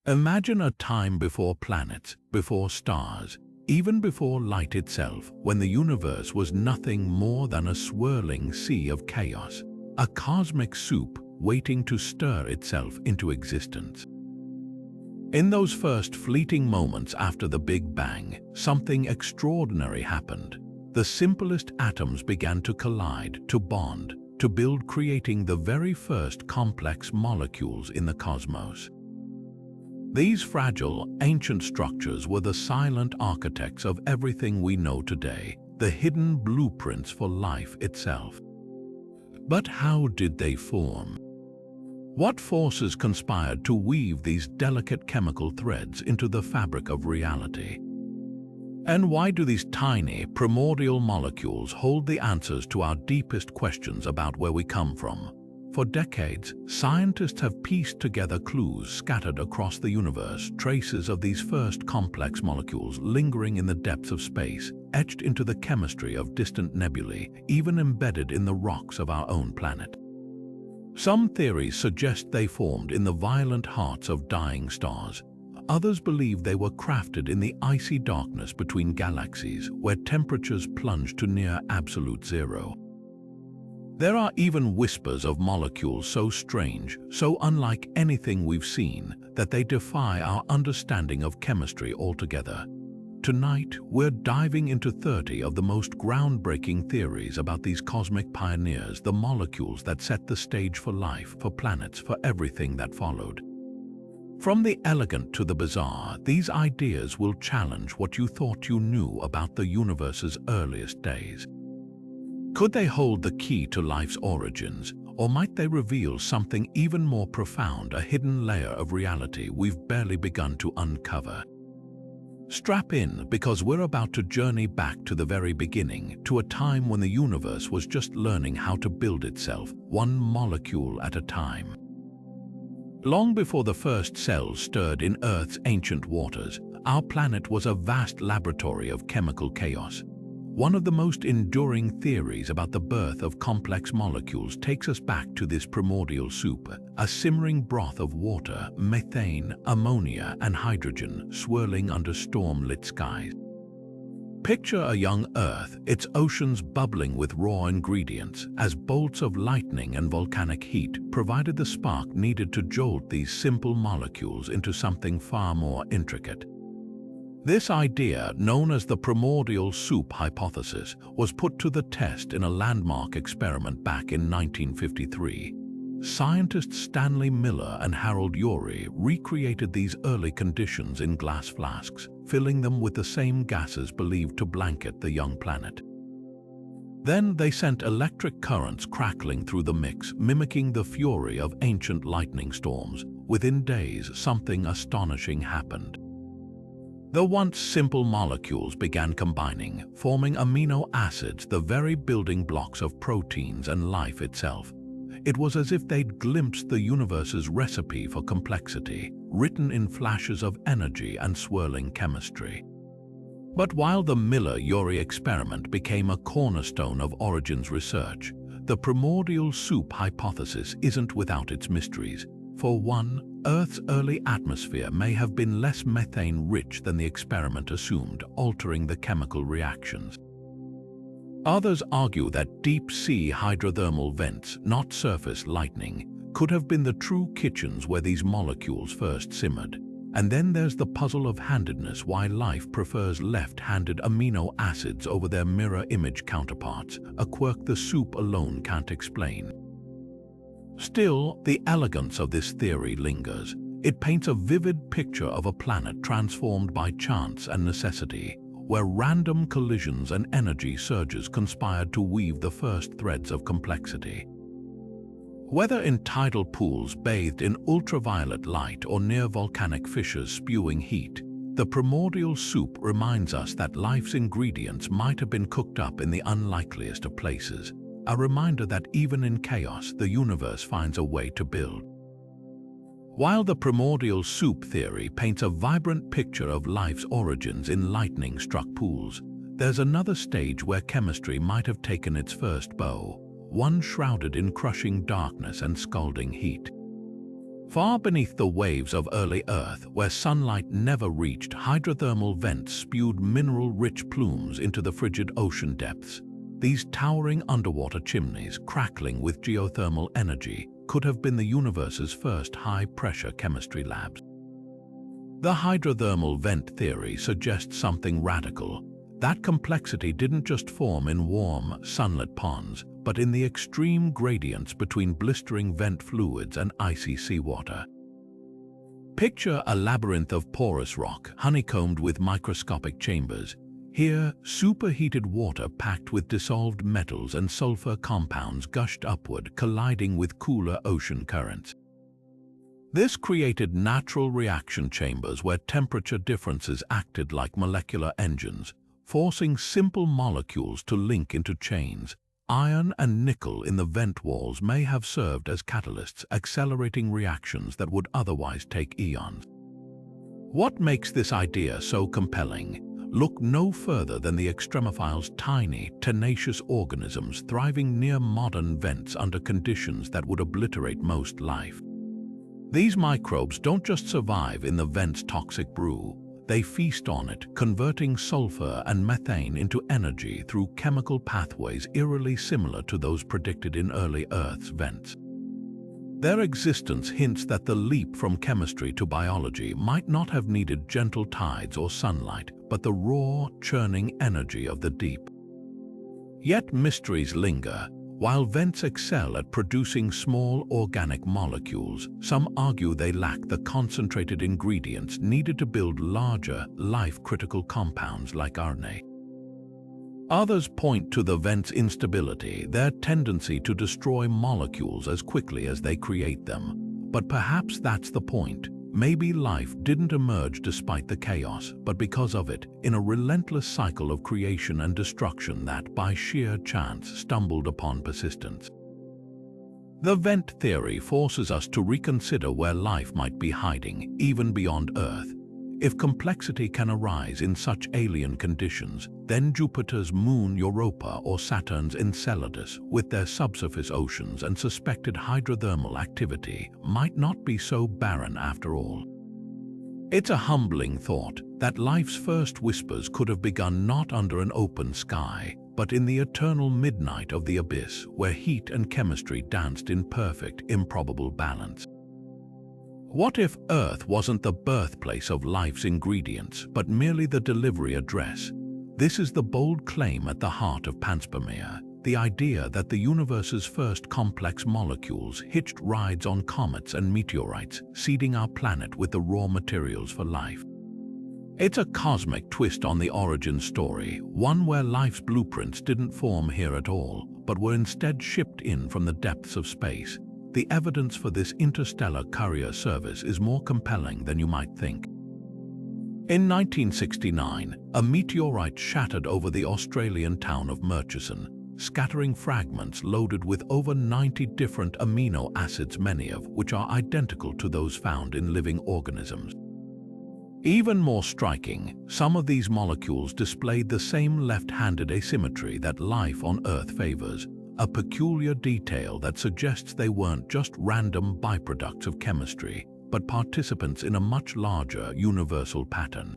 Imagine a time before planets, before stars, even before light itself, when the universe was nothing more than a swirling sea of chaos, a cosmic soup waiting to stir itself into existence. In those first fleeting moments after the Big Bang, something extraordinary happened. The simplest atoms began to collide, to bond, to build, creating the very first complex molecules in the cosmos. These fragile, ancient structures were the silent architects of everything we know today, the hidden blueprints for life itself. But how did they form? What forces conspired to weave these delicate chemical threads into the fabric of reality? And why do these tiny, primordial molecules hold the answers to our deepest questions about where we come from? For decades, scientists have pieced together clues scattered across the universe, traces of these first complex molecules lingering in the depths of space, etched into the chemistry of distant nebulae, even embedded in the rocks of our own planet. Some theories suggest they formed in the violent hearts of dying stars. Others believe they were crafted in the icy darkness between galaxies, where temperatures plunged to near absolute zero. There are even whispers of molecules so strange, so unlike anything we've seen, that they defy our understanding of chemistry altogether. Tonight, we're diving into 30 of the most groundbreaking theories about these cosmic pioneers, the molecules that set the stage for life, for planets, for everything that followed. From the elegant to the bizarre, these ideas will challenge what you thought you knew about the universe's earliest days. Could they hold the key to life's origins, or might they reveal something even more profound, a hidden layer of reality we've barely begun to uncover? Strap in, because we're about to journey back to the very beginning, to a time when the universe was just learning how to build itself, one molecule at a time. Long before the first cells stirred in Earth's ancient waters, our planet was a vast laboratory of chemical chaos. One of the most enduring theories about the birth of complex molecules takes us back to this primordial soup, a simmering broth of water, methane, ammonia, and hydrogen swirling under storm-lit skies. Picture a young Earth, its oceans bubbling with raw ingredients, as bolts of lightning and volcanic heat provided the spark needed to jolt these simple molecules into something far more intricate. This idea, known as the primordial soup hypothesis, was put to the test in a landmark experiment back in 1953. Scientists Stanley Miller and Miller-Urey recreated these early conditions in glass flasks, filling them with the same gases believed to blanket the young planet. Then they sent electric currents crackling through the mix, mimicking the fury of ancient lightning storms. Within days, something astonishing happened. The once simple molecules began combining, forming amino acids, the very building blocks of proteins and life itself. It was as if they'd glimpsed the universe's recipe for complexity, written in flashes of energy and swirling chemistry. But while the Miller-Urey experiment became a cornerstone of origins research, the primordial soup hypothesis isn't without its mysteries. For one, Earth's early atmosphere may have been less methane-rich than the experiment assumed, altering the chemical reactions. Others argue that deep-sea hydrothermal vents, not surface lightning, could have been the true kitchens where these molecules first simmered. And then there's the puzzle of handedness, why life prefers left-handed amino acids over their mirror image counterparts, a quirk the soup alone can't explain. Still, the elegance of this theory lingers. It paints a vivid picture of a planet transformed by chance and necessity, where random collisions and energy surges conspired to weave the first threads of complexity. Whether in tidal pools bathed in ultraviolet light or near volcanic fissures spewing heat, the primordial soup reminds us that life's ingredients might have been cooked up in the unlikeliest of places. A reminder that even in chaos, the universe finds a way to build. While the primordial soup theory paints a vibrant picture of life's origins in lightning-struck pools, there's another stage where chemistry might have taken its first bow, one shrouded in crushing darkness and scalding heat. Far beneath the waves of early Earth, where sunlight never reached, hydrothermal vents spewed mineral-rich plumes into the frigid ocean depths. These towering underwater chimneys, crackling with geothermal energy, could have been the universe's first high-pressure chemistry labs. The hydrothermal vent theory suggests something radical. That complexity didn't just form in warm, sunlit ponds, but in the extreme gradients between blistering vent fluids and icy seawater. Picture a labyrinth of porous rock, honeycombed with microscopic chambers. Here, superheated water packed with dissolved metals and sulfur compounds gushed upward, colliding with cooler ocean currents. This created natural reaction chambers where temperature differences acted like molecular engines, forcing simple molecules to link into chains. Iron and nickel in the vent walls may have served as catalysts, accelerating reactions that would otherwise take eons. What makes this idea so compelling? Look no further than the extremophiles, tiny, tenacious organisms thriving near modern vents under conditions that would obliterate most life. These microbes don't just survive in the vent's toxic brew. They feast on it, converting sulfur and methane into energy through chemical pathways eerily similar to those predicted in early Earth's vents. Their existence hints that the leap from chemistry to biology might not have needed gentle tides or sunlight, but the raw, churning energy of the deep. Yet mysteries linger. While vents excel at producing small organic molecules, some argue they lack the concentrated ingredients needed to build larger, life-critical compounds like RNA. Others point to the vents' instability, their tendency to destroy molecules as quickly as they create them. But perhaps that's the point. Maybe life didn't emerge despite the chaos, but because of it, in a relentless cycle of creation and destruction that, by sheer chance, stumbled upon persistence. The vent theory forces us to reconsider where life might be hiding, even beyond Earth. If complexity can arise in such alien conditions, then Jupiter's moon Europa or Saturn's Enceladus, with their subsurface oceans and suspected hydrothermal activity, might not be so barren after all. It's a humbling thought that life's first whispers could have begun not under an open sky, but in the eternal midnight of the abyss, where heat and chemistry danced in perfect, improbable balance. What if Earth wasn't the birthplace of life's ingredients, but merely the delivery address? This is the bold claim at the heart of Panspermia, the idea that the universe's first complex molecules hitched rides on comets and meteorites, seeding our planet with the raw materials for life. It's a cosmic twist on the origin story, one where life's blueprints didn't form here at all, but were instead shipped in from the depths of space. The evidence for this interstellar courier service is more compelling than you might think. In 1969, a meteorite shattered over the Australian town of Murchison, scattering fragments loaded with over 90 different amino acids, many of which are identical to those found in living organisms. Even more striking, some of these molecules displayed the same left-handed asymmetry that life on Earth favors, a peculiar detail that suggests they weren't just random byproducts of chemistry, but participants in a much larger universal pattern.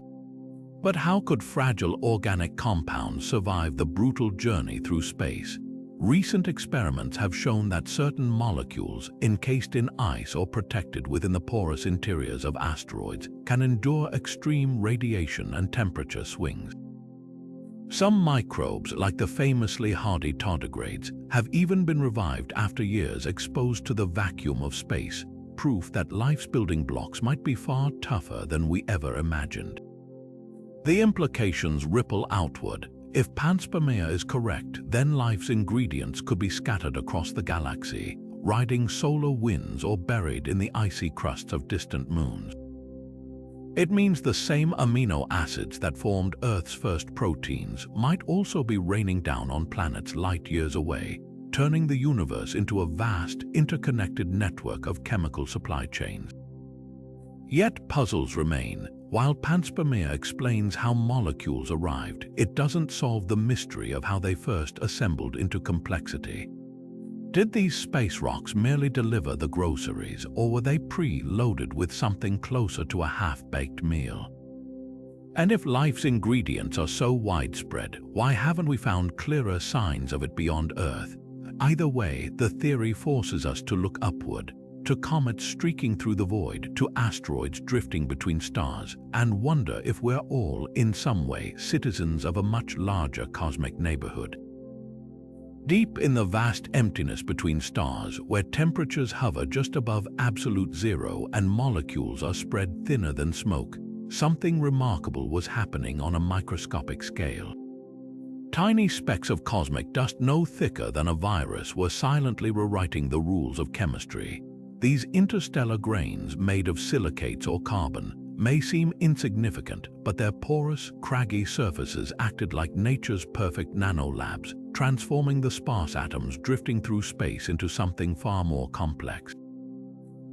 But how could fragile organic compounds survive the brutal journey through space? Recent experiments have shown that certain molecules, encased in ice or protected within the porous interiors of asteroids, can endure extreme radiation and temperature swings. Some microbes, like the famously hardy tardigrades, have even been revived after years exposed to the vacuum of space, proof that life's building blocks might be far tougher than we ever imagined. The implications ripple outward. If Panspermia is correct, then life's ingredients could be scattered across the galaxy, riding solar winds or buried in the icy crusts of distant moons. It means the same amino acids that formed Earth's first proteins might also be raining down on planets light years away, turning the universe into a vast, interconnected network of chemical supply chains. Yet puzzles remain. While Panspermia explains how molecules arrived, it doesn't solve the mystery of how they first assembled into complexity. Did these space rocks merely deliver the groceries, or were they pre-loaded with something closer to a half-baked meal? And if life's ingredients are so widespread, why haven't we found clearer signs of it beyond Earth? Either way, the theory forces us to look upward, to comets streaking through the void, to asteroids drifting between stars, and wonder if we're all, in some way, citizens of a much larger cosmic neighborhood. Deep in the vast emptiness between stars, where temperatures hover just above absolute zero and molecules are spread thinner than smoke, something remarkable was happening on a microscopic scale. Tiny specks of cosmic dust no thicker than a virus were silently rewriting the rules of chemistry. These interstellar grains, made of silicates or carbon, may seem insignificant, but their porous, craggy surfaces acted like nature's perfect nanolabs, transforming the sparse atoms drifting through space into something far more complex.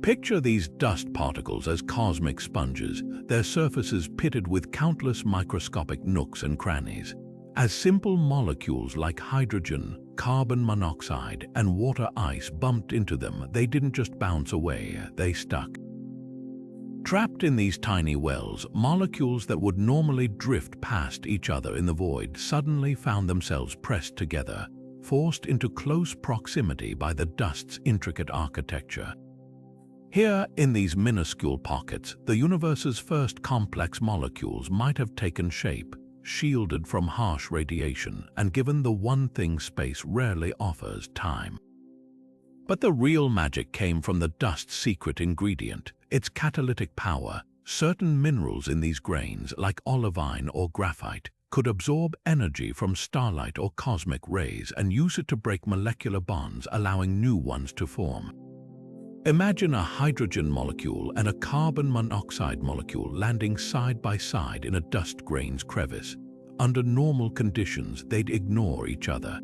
Picture these dust particles as cosmic sponges, their surfaces pitted with countless microscopic nooks and crannies. As simple molecules like hydrogen, carbon monoxide, and water ice bumped into them, they didn't just bounce away, they stuck. Trapped in these tiny wells, molecules that would normally drift past each other in the void suddenly found themselves pressed together, forced into close proximity by the dust's intricate architecture. Here, in these minuscule pockets, the universe's first complex molecules might have taken shape, shielded from harsh radiation, and given the one thing space rarely offers: time. But the real magic came from the dust's secret ingredient, its catalytic power. Certain minerals in these grains, like olivine or graphite, could absorb energy from starlight or cosmic rays and use it to break molecular bonds, allowing new ones to form. Imagine a hydrogen molecule and a carbon monoxide molecule landing side by side in a dust grain's crevice. Under normal conditions, they'd ignore each other.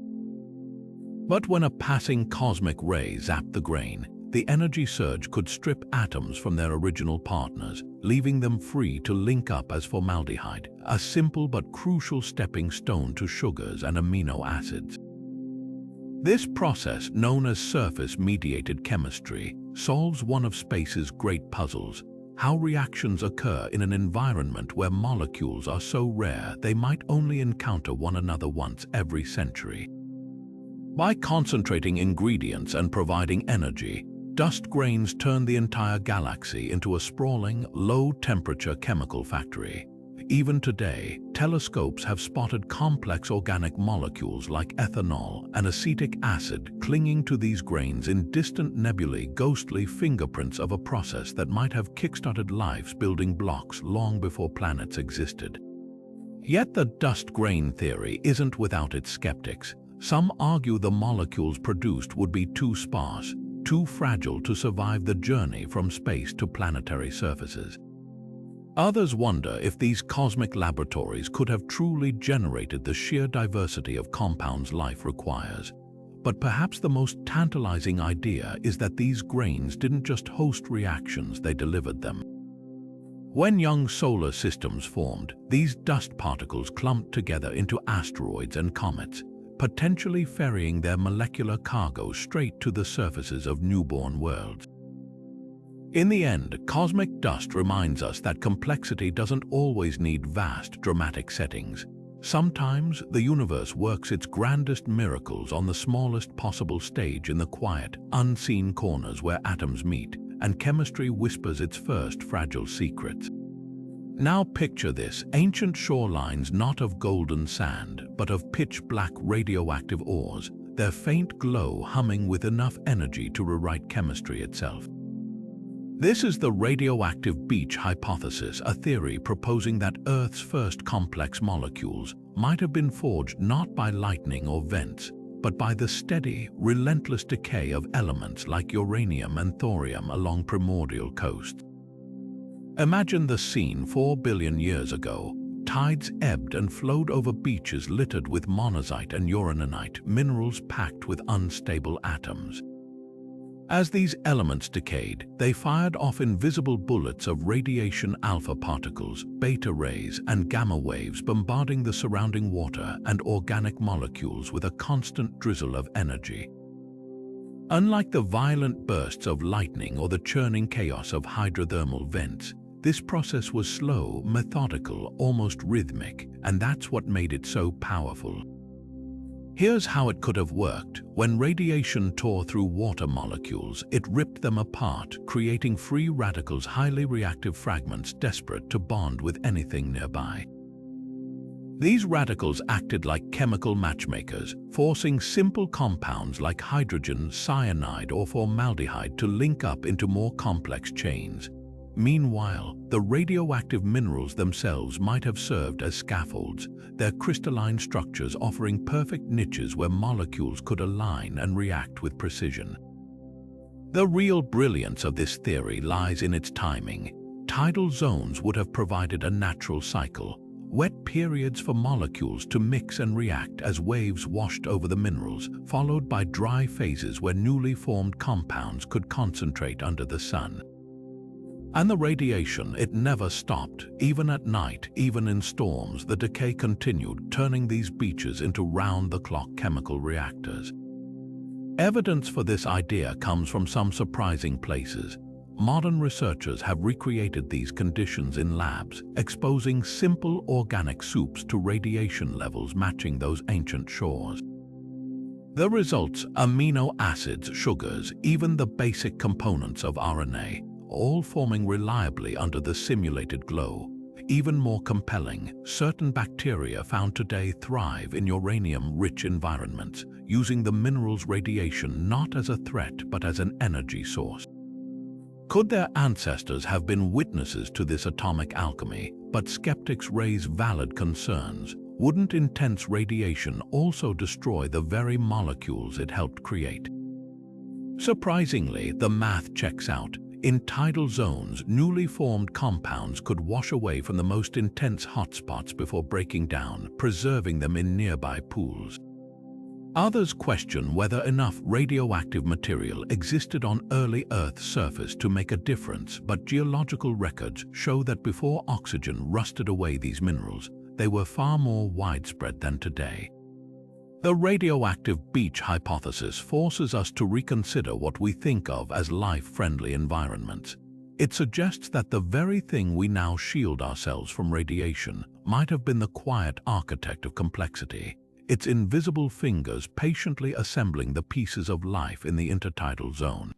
But when a passing cosmic ray zapped the grain, the energy surge could strip atoms from their original partners, leaving them free to link up as formaldehyde, a simple but crucial stepping stone to sugars and amino acids. This process, known as surface-mediated chemistry, solves one of space's great puzzles: how reactions occur in an environment where molecules are so rare they might only encounter one another once every century. By concentrating ingredients and providing energy, dust grains turn the entire galaxy into a sprawling, low-temperature chemical factory. Even today, telescopes have spotted complex organic molecules like ethanol and acetic acid clinging to these grains in distant nebulae, ghostly fingerprints of a process that might have kickstarted life's building blocks long before planets existed. Yet the dust grain theory isn't without its skeptics. Some argue the molecules produced would be too sparse, too fragile to survive the journey from space to planetary surfaces. Others wonder if these cosmic laboratories could have truly generated the sheer diversity of compounds life requires. But perhaps the most tantalizing idea is that these grains didn't just host reactions, they delivered them. When young solar systems formed, these dust particles clumped together into asteroids and comets, potentially ferrying their molecular cargo straight to the surfaces of newborn worlds. In the end, cosmic dust reminds us that complexity doesn't always need vast, dramatic settings. Sometimes the universe works its grandest miracles on the smallest possible stage, in the quiet, unseen corners where atoms meet, and chemistry whispers its first fragile secrets. Now picture this: ancient shorelines not of golden sand, but of pitch-black radioactive ores, their faint glow humming with enough energy to rewrite chemistry itself. This is the radioactive beach hypothesis, a theory proposing that Earth's first complex molecules might have been forged not by lightning or vents, but by the steady, relentless decay of elements like uranium and thorium along primordial coasts. Imagine the scene 4 billion years ago. Tides ebbed and flowed over beaches littered with monazite and uraninite, minerals packed with unstable atoms. As these elements decayed, they fired off invisible bullets of radiation, alpha particles, beta rays, and gamma waves, bombarding the surrounding water and organic molecules with a constant drizzle of energy. Unlike the violent bursts of lightning or the churning chaos of hydrothermal vents, this process was slow, methodical, almost rhythmic, and that's what made it so powerful. Here's how it could have worked. When radiation tore through water molecules, it ripped them apart, creating free radicals, highly reactive fragments desperate to bond with anything nearby. These radicals acted like chemical matchmakers, forcing simple compounds like hydrogen, cyanide, or formaldehyde to link up into more complex chains. Meanwhile, the radioactive minerals themselves might have served as scaffolds, their crystalline structures offering perfect niches where molecules could align and react with precision. The real brilliance of this theory lies in its timing. Tidal zones would have provided a natural cycle, wet periods for molecules to mix and react as waves washed over the minerals, followed by dry phases where newly formed compounds could concentrate under the sun. And the radiation, it never stopped. Even at night, even in storms, the decay continued, turning these beaches into round-the-clock chemical reactors. Evidence for this idea comes from some surprising places. Modern researchers have recreated these conditions in labs, exposing simple organic soups to radiation levels matching those ancient shores. The results: amino acids, sugars, even the basic components of RNA, all forming reliably under the simulated glow. Even more compelling, certain bacteria found today thrive in uranium-rich environments, using the mineral's radiation not as a threat but as an energy source. Could their ancestors have been witnesses to this atomic alchemy? But skeptics raise valid concerns. Wouldn't intense radiation also destroy the very molecules it helped create? Surprisingly, the math checks out. In tidal zones, newly formed compounds could wash away from the most intense hotspots before breaking down, preserving them in nearby pools. Others question whether enough radioactive material existed on early Earth's surface to make a difference, but geological records show that before oxygen rusted away these minerals, they were far more widespread than today. The radioactive beach hypothesis forces us to reconsider what we think of as life-friendly environments. It suggests that the very thing we now shield ourselves from radiation might have been the quiet architect of complexity, its invisible fingers patiently assembling the pieces of life in the intertidal zone.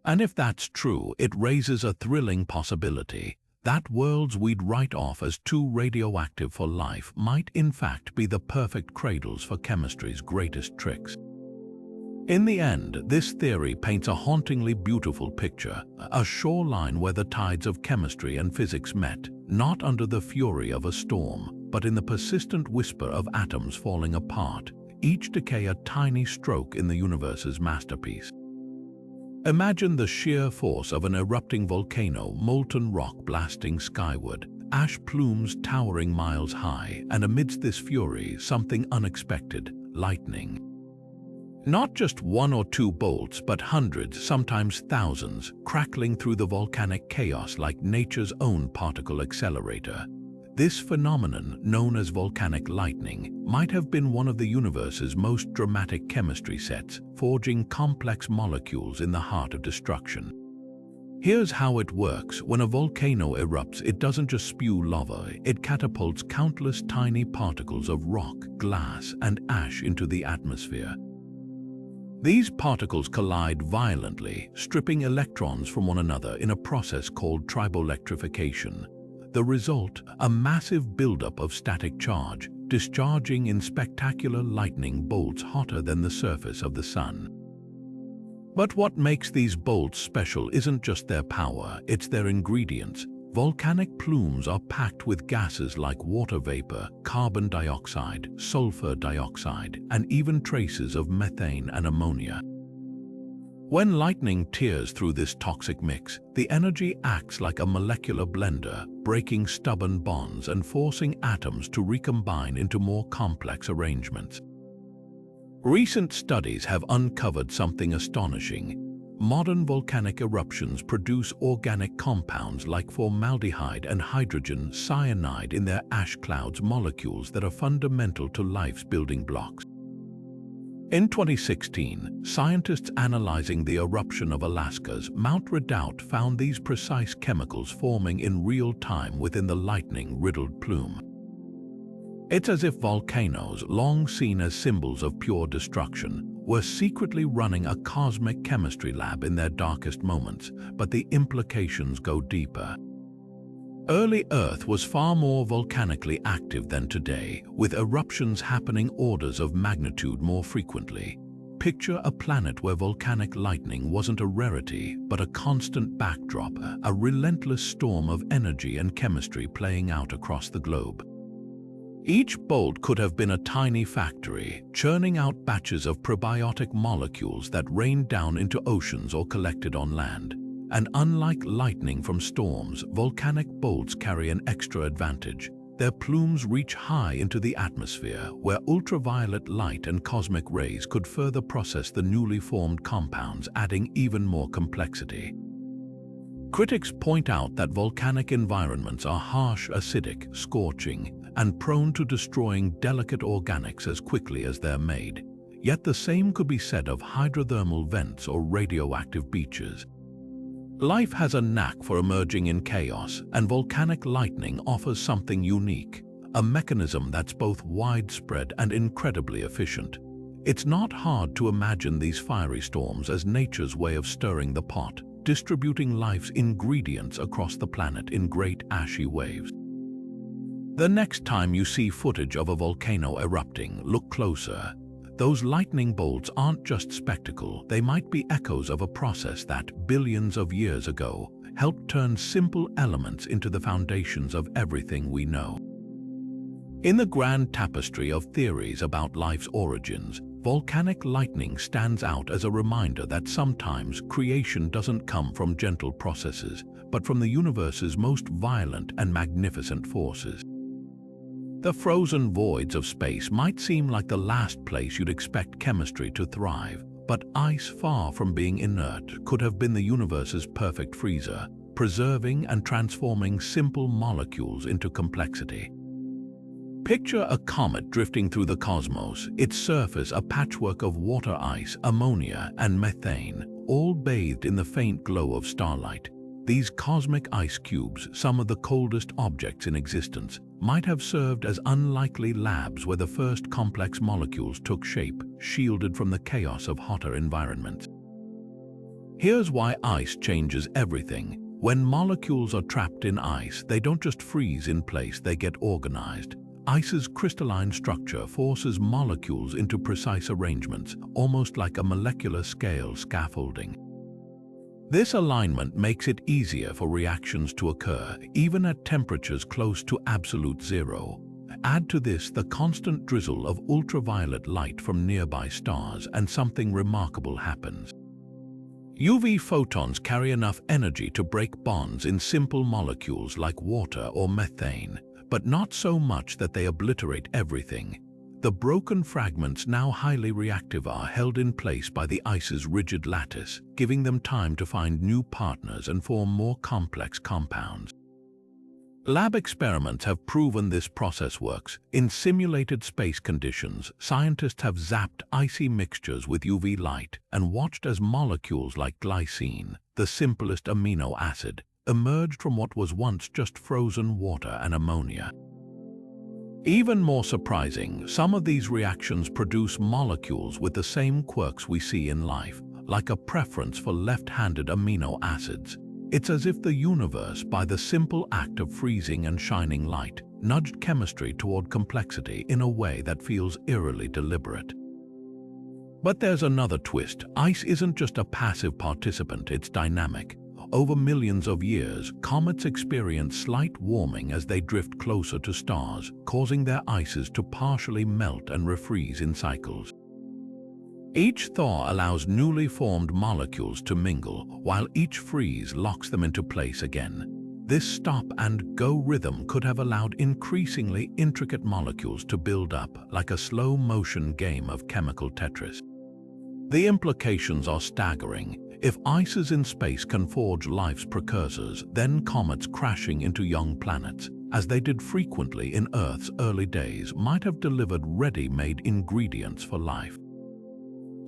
And if that's true, it raises a thrilling possibility. That worlds we'd write off as too radioactive for life might in fact be the perfect cradles for chemistry's greatest tricks. In the end, this theory paints a hauntingly beautiful picture, a shoreline where the tides of chemistry and physics met, not under the fury of a storm, but in the persistent whisper of atoms falling apart, each decay a tiny stroke in the universe's masterpiece. Imagine the sheer force of an erupting volcano, molten rock blasting skyward, ash plumes towering miles high, and amidst this fury, something unexpected: lightning. Not just one or two bolts, but hundreds, sometimes thousands, crackling through the volcanic chaos like nature's own particle accelerator. This phenomenon, known as volcanic lightning, might have been one of the universe's most dramatic chemistry sets, forging complex molecules in the heart of destruction. Here's how it works. When a volcano erupts, it doesn't just spew lava, it catapults countless tiny particles of rock, glass, and ash into the atmosphere. These particles collide violently, stripping electrons from one another in a process called triboelectrification. The result, a massive buildup of static charge, discharging in spectacular lightning bolts hotter than the surface of the sun. But what makes these bolts special isn't just their power, it's their ingredients. Volcanic plumes are packed with gases like water vapor, carbon dioxide, sulfur dioxide, and even traces of methane and ammonia. When lightning tears through this toxic mix, the energy acts like a molecular blender, breaking stubborn bonds and forcing atoms to recombine into more complex arrangements. Recent studies have uncovered something astonishing. Modern volcanic eruptions produce organic compounds like formaldehyde and hydrogen cyanide in their ash clouds, molecules that are fundamental to life's building blocks. In 2016, scientists analyzing the eruption of Alaska's Mount Redoubt found these precise chemicals forming in real time within the lightning-riddled plume. It's as if volcanoes, long seen as symbols of pure destruction, were secretly running a cosmic chemistry lab in their darkest moments, but the implications go deeper. Early Earth was far more volcanically active than today, with eruptions happening orders of magnitude more frequently. Picture a planet where volcanic lightning wasn't a rarity, but a constant backdrop, a relentless storm of energy and chemistry playing out across the globe. Each bolt could have been a tiny factory, churning out batches of probiotic molecules that rained down into oceans or collected on land. And unlike lightning from storms, volcanic bolts carry an extra advantage. Their plumes reach high into the atmosphere, where ultraviolet light and cosmic rays could further process the newly formed compounds, adding even more complexity. Critics point out that volcanic environments are harsh, acidic, scorching, and prone to destroying delicate organics as quickly as they're made. Yet the same could be said of hydrothermal vents or radioactive beaches. Life has a knack for emerging in chaos, and volcanic lightning offers something unique, a mechanism that's both widespread and incredibly efficient. It's not hard to imagine these fiery storms as nature's way of stirring the pot, distributing life's ingredients across the planet in great ashy waves. The next time you see footage of a volcano erupting, look closer. Those lightning bolts aren't just spectacle, they might be echoes of a process that, billions of years ago, helped turn simple elements into the foundations of everything we know. In the grand tapestry of theories about life's origins, volcanic lightning stands out as a reminder that sometimes creation doesn't come from gentle processes, but from the universe's most violent and magnificent forces. The frozen voids of space might seem like the last place you'd expect chemistry to thrive, but ice, far from being inert, could have been the universe's perfect freezer, preserving and transforming simple molecules into complexity. Picture a comet drifting through the cosmos, its surface a patchwork of water ice, ammonia, and methane, all bathed in the faint glow of starlight. These cosmic ice cubes, some of the coldest objects in existence, might have served as unlikely labs where the first complex molecules took shape, shielded from the chaos of hotter environments. Here's why ice changes everything. When molecules are trapped in ice, they don't just freeze in place, they get organized. Ice's crystalline structure forces molecules into precise arrangements, almost like a molecular scale scaffolding. This alignment makes it easier for reactions to occur, even at temperatures close to absolute zero. Add to this the constant drizzle of ultraviolet light from nearby stars, and something remarkable happens. UV photons carry enough energy to break bonds in simple molecules like water or methane, but not so much that they obliterate everything. The broken fragments, now highly reactive, are held in place by the ice's rigid lattice, giving them time to find new partners and form more complex compounds. Lab experiments have proven this process works. In simulated space conditions, scientists have zapped icy mixtures with UV light and watched as molecules like glycine, the simplest amino acid, emerged from what was once just frozen water and ammonia. Even more surprising, some of these reactions produce molecules with the same quirks we see in life, like a preference for left-handed amino acids. It's as if the universe, by the simple act of freezing and shining light, nudged chemistry toward complexity in a way that feels eerily deliberate. But there's another twist. Ice isn't just a passive participant, it's dynamic. Over millions of years, comets experience slight warming as they drift closer to stars, causing their ices to partially melt and refreeze in cycles. Each thaw allows newly formed molecules to mingle, while each freeze locks them into place again. This stop-and-go rhythm could have allowed increasingly intricate molecules to build up, like a slow-motion game of chemical Tetris. The implications are staggering. If ices in space can forge life's precursors, then comets crashing into young planets, as they did frequently in Earth's early days, might have delivered ready-made ingredients for life.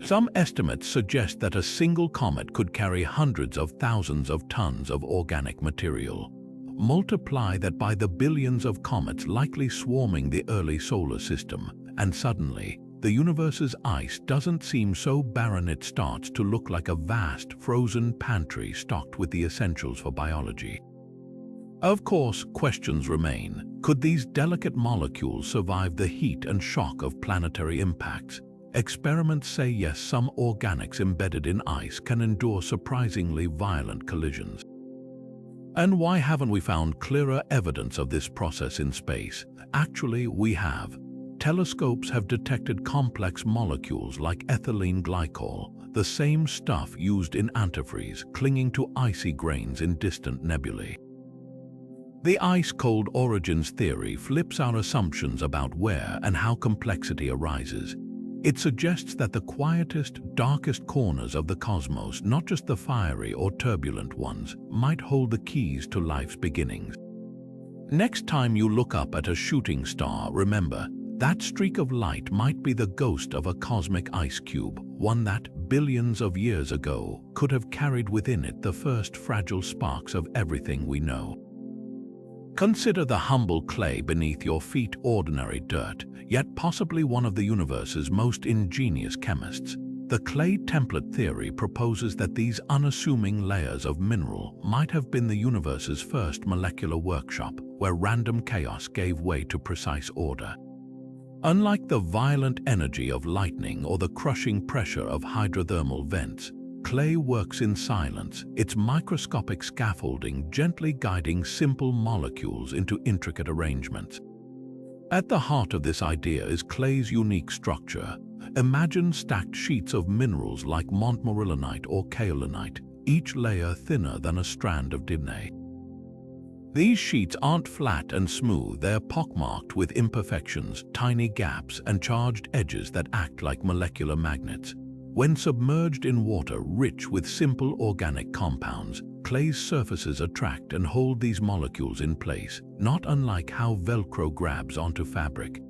Some estimates suggest that a single comet could carry hundreds of thousands of tons of organic material. Multiply that by the billions of comets likely swarming the early solar system, and suddenly, the universe's ice doesn't seem so barren it starts to look like a vast, frozen pantry stocked with the essentials for biology. Of course, questions remain. Could these delicate molecules survive the heat and shock of planetary impacts? Experiments say yes, some organics embedded in ice can endure surprisingly violent collisions. And why haven't we found clearer evidence of this process in space? Actually, we have. Telescopes have detected complex molecules like ethylene glycol, the same stuff used in antifreeze, clinging to icy grains in distant nebulae. The ice-cold origins theory flips our assumptions about where and how complexity arises. It suggests that the quietest, darkest corners of the cosmos, not just the fiery or turbulent ones, might hold the keys to life's beginnings. Next time you look up at a shooting star, remember, that streak of light might be the ghost of a cosmic ice cube, one that, billions of years ago, could have carried within it the first fragile sparks of everything we know. Consider the humble clay beneath your feet, ordinary dirt, yet possibly one of the universe's most ingenious chemists. The clay template theory proposes that these unassuming layers of mineral might have been the universe's first molecular workshop, where random chaos gave way to precise order. Unlike the violent energy of lightning or the crushing pressure of hydrothermal vents, clay works in silence, its microscopic scaffolding gently guiding simple molecules into intricate arrangements. At the heart of this idea is clay's unique structure. Imagine stacked sheets of minerals like montmorillonite or kaolinite, each layer thinner than a strand of DNA. These sheets aren't flat and smooth, they're pockmarked with imperfections, tiny gaps, and charged edges that act like molecular magnets. When submerged in water rich with simple organic compounds, clay's surfaces attract and hold these molecules in place, not unlike how Velcro grabs onto fabric.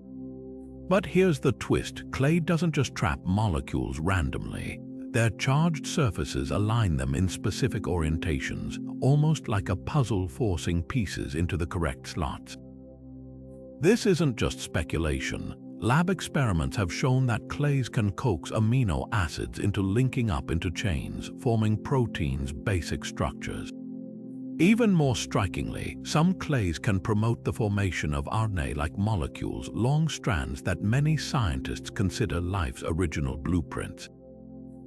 But here's the twist: clay doesn't just trap molecules randomly. Their charged surfaces align them in specific orientations, almost like a puzzle forcing pieces into the correct slots. This isn't just speculation. Lab experiments have shown that clays can coax amino acids into linking up into chains, forming proteins' basic structures. Even more strikingly, some clays can promote the formation of RNA-like molecules, long strands that many scientists consider life's original blueprints.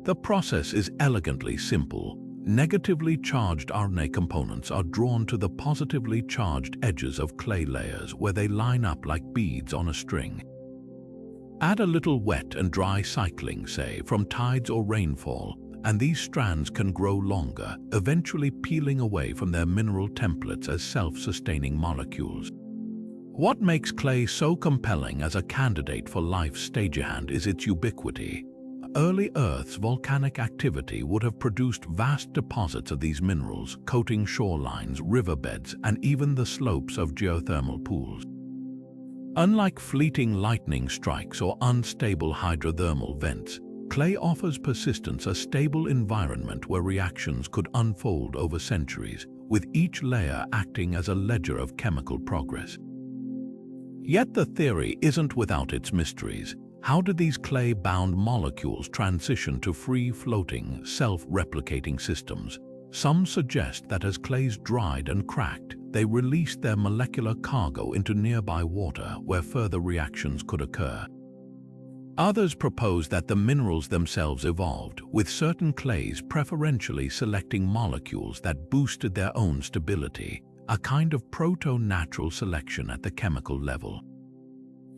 The process is elegantly simple. Negatively charged RNA components are drawn to the positively charged edges of clay layers, where they line up like beads on a string. Add a little wet and dry cycling, say, from tides or rainfall, and these strands can grow longer, eventually peeling away from their mineral templates as self-sustaining molecules. What makes clay so compelling as a candidate for life's stagehand is its ubiquity. Early Earth's volcanic activity would have produced vast deposits of these minerals, coating shorelines, riverbeds, and even the slopes of geothermal pools. Unlike fleeting lightning strikes or unstable hydrothermal vents, clay offers persistence, a stable environment where reactions could unfold over centuries, with each layer acting as a ledger of chemical progress. Yet the theory isn't without its mysteries. How did these clay-bound molecules transition to free-floating, self-replicating systems? Some suggest that as clays dried and cracked, they released their molecular cargo into nearby water where further reactions could occur. Others propose that the minerals themselves evolved, with certain clays preferentially selecting molecules that boosted their own stability, a kind of proto-natural selection at the chemical level.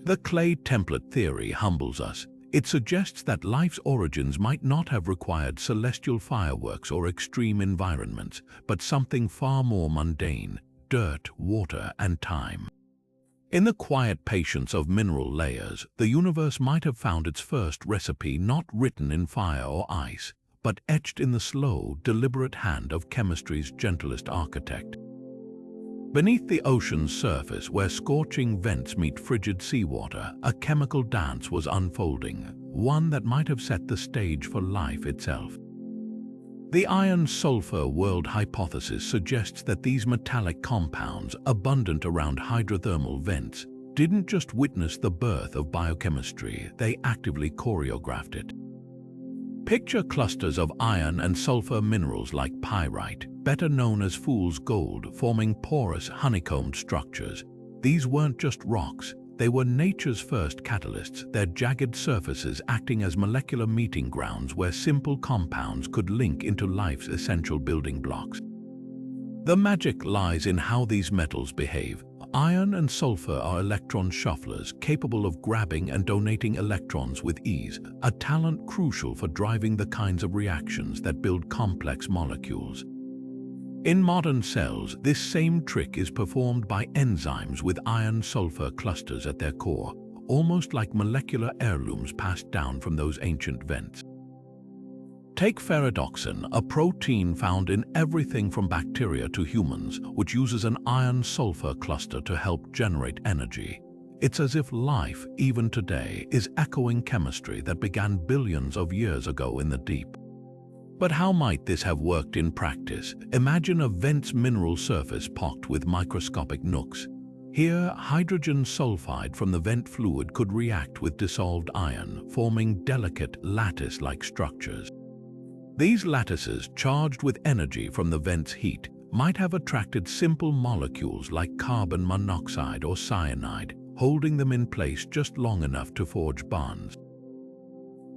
The clay template theory humbles us. It suggests that life's origins might not have required celestial fireworks or extreme environments, but something far more mundane: dirt, water, and time. In the quiet patience of mineral layers, the universe might have found its first recipe not written in fire or ice, but etched in the slow, deliberate hand of chemistry's gentlest architect. Beneath the ocean's surface, where scorching vents meet frigid seawater, a chemical dance was unfolding, one that might have set the stage for life itself. The iron-sulfur world hypothesis suggests that these metallic compounds, abundant around hydrothermal vents, didn't just witness the birth of biochemistry, they actively choreographed it. Picture clusters of iron and sulfur minerals like pyrite, better known as fool's gold, forming porous, honeycombed structures. These weren't just rocks, they were nature's first catalysts, their jagged surfaces acting as molecular meeting grounds where simple compounds could link into life's essential building blocks. The magic lies in how these metals behave. Iron and sulfur are electron shufflers, capable of grabbing and donating electrons with ease, a talent crucial for driving the kinds of reactions that build complex molecules. In modern cells, this same trick is performed by enzymes with iron-sulfur clusters at their core, almost like molecular heirlooms passed down from those ancient vents. Take ferredoxin, a protein found in everything from bacteria to humans, which uses an iron-sulfur cluster to help generate energy. It's as if life, even today, is echoing chemistry that began billions of years ago in the deep. But how might this have worked in practice? Imagine a vent's mineral surface pocked with microscopic nooks. Here, hydrogen sulfide from the vent fluid could react with dissolved iron, forming delicate lattice-like structures. These lattices, charged with energy from the vent's heat, might have attracted simple molecules like carbon monoxide or cyanide, holding them in place just long enough to forge bonds.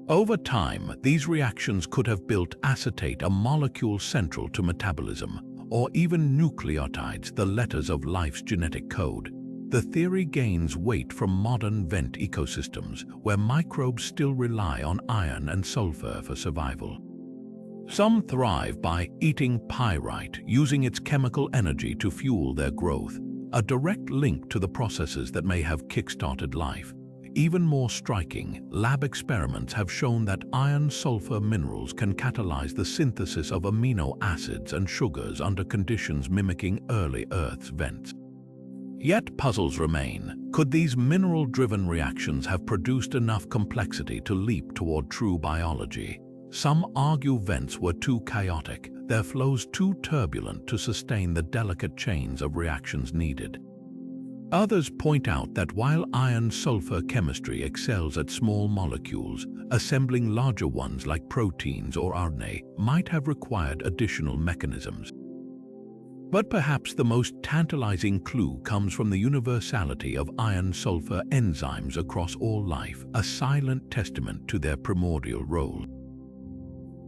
Over time, these reactions could have built acetate, a molecule central to metabolism, or even nucleotides, the letters of life's genetic code. The theory gains weight from modern vent ecosystems, where microbes still rely on iron and sulfur for survival. Some thrive by eating pyrite, using its chemical energy to fuel their growth, a direct link to the processes that may have kick-started life. Even more striking, lab experiments have shown that iron-sulfur minerals can catalyze the synthesis of amino acids and sugars under conditions mimicking early Earth's vents. Yet puzzles remain. Could these mineral-driven reactions have produced enough complexity to leap toward true biology? Some argue vents were too chaotic, their flows too turbulent to sustain the delicate chains of reactions needed. Others point out that while iron-sulfur chemistry excels at small molecules, assembling larger ones like proteins or RNA might have required additional mechanisms. But perhaps the most tantalizing clue comes from the universality of iron-sulfur enzymes across all life, a silent testament to their primordial role.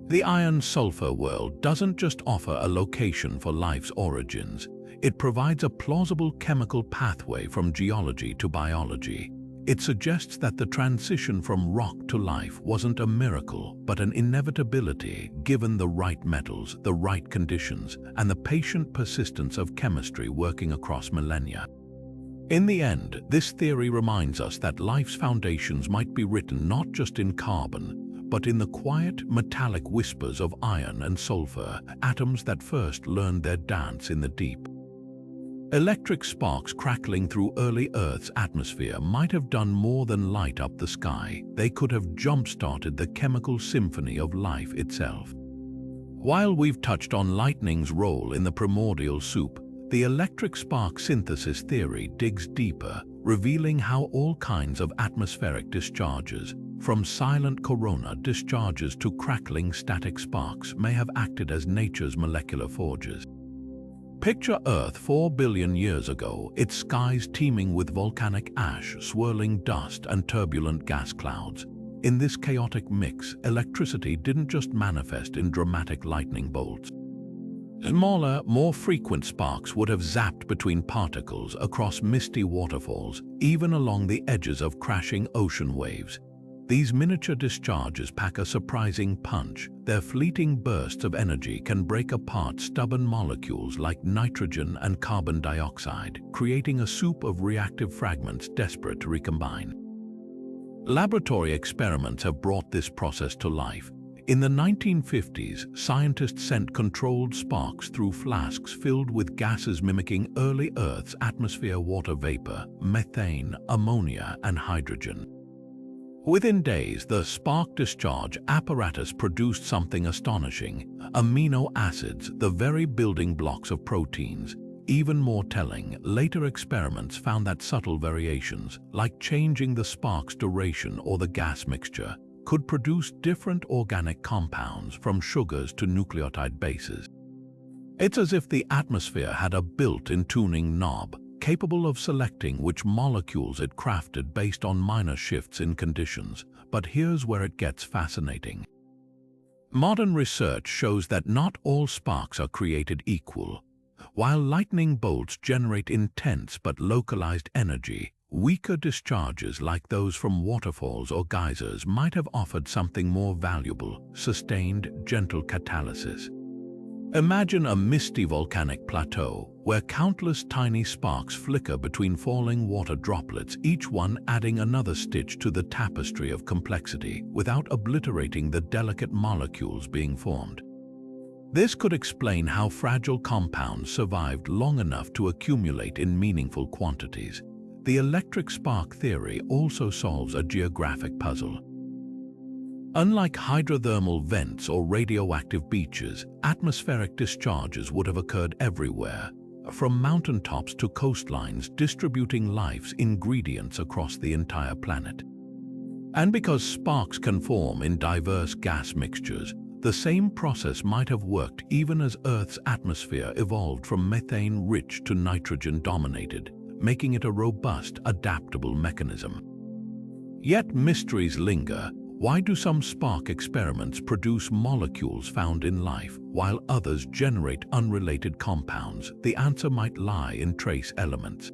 The iron-sulfur world doesn't just offer a location for life's origins. It provides a plausible chemical pathway from geology to biology. It suggests that the transition from rock to life wasn't a miracle, but an inevitability given the right metals, the right conditions, and the patient persistence of chemistry working across millennia. In the end, this theory reminds us that life's foundations might be written not just in carbon, but in the quiet, metallic whispers of iron and sulfur, atoms that first learned their dance in the deep. Electric sparks crackling through early Earth's atmosphere might have done more than light up the sky. They could have jump-started the chemical symphony of life itself. While we've touched on lightning's role in the primordial soup, the electric spark synthesis theory digs deeper, revealing how all kinds of atmospheric discharges, from silent corona discharges to crackling static sparks, may have acted as nature's molecular forges. Picture Earth 4 billion years ago, its skies teeming with volcanic ash, swirling dust, and turbulent gas clouds. In this chaotic mix, electricity didn't just manifest in dramatic lightning bolts. Smaller, more frequent sparks would have zapped between particles across misty waterfalls, even along the edges of crashing ocean waves. These miniature discharges pack a surprising punch. Their fleeting bursts of energy can break apart stubborn molecules like nitrogen and carbon dioxide, creating a soup of reactive fragments desperate to recombine. Laboratory experiments have brought this process to life. In the 1950s, scientists sent controlled sparks through flasks filled with gases mimicking early Earth's atmosphere: water vapor, methane, ammonia, and hydrogen. Within days, the spark discharge apparatus produced something astonishing: amino acids, the very building blocks of proteins. Even more telling, later experiments found that subtle variations, like changing the spark's duration or the gas mixture, could produce different organic compounds, from sugars to nucleotide bases. It's as if the atmosphere had a built-in tuning knob, capable of selecting which molecules it crafted based on minor shifts in conditions. But here's where it gets fascinating. Modern research shows that not all sparks are created equal. While lightning bolts generate intense but localized energy, weaker discharges like those from waterfalls or geysers might have offered something more valuable: sustained, gentle catalysis. Imagine a misty volcanic plateau where countless tiny sparks flicker between falling water droplets, each one adding another stitch to the tapestry of complexity without obliterating the delicate molecules being formed. This could explain how fragile compounds survived long enough to accumulate in meaningful quantities. The electric spark theory also solves a geographic puzzle. Unlike hydrothermal vents or radioactive beaches, atmospheric discharges would have occurred everywhere, from mountaintops to coastlines, distributing life's ingredients across the entire planet. And because sparks can form in diverse gas mixtures, the same process might have worked even as Earth's atmosphere evolved from methane-rich to nitrogen-dominated, making it a robust, adaptable mechanism. Yet mysteries linger. Why do some spark experiments produce molecules found in life, while others generate unrelated compounds? The answer might lie in trace elements.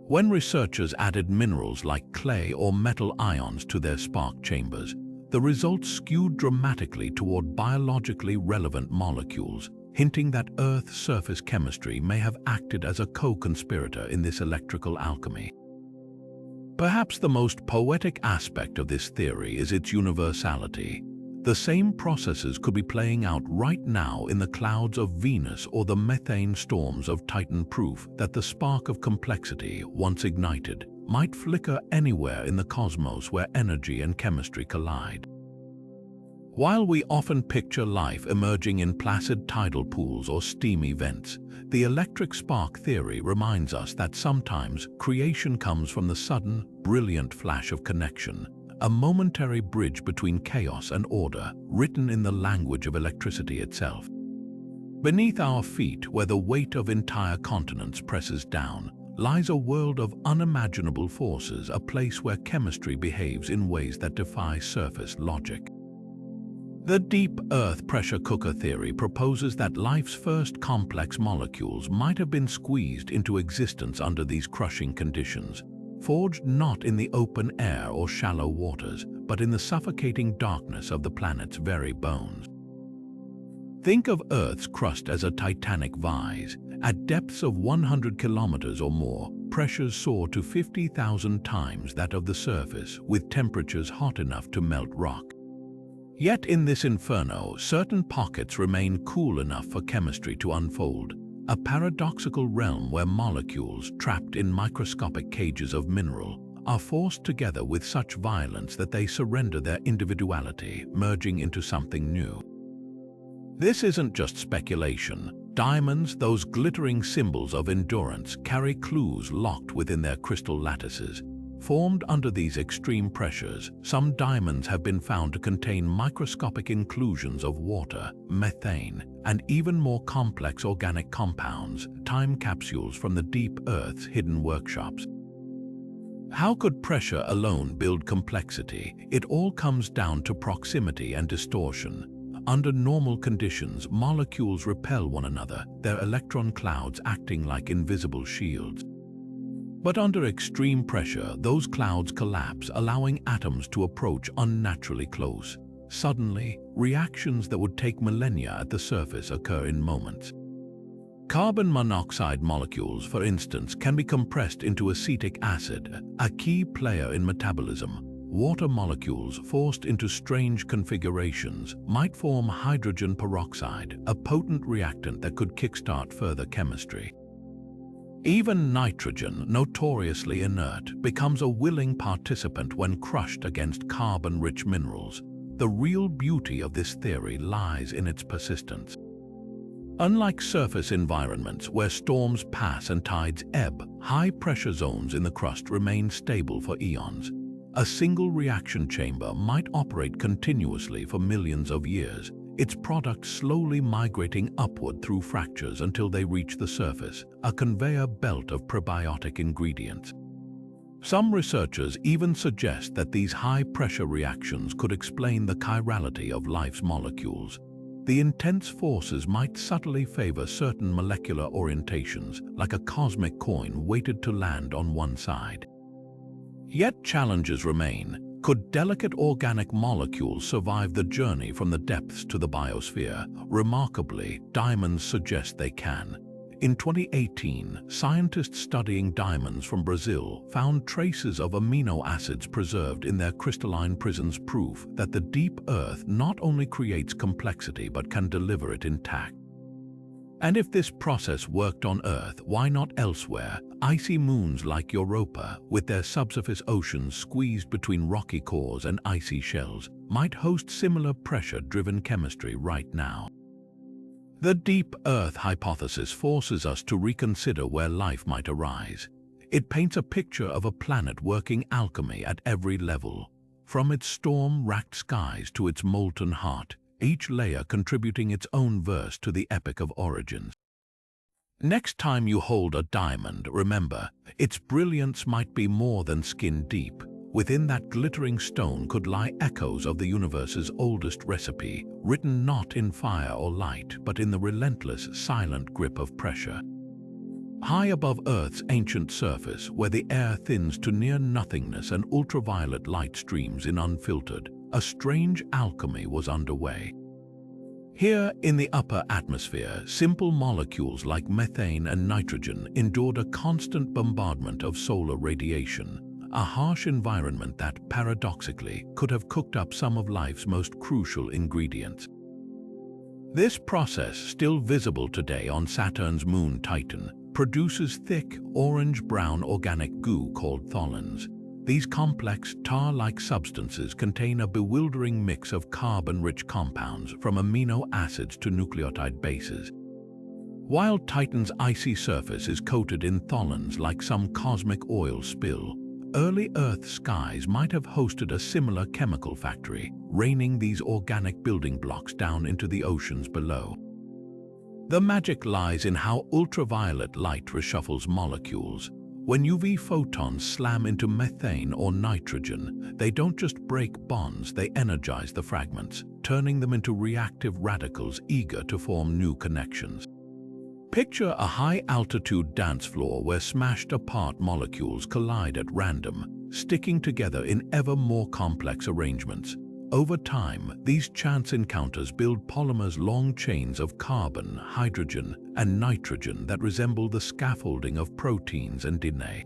When researchers added minerals like clay or metal ions to their spark chambers, the results skewed dramatically toward biologically relevant molecules, hinting that Earth's surface chemistry may have acted as a co-conspirator in this electrical alchemy. Perhaps the most poetic aspect of this theory is its universality. The same processes could be playing out right now in the clouds of Venus or the methane storms of Titan, proof that the spark of complexity, once ignited, might flicker anywhere in the cosmos where energy and chemistry collide. While we often picture life emerging in placid tidal pools or steamy vents, the electric spark theory reminds us that sometimes creation comes from the sudden, brilliant flash of connection, a momentary bridge between chaos and order, written in the language of electricity itself. Beneath our feet, where the weight of entire continents presses down, lies a world of unimaginable forces, a place where chemistry behaves in ways that defy surface logic. The deep Earth pressure cooker theory proposes that life's first complex molecules might have been squeezed into existence under these crushing conditions, forged not in the open air or shallow waters, but in the suffocating darkness of the planet's very bones. Think of Earth's crust as a titanic vise. At depths of 100 kilometers or more, pressures soar to 50,000 times that of the surface, with temperatures hot enough to melt rock. Yet in this inferno, certain pockets remain cool enough for chemistry to unfold, a paradoxical realm where molecules, trapped in microscopic cages of mineral, are forced together with such violence that they surrender their individuality, merging into something new. This isn't just speculation. Diamonds, those glittering symbols of endurance, carry clues locked within their crystal lattices. Formed under these extreme pressures, some diamonds have been found to contain microscopic inclusions of water, methane, and even more complex organic compounds, time capsules from the deep Earth's hidden workshops. How could pressure alone build complexity? It all comes down to proximity and distortion. Under normal conditions, molecules repel one another, their electron clouds acting like invisible shields. But under extreme pressure, those clouds collapse, allowing atoms to approach unnaturally close. Suddenly, reactions that would take millennia at the surface occur in moments. Carbon monoxide molecules, for instance, can be compressed into acetic acid, a key player in metabolism. Water molecules, forced into strange configurations, might form hydrogen peroxide, a potent reactant that could kickstart further chemistry. Even nitrogen, notoriously inert, becomes a willing participant when crushed against carbon-rich minerals. The real beauty of this theory lies in its persistence. Unlike surface environments where storms pass and tides ebb, high-pressure zones in the crust remain stable for eons. A single reaction chamber might operate continuously for millions of years, its products slowly migrating upward through fractures until they reach the surface, a conveyor belt of prebiotic ingredients. Some researchers even suggest that these high-pressure reactions could explain the chirality of life's molecules. The intense forces might subtly favor certain molecular orientations, like a cosmic coin weighted to land on one side. Yet challenges remain. Could delicate organic molecules survive the journey from the depths to the biosphere? Remarkably, diamonds suggest they can. In 2018, scientists studying diamonds from Brazil found traces of amino acids preserved in their crystalline prisons, proof that the deep earth not only creates complexity but can deliver it intact. And if this process worked on Earth, why not elsewhere? Icy moons like Europa, with their subsurface oceans squeezed between rocky cores and icy shells, might host similar pressure-driven chemistry right now. The deep Earth hypothesis forces us to reconsider where life might arise. It paints a picture of a planet working alchemy at every level, from its storm-racked skies to its molten heart, each layer contributing its own verse to the epic of origins. Next time you hold a diamond, remember, its brilliance might be more than skin deep. Within that glittering stone could lie echoes of the universe's oldest recipe, written not in fire or light, but in the relentless, silent grip of pressure. High above Earth's ancient surface, where the air thins to near nothingness and ultraviolet light streams in unfiltered, a strange alchemy was underway. Here, in the upper atmosphere, simple molecules like methane and nitrogen endured a constant bombardment of solar radiation, a harsh environment that, paradoxically, could have cooked up some of life's most crucial ingredients. This process, still visible today on Saturn's moon Titan, produces thick, orange-brown organic goo called tholins. These complex, tar-like substances contain a bewildering mix of carbon-rich compounds, from amino acids to nucleotide bases. While Titan's icy surface is coated in tholins like some cosmic oil spill, early Earth skies might have hosted a similar chemical factory, raining these organic building blocks down into the oceans below. The magic lies in how ultraviolet light reshuffles molecules. When UV photons slam into methane or nitrogen, they don't just break bonds, they energize the fragments, turning them into reactive radicals eager to form new connections. Picture a high-altitude dance floor where smashed-apart molecules collide at random, sticking together in ever more complex arrangements. Over time, these chance encounters build polymers, long chains of carbon, hydrogen, and nitrogen that resemble the scaffolding of proteins and DNA.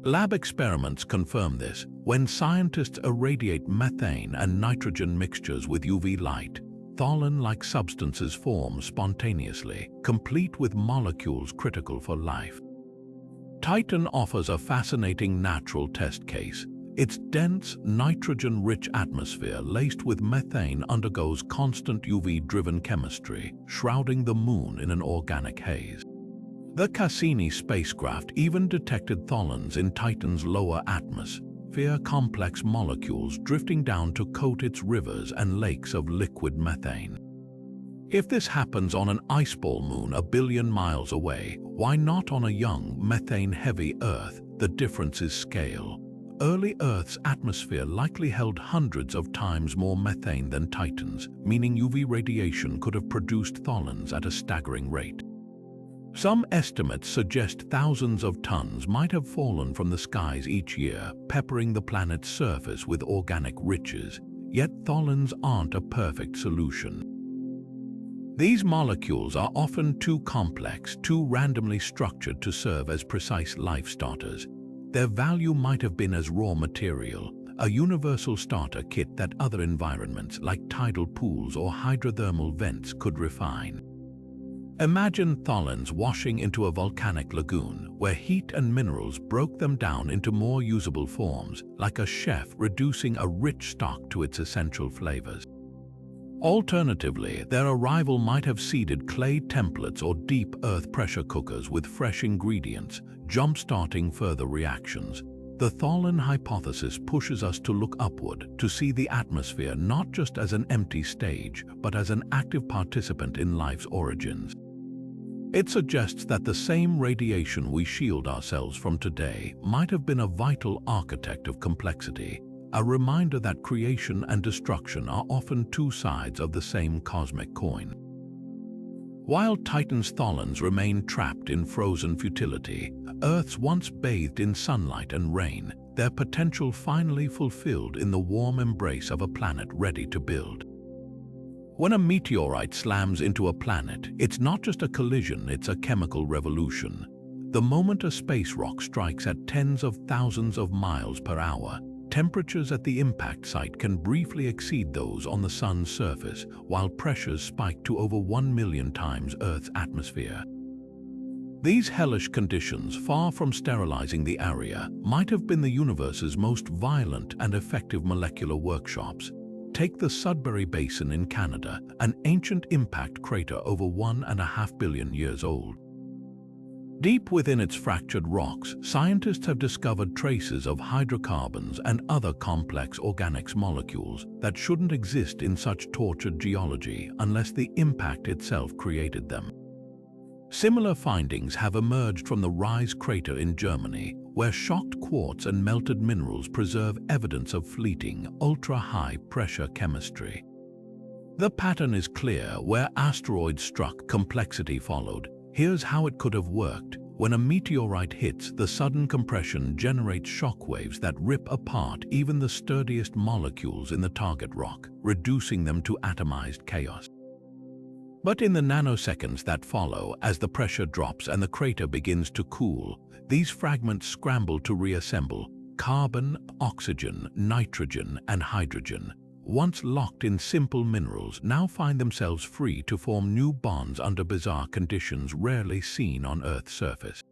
Lab experiments confirm this. When scientists irradiate methane and nitrogen mixtures with UV light, tholin-like substances form spontaneously, complete with molecules critical for life. Titan offers a fascinating natural test case. Its dense, nitrogen-rich atmosphere laced with methane undergoes constant UV-driven chemistry, shrouding the moon in an organic haze. The Cassini spacecraft even detected tholins in Titan's lower atmosphere, complex molecules drifting down to coat its rivers and lakes of liquid methane. If this happens on an iceball moon a billion miles away, why not on a young, methane-heavy Earth? The difference is scale. Early Earth's atmosphere likely held hundreds of times more methane than Titan's, meaning UV radiation could have produced tholins at a staggering rate. Some estimates suggest thousands of tons might have fallen from the skies each year, peppering the planet's surface with organic riches. Yet tholins aren't a perfect solution. These molecules are often too complex, too randomly structured to serve as precise life starters. Their value might have been as raw material, a universal starter kit that other environments like tidal pools or hydrothermal vents could refine. Imagine tholins washing into a volcanic lagoon where heat and minerals broke them down into more usable forms, like a chef reducing a rich stock to its essential flavors. Alternatively, their arrival might have seeded clay templates or deep earth pressure cookers with fresh ingredients, jump-starting further reactions. The tholin hypothesis pushes us to look upward, to see the atmosphere not just as an empty stage, but as an active participant in life's origins. It suggests that the same radiation we shield ourselves from today might have been a vital architect of complexity, a reminder that creation and destruction are often two sides of the same cosmic coin. While Titan's tholins remain trapped in frozen futility, Earth's once bathed in sunlight and rain, their potential finally fulfilled in the warm embrace of a planet ready to build. When a meteorite slams into a planet, it's not just a collision, it's a chemical revolution. The moment a space rock strikes at tens of thousands of miles per hour, temperatures at the impact site can briefly exceed those on the Sun's surface, while pressures spike to over 1 million times Earth's atmosphere. These hellish conditions, far from sterilizing the area, might have been the universe's most violent and effective molecular workshops. Take the Sudbury Basin in Canada, an ancient impact crater over 1.5 billion years old. Deep within its fractured rocks, scientists have discovered traces of hydrocarbons and other complex organics molecules that shouldn't exist in such tortured geology unless the impact itself created them. Similar findings have emerged from the Rise crater in Germany, where shocked quartz and melted minerals preserve evidence of fleeting, ultra-high pressure chemistry. The pattern is clear: where asteroids struck, complexity followed. Here's how it could have worked. When a meteorite hits, the sudden compression generates shockwaves that rip apart even the sturdiest molecules in the target rock, reducing them to atomized chaos. But in the nanoseconds that follow, as the pressure drops and the crater begins to cool, these fragments scramble to reassemble. Carbon, oxygen, nitrogen, and hydrogen, once locked in simple minerals, now find themselves free to form new bonds under bizarre conditions rarely seen on Earth's surface.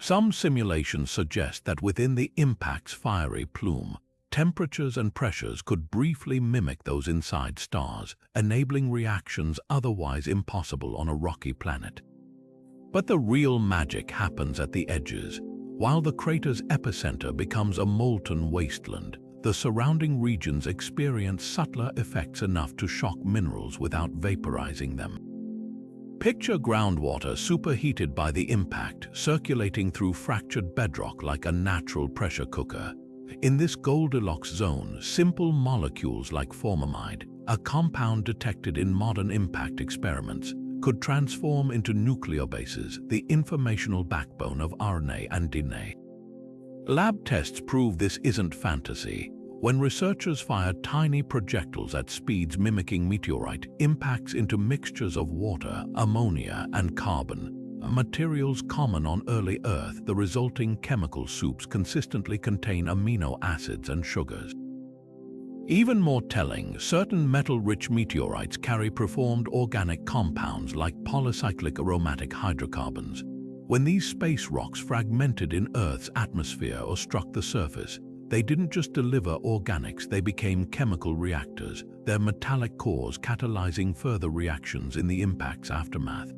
Some simulations suggest that within the impact's fiery plume, temperatures and pressures could briefly mimic those inside stars, enabling reactions otherwise impossible on a rocky planet. But the real magic happens at the edges. While the crater's epicenter becomes a molten wasteland, the surrounding regions experience subtler effects enough to shock minerals without vaporizing them. Picture groundwater superheated by the impact, circulating through fractured bedrock like a natural pressure cooker. In this Goldilocks zone, simple molecules like formamide, a compound detected in modern impact experiments, could transform into nucleobases, the informational backbone of RNA and DNA. Lab tests prove this isn't fantasy. When researchers fire tiny projectiles at speeds mimicking meteorite impacts into mixtures of water, ammonia, and carbon, materials common on early Earth, the resulting chemical soups consistently contain amino acids and sugars. Even more telling, certain metal-rich meteorites carry preformed organic compounds like polycyclic aromatic hydrocarbons. When these space rocks fragmented in Earth's atmosphere or struck the surface, they didn't just deliver organics, they became chemical reactors, their metallic cores catalyzing further reactions in the impact's aftermath.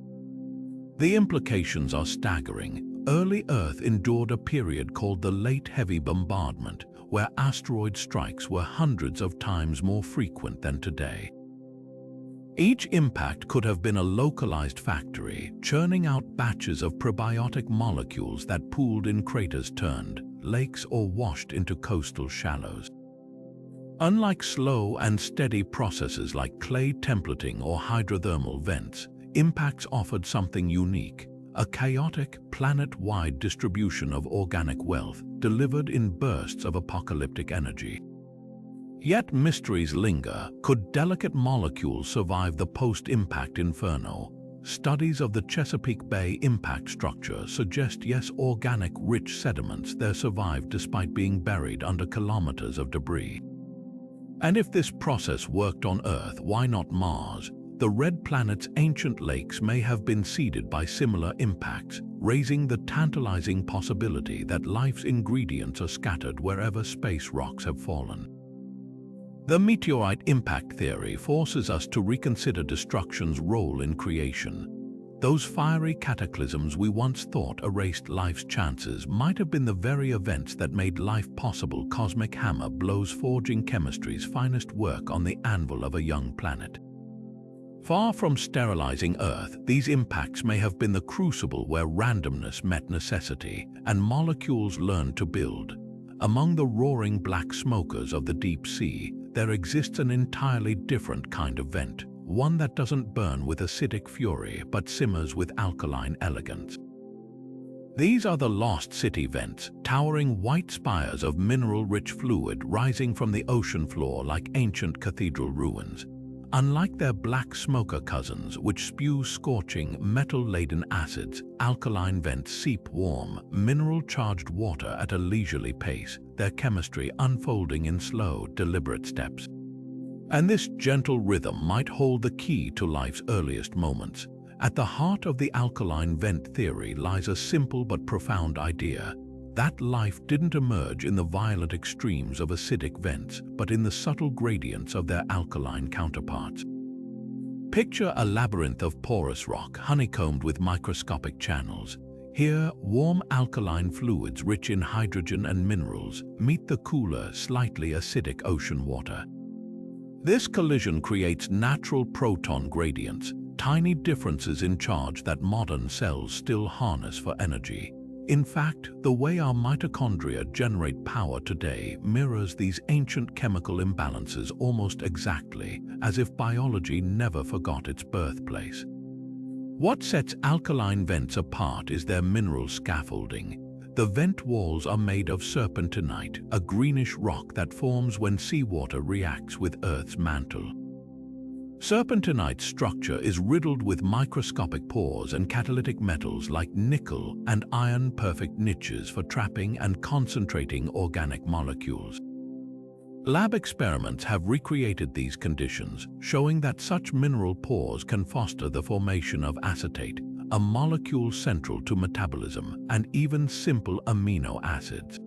The implications are staggering. Early Earth endured a period called the Late Heavy Bombardment, where asteroid strikes were hundreds of times more frequent than today. Each impact could have been a localized factory, churning out batches of probiotic molecules that pooled in craters turned lakes or washed into coastal shallows. Unlike slow and steady processes like clay templating or hydrothermal vents, impacts offered something unique: a chaotic, planet-wide distribution of organic wealth delivered in bursts of apocalyptic energy. Yet mysteries linger. Could delicate molecules survive the post-impact inferno? Studies of the Chesapeake Bay impact structure suggest yes, organic, rich sediments there survived despite being buried under kilometers of debris. And if this process worked on Earth, why not Mars? the red planet's ancient lakes may have been seeded by similar impacts, raising the tantalizing possibility that life's ingredients are scattered wherever space rocks have fallen. The meteorite impact theory forces us to reconsider destruction's role in creation. Those fiery cataclysms we once thought erased life's chances might have been the very events that made life possible. Cosmic hammer blows forging chemistry's finest work on the anvil of a young planet. Far from sterilizing Earth, these impacts may have been the crucible where randomness met necessity and molecules learned to build. Among the roaring black smokers of the deep sea, there exists an entirely different kind of vent, one that doesn't burn with acidic fury but simmers with alkaline elegance. These are the lost city vents, towering white spires of mineral-rich fluid rising from the ocean floor like ancient cathedral ruins. Unlike their black smoker cousins, which spew scorching, metal-laden acids, alkaline vents seep warm, mineral-charged water at a leisurely pace, their chemistry unfolding in slow, deliberate steps. And this gentle rhythm might hold the key to life's earliest moments. At the heart of the alkaline vent theory lies a simple but profound idea: that life didn't emerge in the violent extremes of acidic vents, but in the subtle gradients of their alkaline counterparts. Picture a labyrinth of porous rock honeycombed with microscopic channels. Here, warm alkaline fluids rich in hydrogen and minerals meet the cooler, slightly acidic ocean water. This collision creates natural proton gradients, tiny differences in charge that modern cells still harness for energy. In fact, the way our mitochondria generate power today mirrors these ancient chemical imbalances almost exactly, as if biology never forgot its birthplace. What sets alkaline vents apart is their mineral scaffolding. The vent walls are made of serpentinite, a greenish rock that forms when seawater reacts with Earth's mantle. Serpentinite's structure is riddled with microscopic pores and catalytic metals like nickel and iron, perfect niches for trapping and concentrating organic molecules. Lab experiments have recreated these conditions, showing that such mineral pores can foster the formation of acetate, a molecule central to metabolism, and even simple amino acids.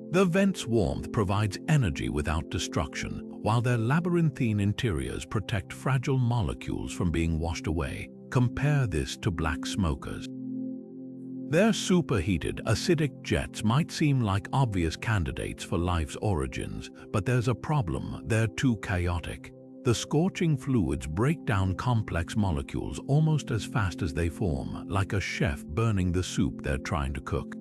The vent's warmth provides energy without destruction, while their labyrinthine interiors protect fragile molecules from being washed away. Compare this to black smokers. Their superheated, acidic jets might seem like obvious candidates for life's origins, but there's a problem: they're too chaotic. The scorching fluids break down complex molecules almost as fast as they form, like a chef burning the soup they're trying to cook.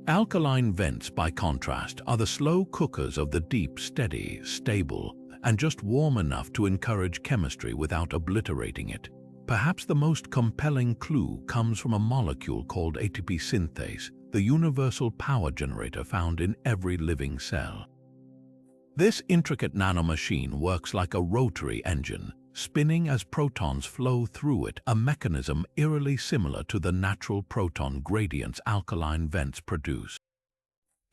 Alkaline vents, by contrast, are the slow cookers of the deep, steady, stable, and just warm enough to encourage chemistry without obliterating it. Perhaps the most compelling clue comes from a molecule called ATP synthase, the universal power generator found in every living cell. This intricate nanomachine works like a rotary engine, spinning as protons flow through it, a mechanism eerily similar to the natural proton gradients alkaline vents produce.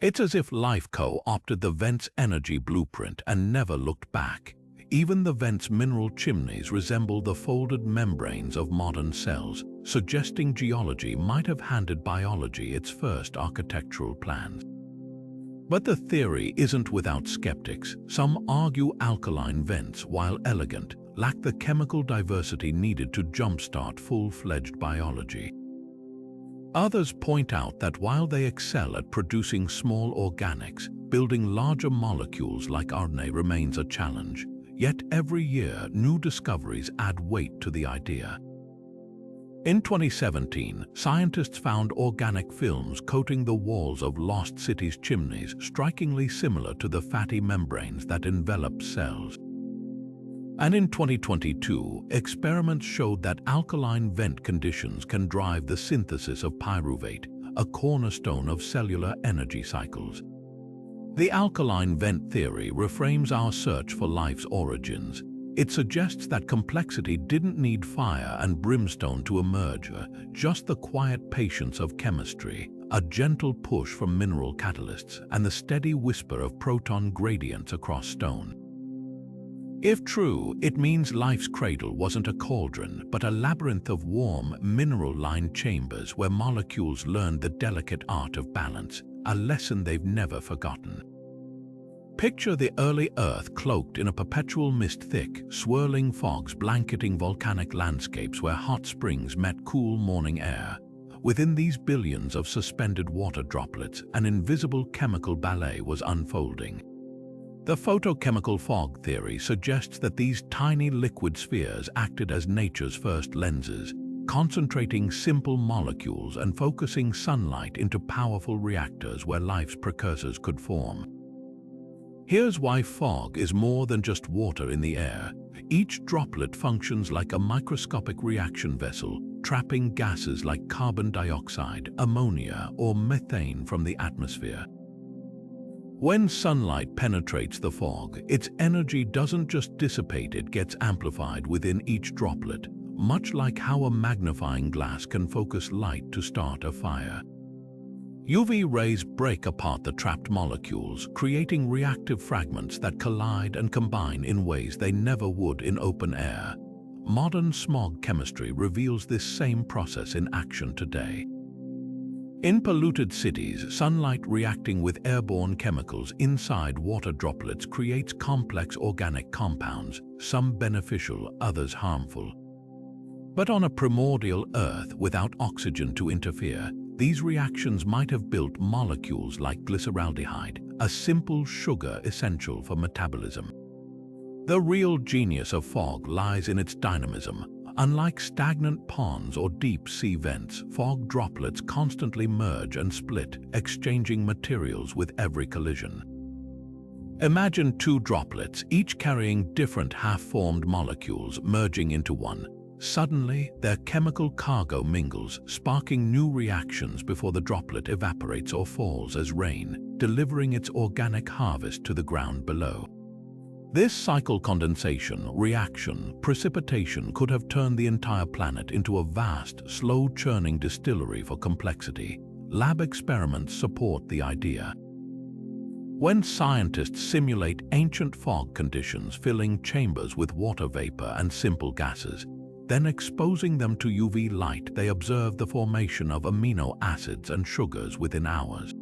It's as if life co-opted the vent's energy blueprint and never looked back. Even the vent's mineral chimneys resemble the folded membranes of modern cells, suggesting geology might have handed biology its first architectural plans. But the theory isn't without skeptics. Some argue alkaline vents, while elegant, lack the chemical diversity needed to jumpstart full-fledged biology. Others point out that while they excel at producing small organics, building larger molecules like RNA remains a challenge. Yet every year, new discoveries add weight to the idea. In 2017, scientists found organic films coating the walls of lost cities' chimneys, strikingly similar to the fatty membranes that envelop cells. And in 2022, experiments showed that alkaline vent conditions can drive the synthesis of pyruvate, a cornerstone of cellular energy cycles. The alkaline vent theory reframes our search for life's origins. It suggests that complexity didn't need fire and brimstone to emerge, just the quiet patience of chemistry, a gentle push from mineral catalysts, and the steady whisper of proton gradients across stone. If true, it means life's cradle wasn't a cauldron, but a labyrinth of warm, mineral-lined chambers where molecules learned the delicate art of balance, a lesson they've never forgotten. Picture the early Earth cloaked in a perpetual mist-thick, swirling fogs blanketing volcanic landscapes where hot springs met cool morning air. Within these billions of suspended water droplets, an invisible chemical ballet was unfolding. The photochemical fog theory suggests that these tiny liquid spheres acted as nature's first lenses, concentrating simple molecules and focusing sunlight into powerful reactors where life's precursors could form. Here's why fog is more than just water in the air. Each droplet functions like a microscopic reaction vessel, trapping gases like carbon dioxide, ammonia, or methane from the atmosphere. When sunlight penetrates the fog, its energy doesn't just dissipate, it gets amplified within each droplet, much like how a magnifying glass can focus light to start a fire. UV rays break apart the trapped molecules, creating reactive fragments that collide and combine in ways they never would in open air. Modern smog chemistry reveals this same process in action today. In polluted cities, sunlight reacting with airborne chemicals inside water droplets creates complex organic compounds, some beneficial, others harmful. But on a primordial Earth without oxygen to interfere, these reactions might have built molecules like glyceraldehyde, a simple sugar essential for metabolism. The real genius of fog lies in its dynamism. Unlike stagnant ponds or deep-sea vents, fog droplets constantly merge and split, exchanging materials with every collision. Imagine two droplets, each carrying different half-formed molecules, merging into one. Suddenly, their chemical cargo mingles, sparking new reactions before the droplet evaporates or falls as rain, delivering its organic harvest to the ground below. This cycle condensation, reaction, precipitation could have turned the entire planet into a vast, slow-churning distillery for complexity. Lab experiments support the idea. When scientists simulate ancient fog conditions filling chambers with water vapor and simple gases, then exposing them to UV light, they observe the formation of amino acids and sugars within hours.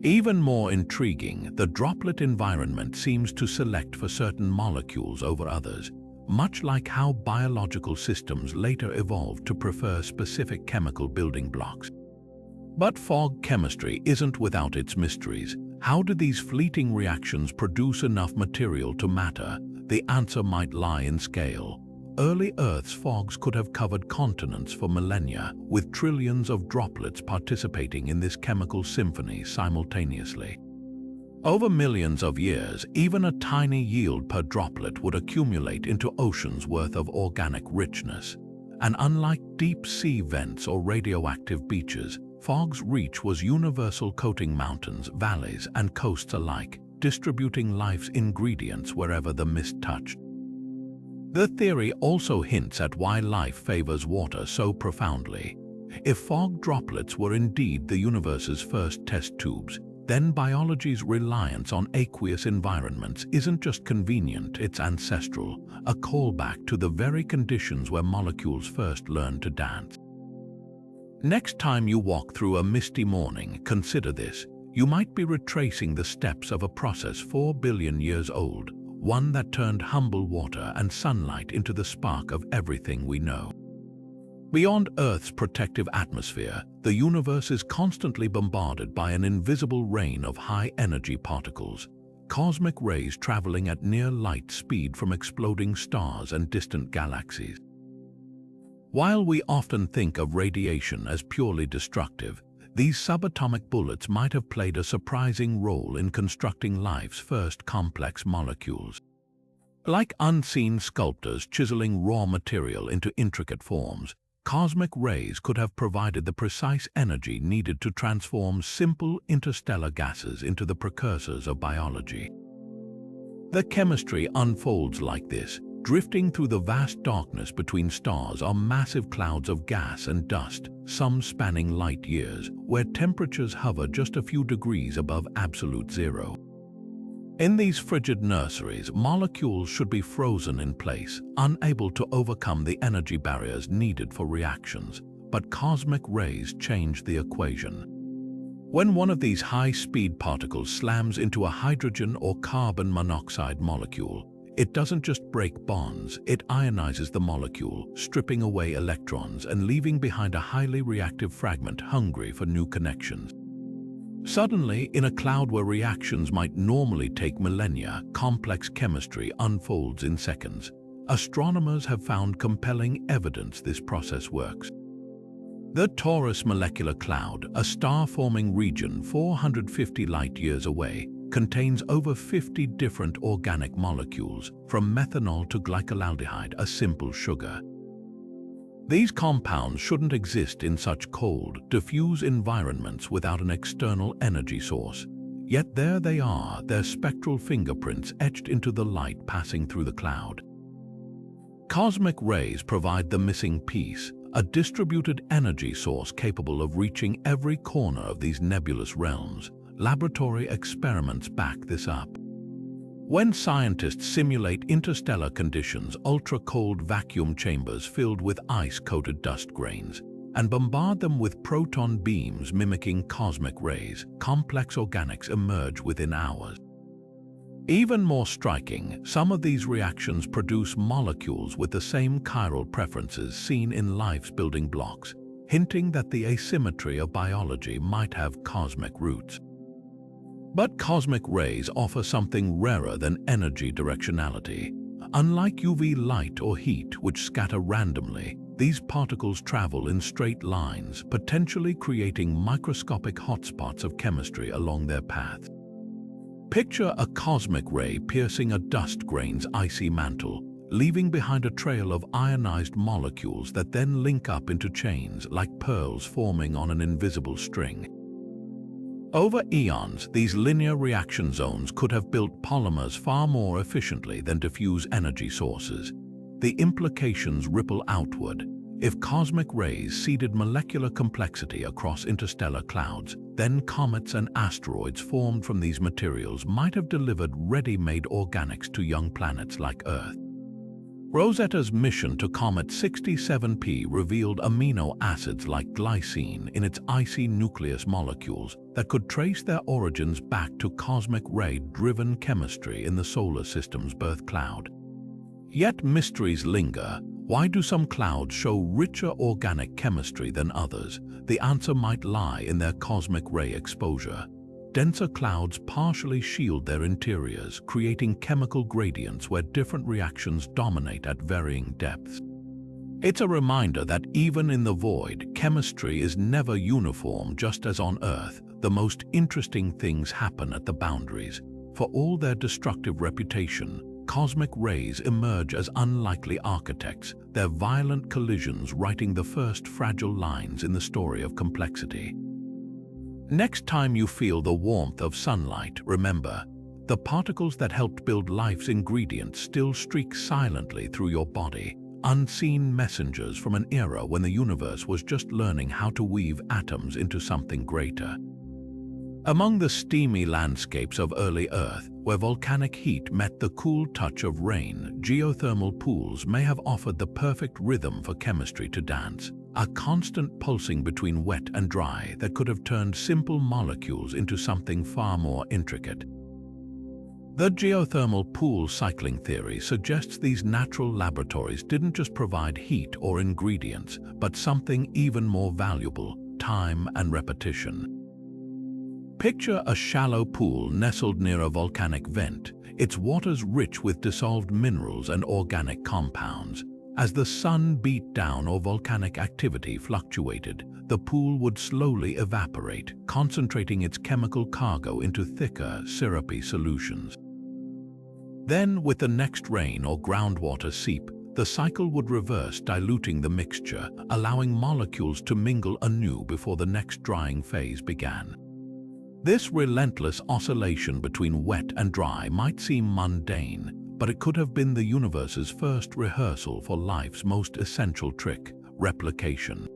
Even more intriguing, the droplet environment seems to select for certain molecules over others, much like how biological systems later evolved to prefer specific chemical building blocks. But fog chemistry isn't without its mysteries. How do these fleeting reactions produce enough material to matter? The answer might lie in scale. Early Earth's fogs could have covered continents for millennia, with trillions of droplets participating in this chemical symphony simultaneously. Over millions of years, even a tiny yield per droplet would accumulate into oceans worth of organic richness. And unlike deep-sea vents or radioactive beaches, fog's reach was universal, coating mountains, valleys, and coasts alike, distributing life's ingredients wherever the mist touched. The theory also hints at why life favors water so profoundly. If fog droplets were indeed the universe's first test tubes, then biology's reliance on aqueous environments isn't just convenient, it's ancestral, a callback to the very conditions where molecules first learned to dance. Next time you walk through a misty morning, consider this. You might be retracing the steps of a process 4 billion years old, one that turned humble water and sunlight into the spark of everything we know. Beyond Earth's protective atmosphere, the universe is constantly bombarded by an invisible rain of high-energy particles, cosmic rays traveling at near light speed from exploding stars and distant galaxies. While we often think of radiation as purely destructive, these subatomic bullets might have played a surprising role in constructing life's first complex molecules. Like unseen sculptors chiseling raw material into intricate forms, cosmic rays could have provided the precise energy needed to transform simple interstellar gases into the precursors of biology. The chemistry unfolds like this. Drifting through the vast darkness between stars are massive clouds of gas and dust, some spanning light years, where temperatures hover just a few degrees above absolute zero. In these frigid nurseries, molecules should be frozen in place, unable to overcome the energy barriers needed for reactions. But cosmic rays change the equation. When one of these high-speed particles slams into a hydrogen or carbon monoxide molecule, it doesn't just break bonds, it ionizes the molecule, stripping away electrons and leaving behind a highly reactive fragment hungry for new connections. Suddenly, in a cloud where reactions might normally take millennia, complex chemistry unfolds in seconds. Astronomers have found compelling evidence this process works. The Taurus molecular cloud, a star-forming region 450 light-years away, contains over 50 different organic molecules, from methanol to glycolaldehyde, a simple sugar. These compounds shouldn't exist in such cold, diffuse environments without an external energy source. Yet there they are, their spectral fingerprints etched into the light passing through the cloud. Cosmic rays provide the missing piece, a distributed energy source capable of reaching every corner of these nebulous realms. Laboratory experiments back this up. When scientists simulate interstellar conditions, ultra-cold vacuum chambers filled with ice-coated dust grains, and bombard them with proton beams mimicking cosmic rays, complex organics emerge within hours. Even more striking, some of these reactions produce molecules with the same chiral preferences seen in life's building blocks, hinting that the asymmetry of biology might have cosmic roots. But cosmic rays offer something rarer than energy directionality. Unlike UV light or heat, which scatter randomly, these particles travel in straight lines, potentially creating microscopic hotspots of chemistry along their path. Picture a cosmic ray piercing a dust grain's icy mantle, leaving behind a trail of ionized molecules that then link up into chains like pearls forming on an invisible string. Over eons, these linear reaction zones could have built polymers far more efficiently than diffuse energy sources. The implications ripple outward. If cosmic rays seeded molecular complexity across interstellar clouds, then comets and asteroids formed from these materials might have delivered ready-made organics to young planets like Earth. Rosetta's mission to Comet 67P revealed amino acids like glycine in its icy nucleus molecules that could trace their origins back to cosmic ray-driven chemistry in the solar system's birth cloud. Yet mysteries linger. Why do some clouds show richer organic chemistry than others? The answer might lie in their cosmic ray exposure. Denser clouds partially shield their interiors, creating chemical gradients where different reactions dominate at varying depths. It's a reminder that even in the void, chemistry is never uniform. Just as on Earth, the most interesting things happen at the boundaries. For all their destructive reputation, cosmic rays emerge as unlikely architects, their violent collisions writing the first fragile lines in the story of complexity. Next time you feel the warmth of sunlight, remember, the particles that helped build life's ingredients still streak silently through your body, unseen messengers from an era when the universe was just learning how to weave atoms into something greater. Among the steamy landscapes of early Earth, where volcanic heat met the cool touch of rain, geothermal pools may have offered the perfect rhythm for chemistry to dance, a constant pulsing between wet and dry that could have turned simple molecules into something far more intricate. The geothermal pool cycling theory suggests these natural laboratories didn't just provide heat or ingredients, but something even more valuable: time and repetition. Picture a shallow pool nestled near a volcanic vent, its waters rich with dissolved minerals and organic compounds. As the sun beat down or volcanic activity fluctuated, the pool would slowly evaporate, concentrating its chemical cargo into thicker, syrupy solutions. Then, with the next rain or groundwater seep, the cycle would reverse, diluting the mixture, allowing molecules to mingle anew before the next drying phase began. This relentless oscillation between wet and dry might seem mundane, but it could have been the universe's first rehearsal for life's most essential trick: replication.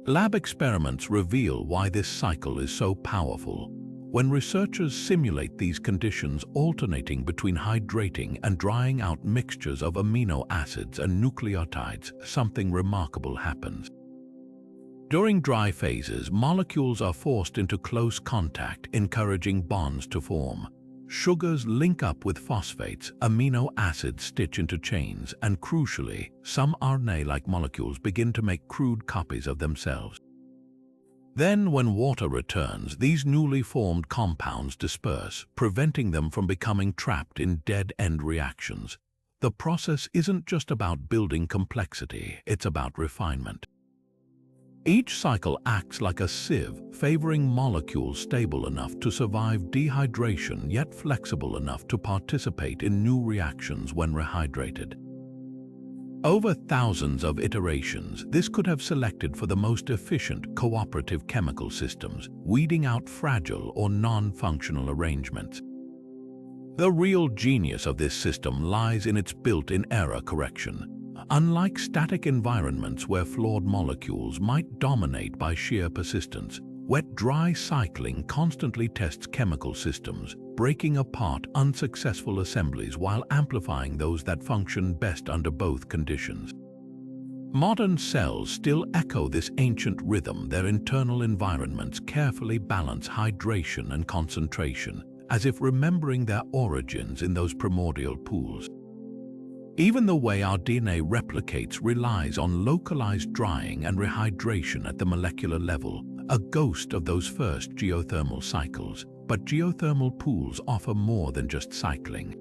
Lab experiments reveal why this cycle is so powerful. When researchers simulate these conditions alternating between hydrating and drying out mixtures of amino acids and nucleotides, something remarkable happens. During dry phases, molecules are forced into close contact, encouraging bonds to form. Sugars link up with phosphates, amino acids stitch into chains, and crucially, some RNA-like molecules begin to make crude copies of themselves. Then, when water returns, these newly formed compounds disperse, preventing them from becoming trapped in dead-end reactions. The process isn't just about building complexity, it's about refinement. Each cycle acts like a sieve, favoring molecules stable enough to survive dehydration yet flexible enough to participate in new reactions when rehydrated. Over thousands of iterations, this could have selected for the most efficient cooperative chemical systems, weeding out fragile or non-functional arrangements. The real genius of this system lies in its built-in error correction. Unlike static environments where flawed molecules might dominate by sheer persistence, wet-dry cycling constantly tests chemical systems, breaking apart unsuccessful assemblies while amplifying those that function best under both conditions. Modern cells still echo this ancient rhythm. Their internal environments carefully balance hydration and concentration, as if remembering their origins in those primordial pools. Even the way our DNA replicates relies on localized drying and rehydration at the molecular level, a ghost of those first geothermal cycles. But geothermal pools offer more than just cycling.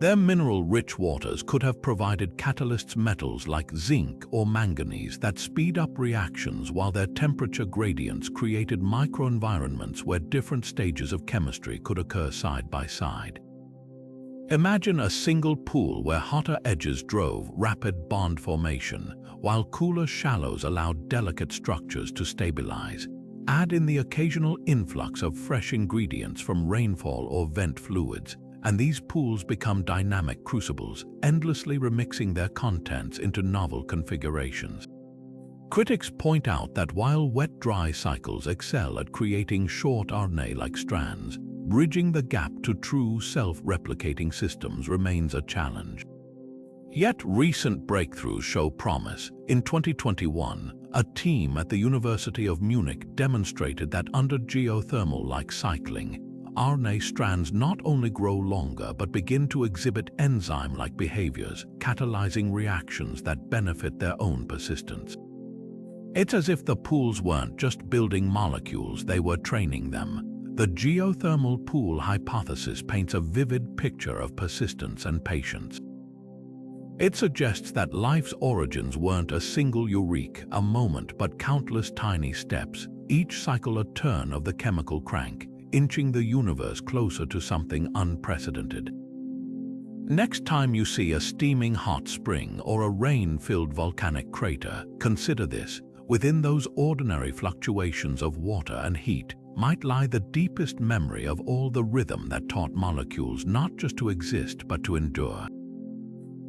Their mineral-rich waters could have provided catalysts, metals like zinc or manganese that speed up reactions, while their temperature gradients created microenvironments where different stages of chemistry could occur side by side. Imagine a single pool where hotter edges drove rapid bond formation, while cooler shallows allowed delicate structures to stabilize. Add in the occasional influx of fresh ingredients from rainfall or vent fluids, and these pools become dynamic crucibles, endlessly remixing their contents into novel configurations. Critics point out that while wet-dry cycles excel at creating short RNA-like strands, bridging the gap to true self-replicating systems remains a challenge. Yet recent breakthroughs show promise. In 2021, a team at the University of Munich demonstrated that under geothermal-like cycling, RNA strands not only grow longer but begin to exhibit enzyme-like behaviors, catalyzing reactions that benefit their own persistence. It's as if the pools weren't just building molecules, they were training them. The geothermal pool hypothesis paints a vivid picture of persistence and patience. It suggests that life's origins weren't a single eureka, a moment, but countless tiny steps, each cycle a turn of the chemical crank, inching the universe closer to something unprecedented. Next time you see a steaming hot spring or a rain-filled volcanic crater, consider this. Within those ordinary fluctuations of water and heat might lie the deepest memory of all the rhythm that taught molecules not just to exist but to endure.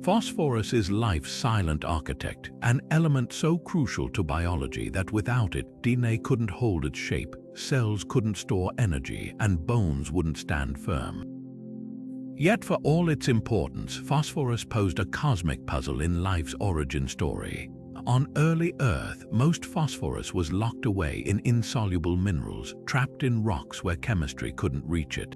Phosphorus is life's silent architect, an element so crucial to biology that without it, DNA couldn't hold its shape, cells couldn't store energy, and bones wouldn't stand firm. Yet for all its importance, phosphorus posed a cosmic puzzle in life's origin story. On early Earth, most phosphorus was locked away in insoluble minerals, trapped in rocks where chemistry couldn't reach it.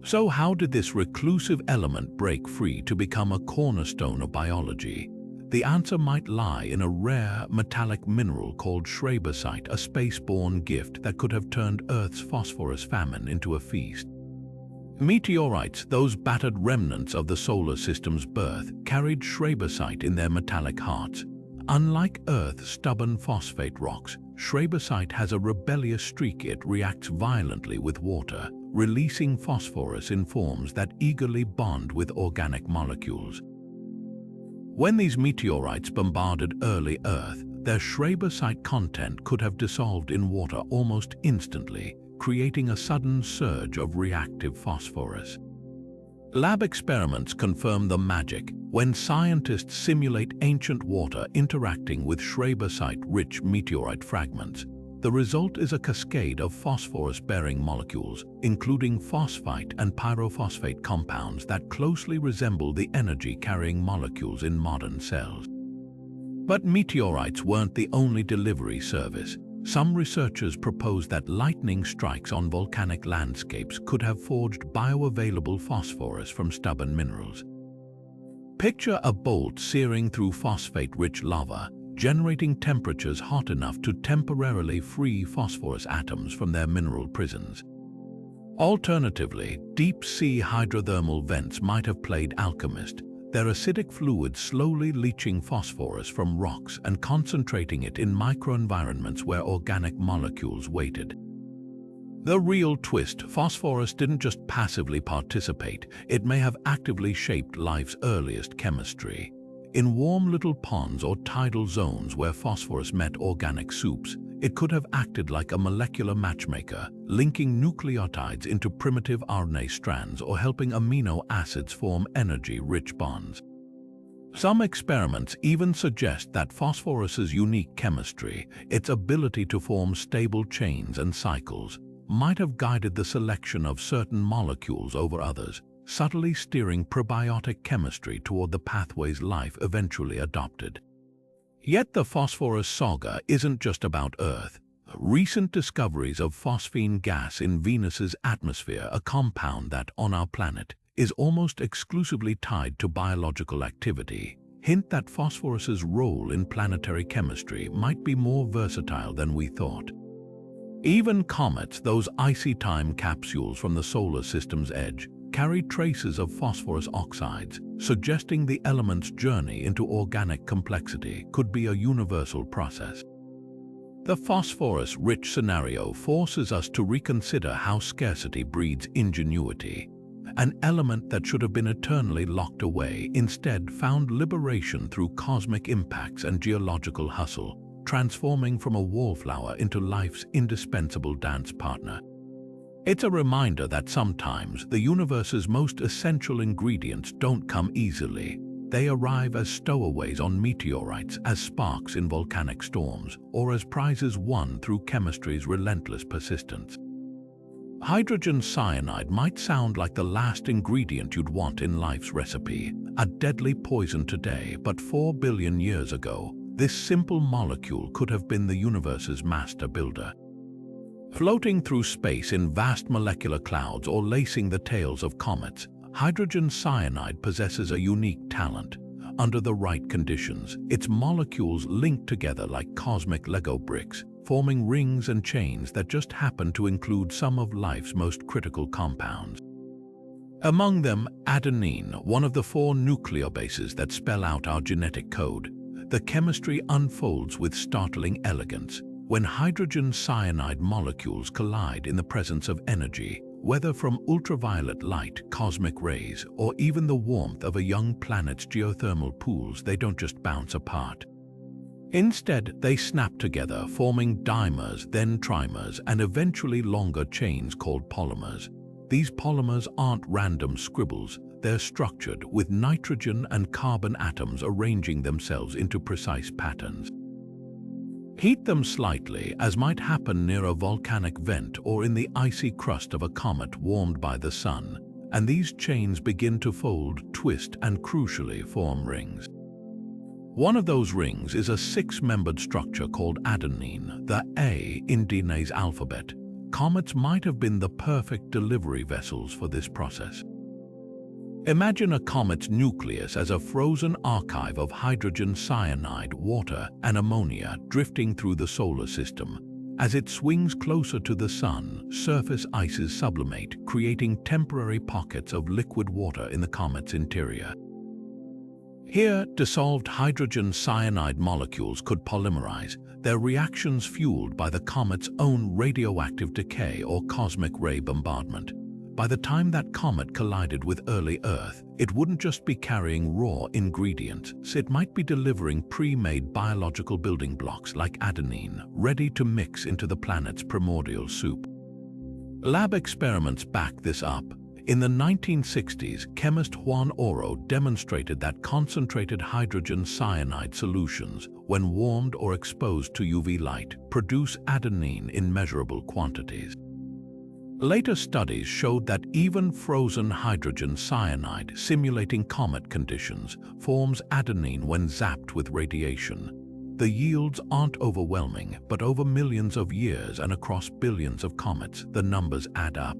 So how did this reclusive element break free to become a cornerstone of biology? The answer might lie in a rare metallic mineral called schreibersite, a space-borne gift that could have turned Earth's phosphorus famine into a feast. Meteorites, those battered remnants of the solar system's birth, carried schreibersite in their metallic hearts. Unlike Earth's stubborn phosphate rocks, schreibersite has a rebellious streak. It reacts violently with water, releasing phosphorus in forms that eagerly bond with organic molecules. When these meteorites bombarded early Earth, their schreibersite content could have dissolved in water almost instantly, creating a sudden surge of reactive phosphorus. Lab experiments confirm the magic when scientists simulate ancient water interacting with schreibersite-rich meteorite fragments. The result is a cascade of phosphorus-bearing molecules, including phosphite and pyrophosphate compounds that closely resemble the energy-carrying molecules in modern cells. But meteorites weren't the only delivery service. Some researchers propose that lightning strikes on volcanic landscapes could have forged bioavailable phosphorus from stubborn minerals. Picture a bolt searing through phosphate-rich lava, generating temperatures hot enough to temporarily free phosphorus atoms from their mineral prisons. Alternatively, deep-sea hydrothermal vents might have played alchemist, their acidic fluids slowly leaching phosphorus from rocks and concentrating it in microenvironments where organic molecules waited. The real twist: phosphorus didn't just passively participate, it may have actively shaped life's earliest chemistry. In warm little ponds or tidal zones where phosphorus met organic soups, it could have acted like a molecular matchmaker, linking nucleotides into primitive RNA strands or helping amino acids form energy-rich bonds. Some experiments even suggest that phosphorus's unique chemistry, its ability to form stable chains and cycles, might have guided the selection of certain molecules over others, subtly steering probiotic chemistry toward the pathways life eventually adopted. Yet the phosphorus saga isn't just about Earth. Recent discoveries of phosphine gas in Venus's atmosphere, a compound that, on our planet, is almost exclusively tied to biological activity, hint that phosphorus's role in planetary chemistry might be more versatile than we thought. Even comets, those icy time capsules from the solar system's edge, carry traces of phosphorus oxides, suggesting the element's journey into organic complexity could be a universal process. The phosphorus-rich scenario forces us to reconsider how scarcity breeds ingenuity. An element that should have been eternally locked away instead found liberation through cosmic impacts and geological hustle, transforming from a wallflower into life's indispensable dance partner. It's a reminder that sometimes the universe's most essential ingredients don't come easily. They arrive as stowaways on meteorites, as sparks in volcanic storms, or as prizes won through chemistry's relentless persistence. Hydrogen cyanide might sound like the last ingredient you'd want in life's recipe, a deadly poison today, but 4 billion years ago, this simple molecule could have been the universe's master builder. Floating through space in vast molecular clouds or lacing the tails of comets, hydrogen cyanide possesses a unique talent. Under the right conditions, its molecules link together like cosmic Lego bricks, forming rings and chains that just happen to include some of life's most critical compounds. Among them, adenine, one of the 4 nucleobases that spell out our genetic code. The chemistry unfolds with startling elegance. When hydrogen cyanide molecules collide in the presence of energy, whether from ultraviolet light, cosmic rays, or even the warmth of a young planet's geothermal pools, they don't just bounce apart. Instead, they snap together, forming dimers, then trimers, and eventually longer chains called polymers. These polymers aren't random scribbles, they're structured, with nitrogen and carbon atoms arranging themselves into precise patterns. Heat them slightly, as might happen near a volcanic vent or in the icy crust of a comet warmed by the sun, and these chains begin to fold, twist, and crucially form rings. One of those rings is a 6-membered structure called adenine, the A in DNA's alphabet. Comets might have been the perfect delivery vessels for this process. Imagine a comet's nucleus as a frozen archive of hydrogen cyanide, water, and ammonia drifting through the solar system. As it swings closer to the sun, surface ices sublimate, creating temporary pockets of liquid water in the comet's interior. Here, dissolved hydrogen cyanide molecules could polymerize, their reactions fueled by the comet's own radioactive decay or cosmic ray bombardment. By the time that comet collided with early Earth, it wouldn't just be carrying raw ingredients, it might be delivering pre-made biological building blocks like adenine, ready to mix into the planet's primordial soup. Lab experiments back this up. In the 1960s, chemist Juan Oro demonstrated that concentrated hydrogen cyanide solutions, when warmed or exposed to UV light, produce adenine in measurable quantities. Later studies showed that even frozen hydrogen cyanide simulating comet conditions forms adenine when zapped with radiation. The yields aren't overwhelming, but over millions of years and across billions of comets, the numbers add up.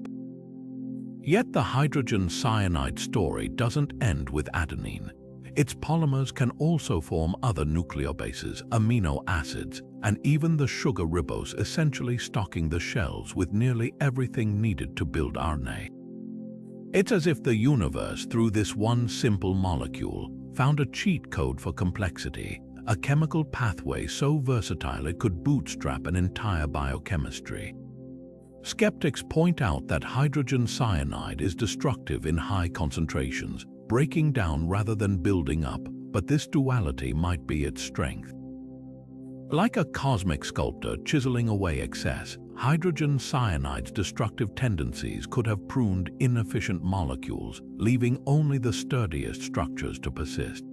Yet the hydrogen cyanide story doesn't end with adenine. Its polymers can also form other nucleobases, amino acids, and even the sugar ribose, essentially stocking the shelves with nearly everything needed to build RNA. It's as if the universe, through this one simple molecule, found a cheat code for complexity, a chemical pathway so versatile it could bootstrap an entire biochemistry. Skeptics point out that hydrogen cyanide is destructive in high concentrations, breaking down rather than building up, but this duality might be its strength. Like a cosmic sculptor chiseling away excess, hydrogen cyanide's destructive tendencies could have pruned inefficient molecules, leaving only the sturdiest structures to persist.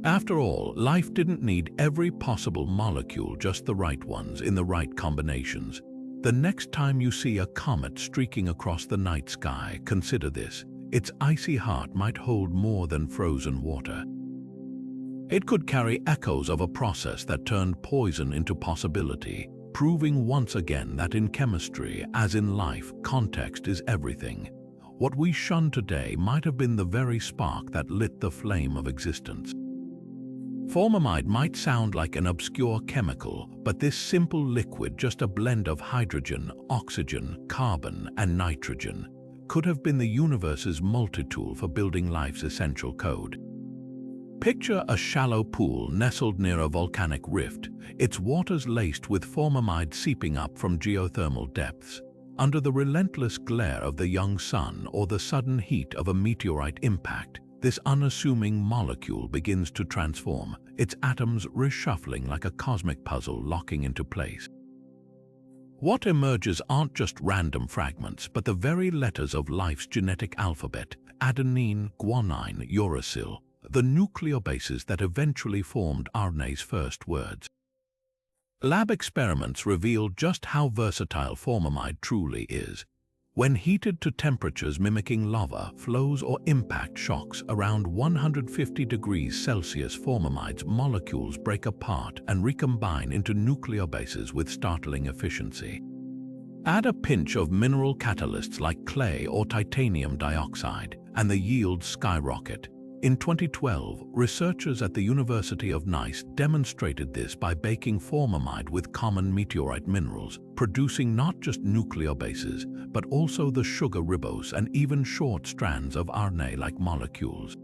After all, life didn't need every possible molecule, just the right ones in the right combinations. The next time you see a comet streaking across the night sky, consider this. Its icy heart might hold more than frozen water. It could carry echoes of a process that turned poison into possibility, proving once again that in chemistry, as in life, context is everything. What we shun today might have been the very spark that lit the flame of existence. Formamide might sound like an obscure chemical, but this simple liquid, just a blend of hydrogen, oxygen, carbon, and nitrogen, could have been the universe's multi-tool for building life's essential code. Picture a shallow pool nestled near a volcanic rift, its waters laced with formamide seeping up from geothermal depths. Under the relentless glare of the young sun or the sudden heat of a meteorite impact, this unassuming molecule begins to transform, its atoms reshuffling like a cosmic puzzle locking into place. What emerges aren't just random fragments, but the very letters of life's genetic alphabet: adenine, guanine, uracil, the nucleobases that eventually formed RNA's first words. Lab experiments reveal just how versatile formamide truly is. When heated to temperatures mimicking lava flows or impact shocks around 150 degrees Celsius, formamide's molecules break apart and recombine into nucleobases with startling efficiency. Add a pinch of mineral catalysts like clay or titanium dioxide, and the yields skyrocket. In 2012, researchers at the University of Nice demonstrated this by baking formamide with common meteorite minerals, producing not just nucleobases, but also the sugar ribose and even short strands of RNA-like molecules.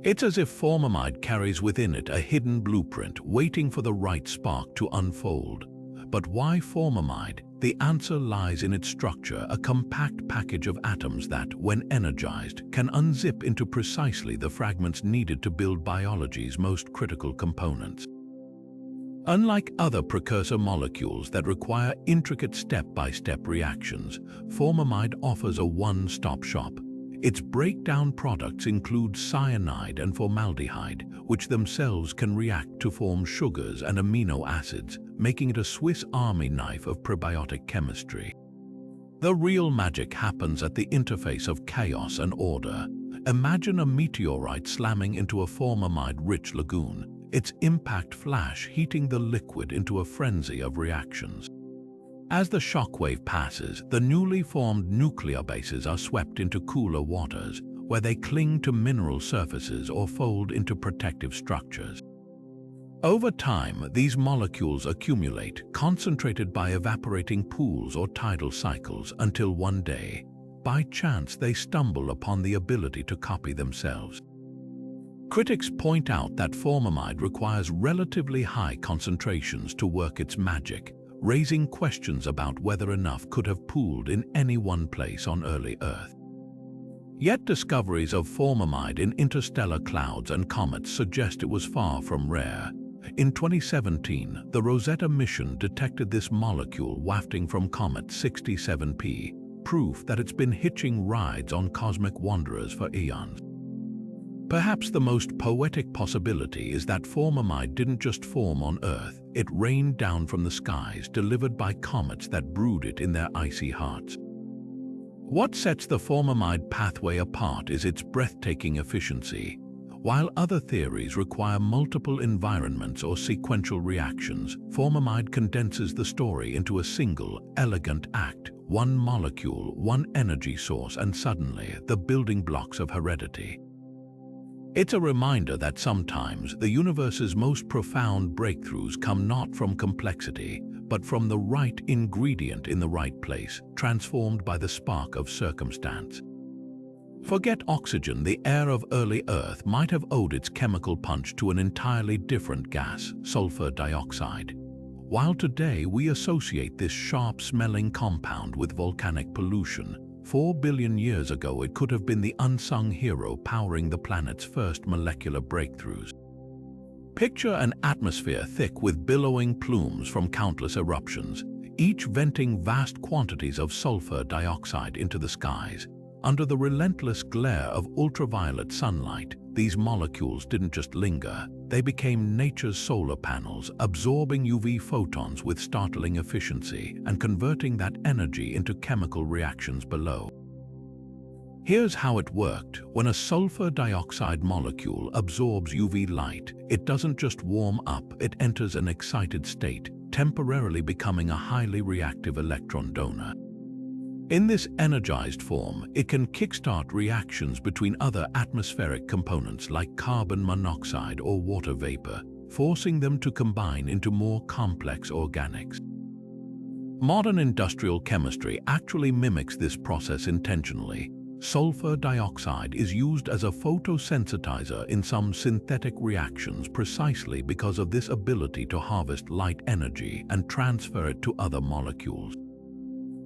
It's as if formamide carries within it a hidden blueprint waiting for the right spark to unfold. But why formamide? The answer lies in its structure, a compact package of atoms that, when energized, can unzip into precisely the fragments needed to build biology's most critical components. Unlike other precursor molecules that require intricate step-by-step reactions, formamide offers a one-stop shop. Its breakdown products include cyanide and formaldehyde, which themselves can react to form sugars and amino acids, making it a Swiss Army knife of prebiotic chemistry. The real magic happens at the interface of chaos and order. Imagine a meteorite slamming into a formamide-rich lagoon, its impact flash heating the liquid into a frenzy of reactions. As the shockwave passes, the newly formed nucleobases are swept into cooler waters, where they cling to mineral surfaces or fold into protective structures. Over time, these molecules accumulate, concentrated by evaporating pools or tidal cycles, until one day, by chance, they stumble upon the ability to copy themselves. Critics point out that formamide requires relatively high concentrations to work its magic, raising questions about whether enough could have pooled in any one place on early Earth. Yet discoveries of formamide in interstellar clouds and comets suggest it was far from rare. In 2017, the Rosetta mission detected this molecule wafting from comet 67P, proof that it's been hitching rides on cosmic wanderers for eons. Perhaps the most poetic possibility is that formamide didn't just form on Earth, it rained down from the skies, delivered by comets that brewed it in their icy hearts. What sets the formamide pathway apart is its breathtaking efficiency. While other theories require multiple environments or sequential reactions, formamide condenses the story into a single, elegant act, one molecule, one energy source, and suddenly, the building blocks of heredity. It's a reminder that sometimes the universe's most profound breakthroughs come not from complexity, but from the right ingredient in the right place, transformed by the spark of circumstance. Forget oxygen, the air of early Earth might have owed its chemical punch to an entirely different gas, sulfur dioxide. While today we associate this sharp-smelling compound with volcanic pollution, 4 billion years ago it could have been the unsung hero powering the planet's first molecular breakthroughs. Picture an atmosphere thick with billowing plumes from countless eruptions, each venting vast quantities of sulfur dioxide into the skies. Under the relentless glare of ultraviolet sunlight, these molecules didn't just linger, they became nature's solar panels, absorbing UV photons with startling efficiency and converting that energy into chemical reactions below. Here's how it worked. When a sulfur dioxide molecule absorbs UV light, it doesn't just warm up, it enters an excited state, temporarily becoming a highly reactive electron donor. In this energized form, it can kickstart reactions between other atmospheric components like carbon monoxide or water vapor, forcing them to combine into more complex organics. Modern industrial chemistry actually mimics this process intentionally. Sulfur dioxide is used as a photosensitizer in some synthetic reactions precisely because of this ability to harvest light energy and transfer it to other molecules.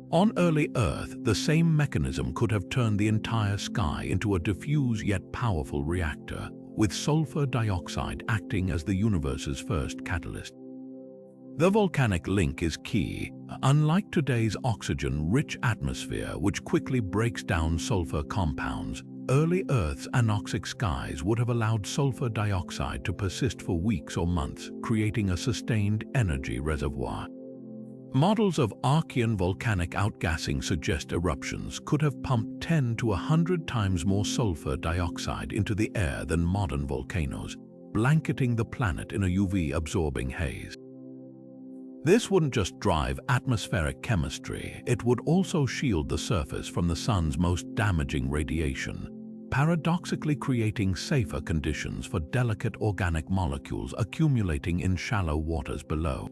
On early Earth, the same mechanism could have turned the entire sky into a diffuse yet powerful reactor, with sulfur dioxide acting as the universe's first catalyst. The volcanic link is key. Unlike today's oxygen-rich atmosphere, which quickly breaks down sulfur compounds, early Earth's anoxic skies would have allowed sulfur dioxide to persist for weeks or months, creating a sustained energy reservoir. Models of Archean volcanic outgassing suggest eruptions could have pumped 10 to 100 times more sulfur dioxide into the air than modern volcanoes, blanketing the planet in a UV-absorbing haze. This wouldn't just drive atmospheric chemistry, it would also shield the surface from the sun's most damaging radiation, paradoxically creating safer conditions for delicate organic molecules accumulating in shallow waters below.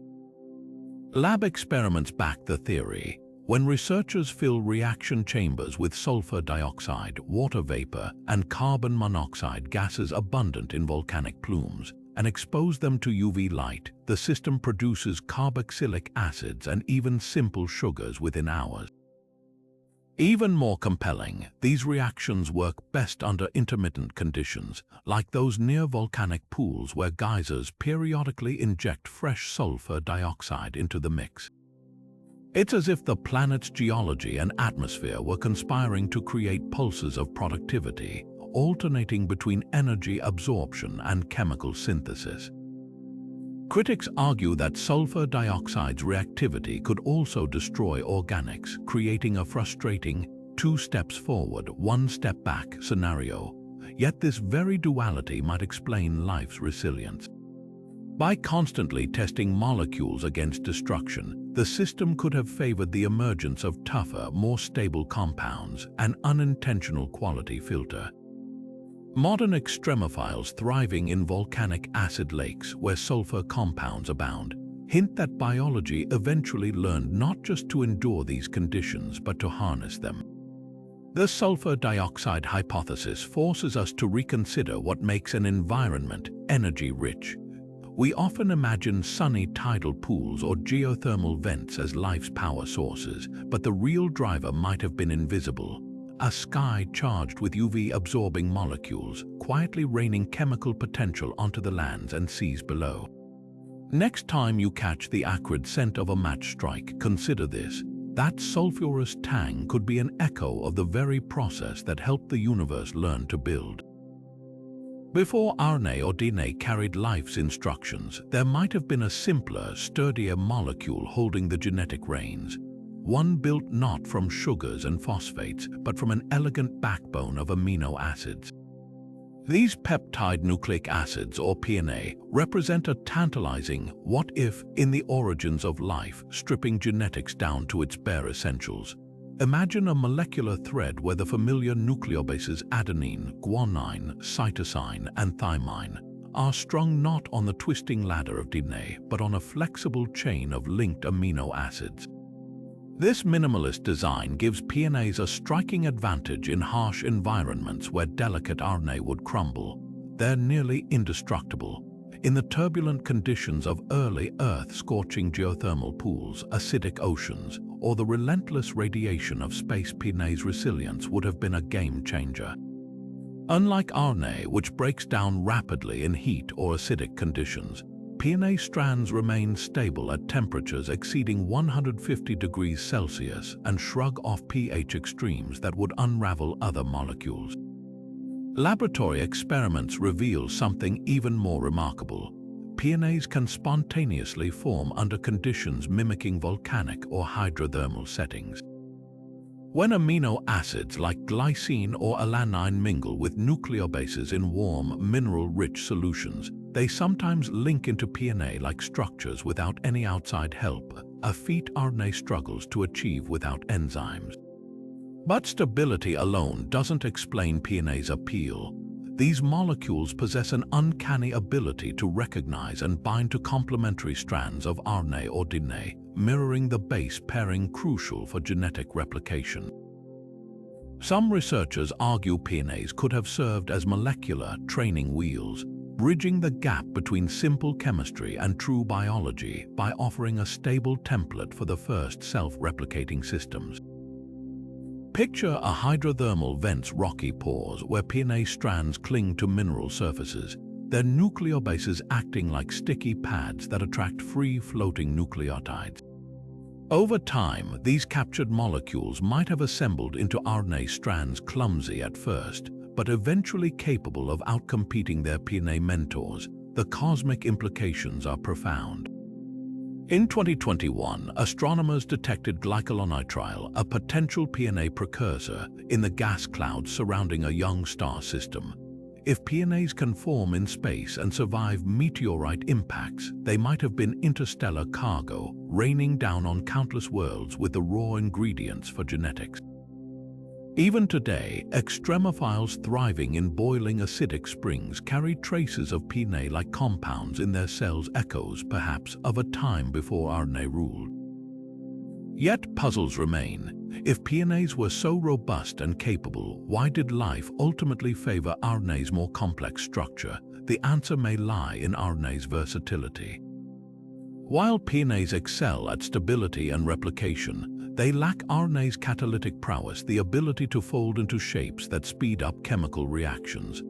Lab experiments back the theory. When researchers fill reaction chambers with sulfur dioxide, water vapor, and carbon monoxide gases abundant in volcanic plumes, and expose them to UV light, the system produces carboxylic acids and even simple sugars within hours. Even more compelling, these reactions work best under intermittent conditions, like those near volcanic pools where geysers periodically inject fresh sulfur dioxide into the mix. It's as if the planet's geology and atmosphere were conspiring to create pulses of productivity, alternating between energy absorption and chemical synthesis. Critics argue that sulfur dioxide's reactivity could also destroy organics, creating a frustrating 2 steps forward, 1 step back scenario. Yet this very duality might explain life's resilience. By constantly testing molecules against destruction, the system could have favored the emergence of tougher, more stable compounds, an unintentional quality filter. Modern extremophiles thriving in volcanic acid lakes where sulfur compounds abound hint that biology eventually learned not just to endure these conditions but to harness them. The sulfur dioxide hypothesis forces us to reconsider what makes an environment energy-rich. We often imagine sunny tidal pools or geothermal vents as life's power sources, but the real driver might have been invisible. A sky charged with UV-absorbing molecules, quietly raining chemical potential onto the lands and seas below. Next time you catch the acrid scent of a match strike, consider this. That sulfurous tang could be an echo of the very process that helped the universe learn to build. Before RNA or DNA carried life's instructions, there might have been a simpler, sturdier molecule holding the genetic reins, one built not from sugars and phosphates, but from an elegant backbone of amino acids. These peptide nucleic acids, or PNA, represent a tantalizing what-if in the origins of life, stripping genetics down to its bare essentials. Imagine a molecular thread where the familiar nucleobases adenine, guanine, cytosine, and thymine are strung not on the twisting ladder of DNA, but on a flexible chain of linked amino acids. This minimalist design gives PNAs a striking advantage in harsh environments where delicate RNA would crumble. They're nearly indestructible. In the turbulent conditions of early Earth, scorching geothermal pools, acidic oceans, or the relentless radiation of space, PNA's resilience would have been a game changer. Unlike RNA, which breaks down rapidly in heat or acidic conditions, PNA strands remain stable at temperatures exceeding 150 degrees Celsius and shrug off pH extremes that would unravel other molecules. Laboratory experiments reveal something even more remarkable. PNAs can spontaneously form under conditions mimicking volcanic or hydrothermal settings. When amino acids like glycine or alanine mingle with nucleobases in warm, mineral-rich solutions, they sometimes link into PNA-like structures without any outside help, a feat RNA struggles to achieve without enzymes. But stability alone doesn't explain PNA's appeal. These molecules possess an uncanny ability to recognize and bind to complementary strands of RNA or DNA, mirroring the base pairing crucial for genetic replication. Some researchers argue PNAs could have served as molecular training wheels, bridging the gap between simple chemistry and true biology by offering a stable template for the first self-replicating systems. Picture a hydrothermal vent's rocky pores where PNA strands cling to mineral surfaces, their nucleobases acting like sticky pads that attract free-floating nucleotides. Over time, these captured molecules might have assembled into RNA strands clumsy at first, but eventually capable of outcompeting their PNA mentors. The cosmic implications are profound. In 2021, astronomers detected glycolonitrile, a potential PNA precursor, in the gas clouds surrounding a young star system. If PNAs can form in space and survive meteorite impacts, they might have been interstellar cargo, raining down on countless worlds with the raw ingredients for genetics. Even today, extremophiles thriving in boiling acidic springs carry traces of PNA-like compounds in their cells, echoes, perhaps, of a time before RNA ruled. Yet puzzles remain. If PNAs were so robust and capable, why did life ultimately favor RNA's more complex structure? The answer may lie in RNA's versatility. While PNAs excel at stability and replication, they lack RNA's catalytic prowess, the ability to fold into shapes that speed up chemical reactions.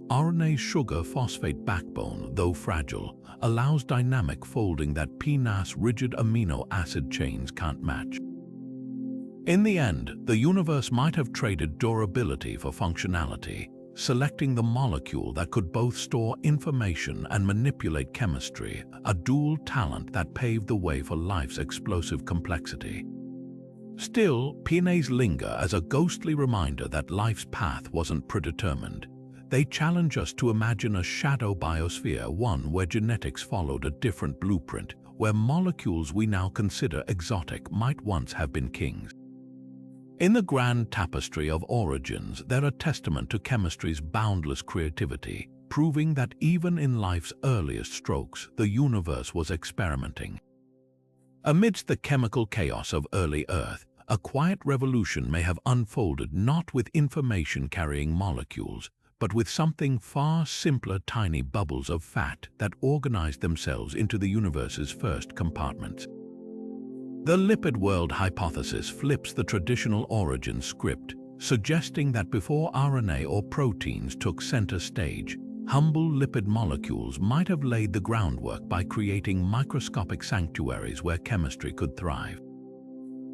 RNA's sugar-phosphate backbone, though fragile, allows dynamic folding that PNAS rigid amino acid chains can't match. In the end, the universe might have traded durability for functionality, selecting the molecule that could both store information and manipulate chemistry, a dual talent that paved the way for life's explosive complexity. Still, PNAs linger as a ghostly reminder that life's path wasn't predetermined. They challenge us to imagine a shadow biosphere, one where genetics followed a different blueprint, where molecules we now consider exotic might once have been kings. In the grand tapestry of origins, they're a testament to chemistry's boundless creativity, proving that even in life's earliest strokes, the universe was experimenting. Amidst the chemical chaos of early Earth, a quiet revolution may have unfolded not with information-carrying molecules, but with something far simpler, tiny bubbles of fat that organized themselves into the universe's first compartments. The lipid world hypothesis flips the traditional origin script, suggesting that before RNA or proteins took center stage, humble lipid molecules might have laid the groundwork by creating microscopic sanctuaries where chemistry could thrive.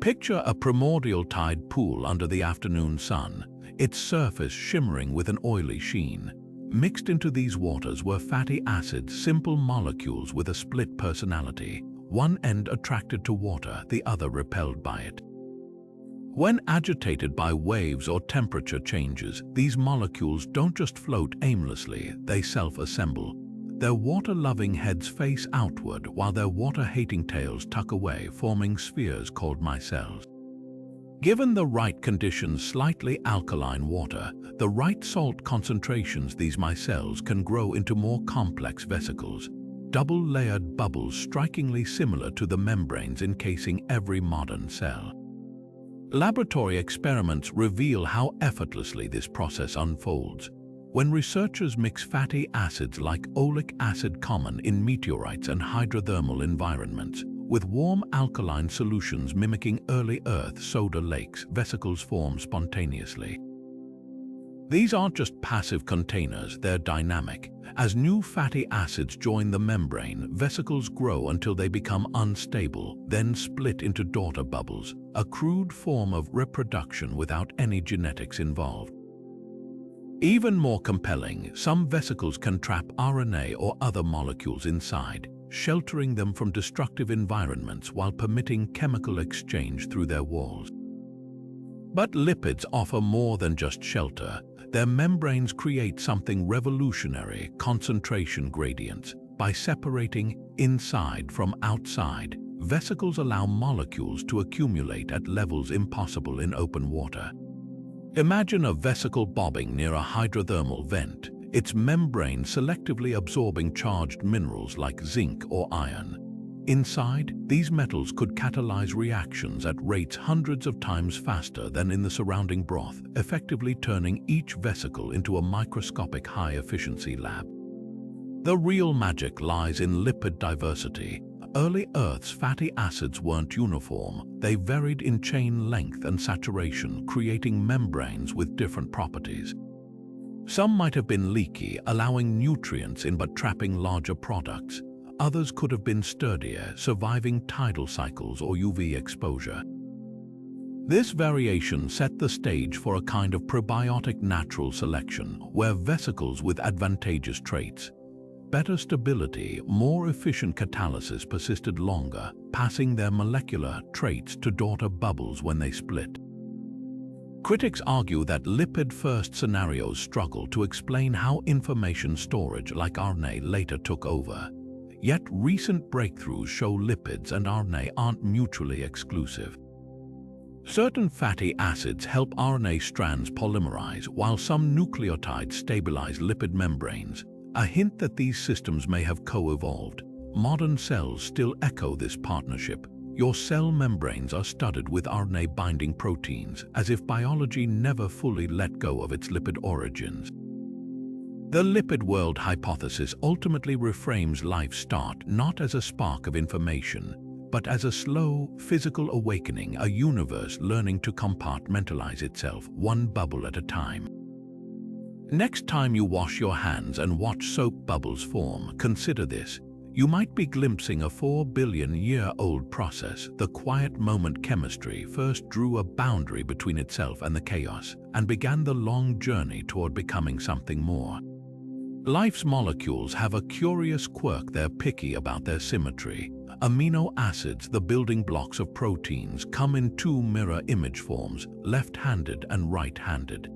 Picture a primordial tide pool under the afternoon sun, its surface shimmering with an oily sheen. Mixed into these waters were fatty acids, simple molecules with a split personality, one end attracted to water, the other repelled by it. When agitated by waves or temperature changes, these molecules don't just float aimlessly, they self-assemble. Their water-loving heads face outward while their water-hating tails tuck away, forming spheres called micelles. Given the right conditions, slightly alkaline water, the right salt concentrations, these micelles can grow into more complex vesicles, double-layered bubbles strikingly similar to the membranes encasing every modern cell. Laboratory experiments reveal how effortlessly this process unfolds. When researchers mix fatty acids like oleic acid, common in meteorites and hydrothermal environments, with warm alkaline solutions mimicking early Earth soda lakes, vesicles form spontaneously. These aren't just passive containers, they're dynamic. As new fatty acids join the membrane, vesicles grow until they become unstable, then split into daughter bubbles, a crude form of reproduction without any genetics involved. Even more compelling, some vesicles can trap RNA or other molecules inside, sheltering them from destructive environments while permitting chemical exchange through their walls. But lipids offer more than just shelter. Their membranes create something revolutionary: concentration gradients. By separating inside from outside, vesicles allow molecules to accumulate at levels impossible in open water. Imagine a vesicle bobbing near a hydrothermal vent, its membrane selectively absorbing charged minerals like zinc or iron. Inside, these metals could catalyze reactions at rates hundreds of times faster than in the surrounding broth, effectively turning each vesicle into a microscopic high-efficiency lab. The real magic lies in lipid diversity. Early Earth's fatty acids weren't uniform. They varied in chain length and saturation, creating membranes with different properties. Some might have been leaky, allowing nutrients in but trapping larger products. Others could have been sturdier, surviving tidal cycles or UV exposure. This variation set the stage for a kind of probiotic natural selection, where vesicles with advantageous traits, better stability, more efficient catalysis persisted longer, passing their molecular traits to daughter bubbles when they split. Critics argue that lipid-first scenarios struggle to explain how information storage like RNA later took over. Yet recent breakthroughs show lipids and RNA aren't mutually exclusive. Certain fatty acids help RNA strands polymerize, while some nucleotides stabilize lipid membranes, a hint that these systems may have co-evolved. Modern cells still echo this partnership. Your cell membranes are studded with RNA-binding proteins, as if biology never fully let go of its lipid origins. The lipid world hypothesis ultimately reframes life's start not as a spark of information, but as a slow, physical awakening, a universe learning to compartmentalize itself, one bubble at a time. Next time you wash your hands and watch soap bubbles form, consider this. You might be glimpsing a 4 billion-year-old process. The quiet moment chemistry first drew a boundary between itself and the chaos, and began the long journey toward becoming something more. Life's molecules have a curious quirk: they're picky about their symmetry. Amino acids, the building blocks of proteins, come in two mirror image forms, left-handed and right-handed.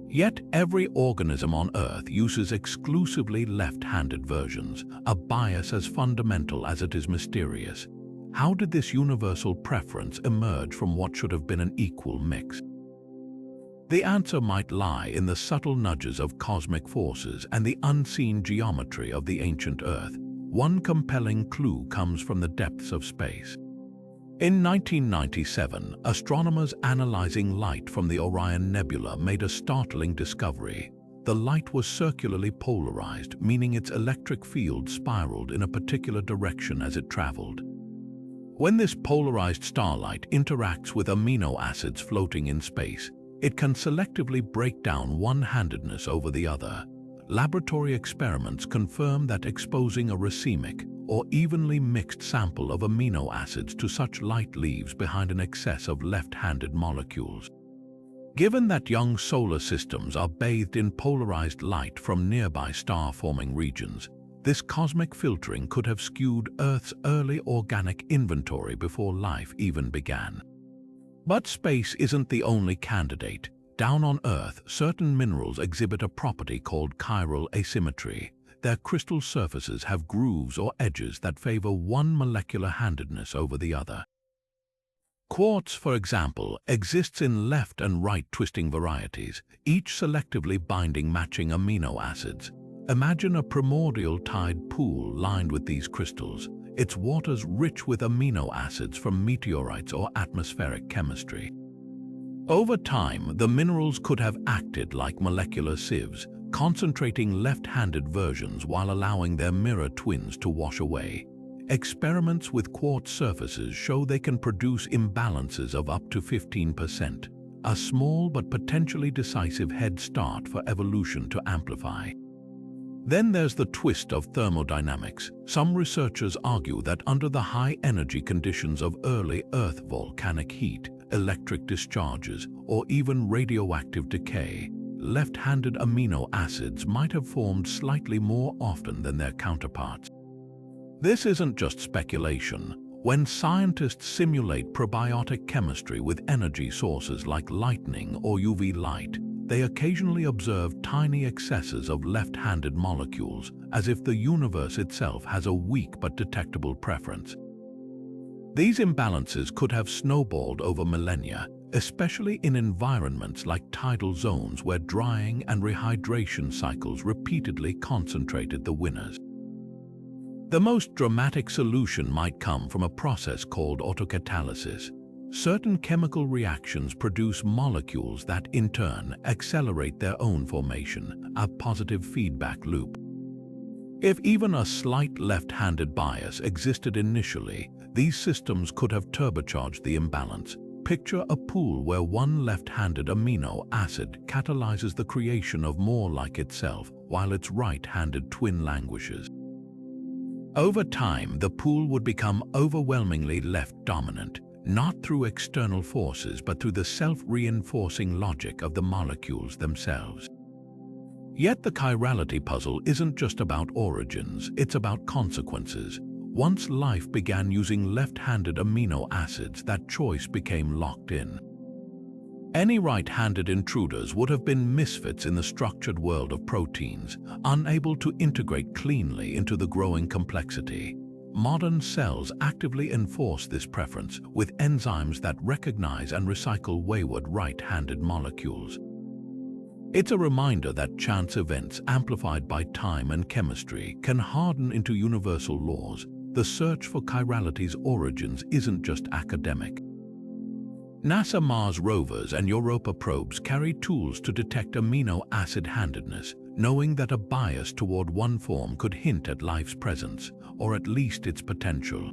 Yet every organism on Earth uses exclusively left-handed versions, a bias as fundamental as it is mysterious. How did this universal preference emerge from what should have been an equal mix? The answer might lie in the subtle nudges of cosmic forces and the unseen geometry of the ancient Earth. One compelling clue comes from the depths of space. In 1997, astronomers analyzing light from the Orion Nebula made a startling discovery. The light was circularly polarized, meaning its electric field spiraled in a particular direction as it traveled. When this polarized starlight interacts with amino acids floating in space, it can selectively break down one-handedness over the other. Laboratory experiments confirm that exposing a racemic, or evenly mixed sample of amino acids to such light leaves behind an excess of left-handed molecules. Given that young solar systems are bathed in polarized light from nearby star-forming regions, this cosmic filtering could have skewed Earth's early organic inventory before life even began. But space isn't the only candidate. Down on Earth, certain minerals exhibit a property called chiral asymmetry. Their crystal surfaces have grooves or edges that favor one molecular handedness over the other. Quartz, for example, exists in left and right twisting varieties, each selectively binding matching amino acids. Imagine a primordial tide pool lined with these crystals, its waters rich with amino acids from meteorites or atmospheric chemistry. Over time, the minerals could have acted like molecular sieves, concentrating left-handed versions while allowing their mirror twins to wash away. Experiments with quartz surfaces show they can produce imbalances of up to 15%, a small but potentially decisive head start for evolution to amplify. Then there's the twist of thermodynamics. Some researchers argue that under the high-energy conditions of early Earth volcanic heat, electric discharges, or even radioactive decay, left-handed amino acids might have formed slightly more often than their counterparts. This isn't just speculation. When scientists simulate probiotic chemistry with energy sources like lightning or UV light, they occasionally observe tiny excesses of left-handed molecules, as if the universe itself has a weak but detectable preference. These imbalances could have snowballed over millennia, especially in environments like tidal zones where drying and rehydration cycles repeatedly concentrated the winners. The most dramatic solution might come from a process called autocatalysis. Certain chemical reactions produce molecules that, in turn, accelerate their own formation, a positive feedback loop. If even a slight left-handed bias existed initially, these systems could have turbocharged the imbalance. Picture a pool where one left-handed amino acid catalyzes the creation of more like itself, while its right-handed twin languishes. Over time, the pool would become overwhelmingly left-dominant, not through external forces but through the self-reinforcing logic of the molecules themselves. Yet the chirality puzzle isn't just about origins, it's about consequences. Once life began using left-handed amino acids, that choice became locked in. Any right-handed intruders would have been misfits in the structured world of proteins, unable to integrate cleanly into the growing complexity. Modern cells actively enforce this preference with enzymes that recognize and recycle wayward right-handed molecules. It's a reminder that chance events amplified by time and chemistry can harden into universal laws. The search for chirality's origins isn't just academic. NASA Mars rovers and Europa probes carry tools to detect amino acid handedness, knowing that a bias toward one form could hint at life's presence, or at least its potential.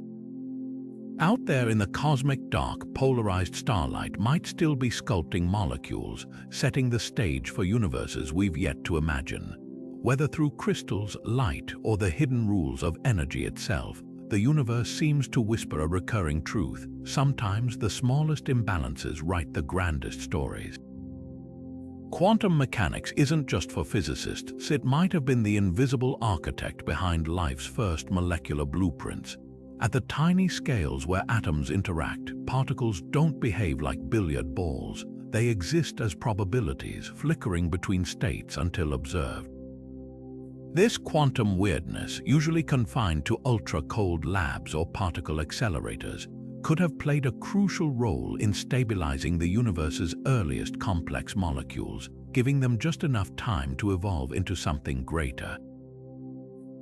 Out there in the cosmic dark, polarized starlight might still be sculpting molecules, setting the stage for universes we've yet to imagine. Whether through crystals, light, or the hidden rules of energy itself, the universe seems to whisper a recurring truth. Sometimes the smallest imbalances write the grandest stories. Quantum mechanics isn't just for physicists, it might have been the invisible architect behind life's first molecular blueprints. At the tiny scales where atoms interact, particles don't behave like billiard balls. They exist as probabilities, flickering between states until observed. This quantum weirdness, usually confined to ultra-cold labs or particle accelerators, could have played a crucial role in stabilizing the universe's earliest complex molecules, giving them just enough time to evolve into something greater.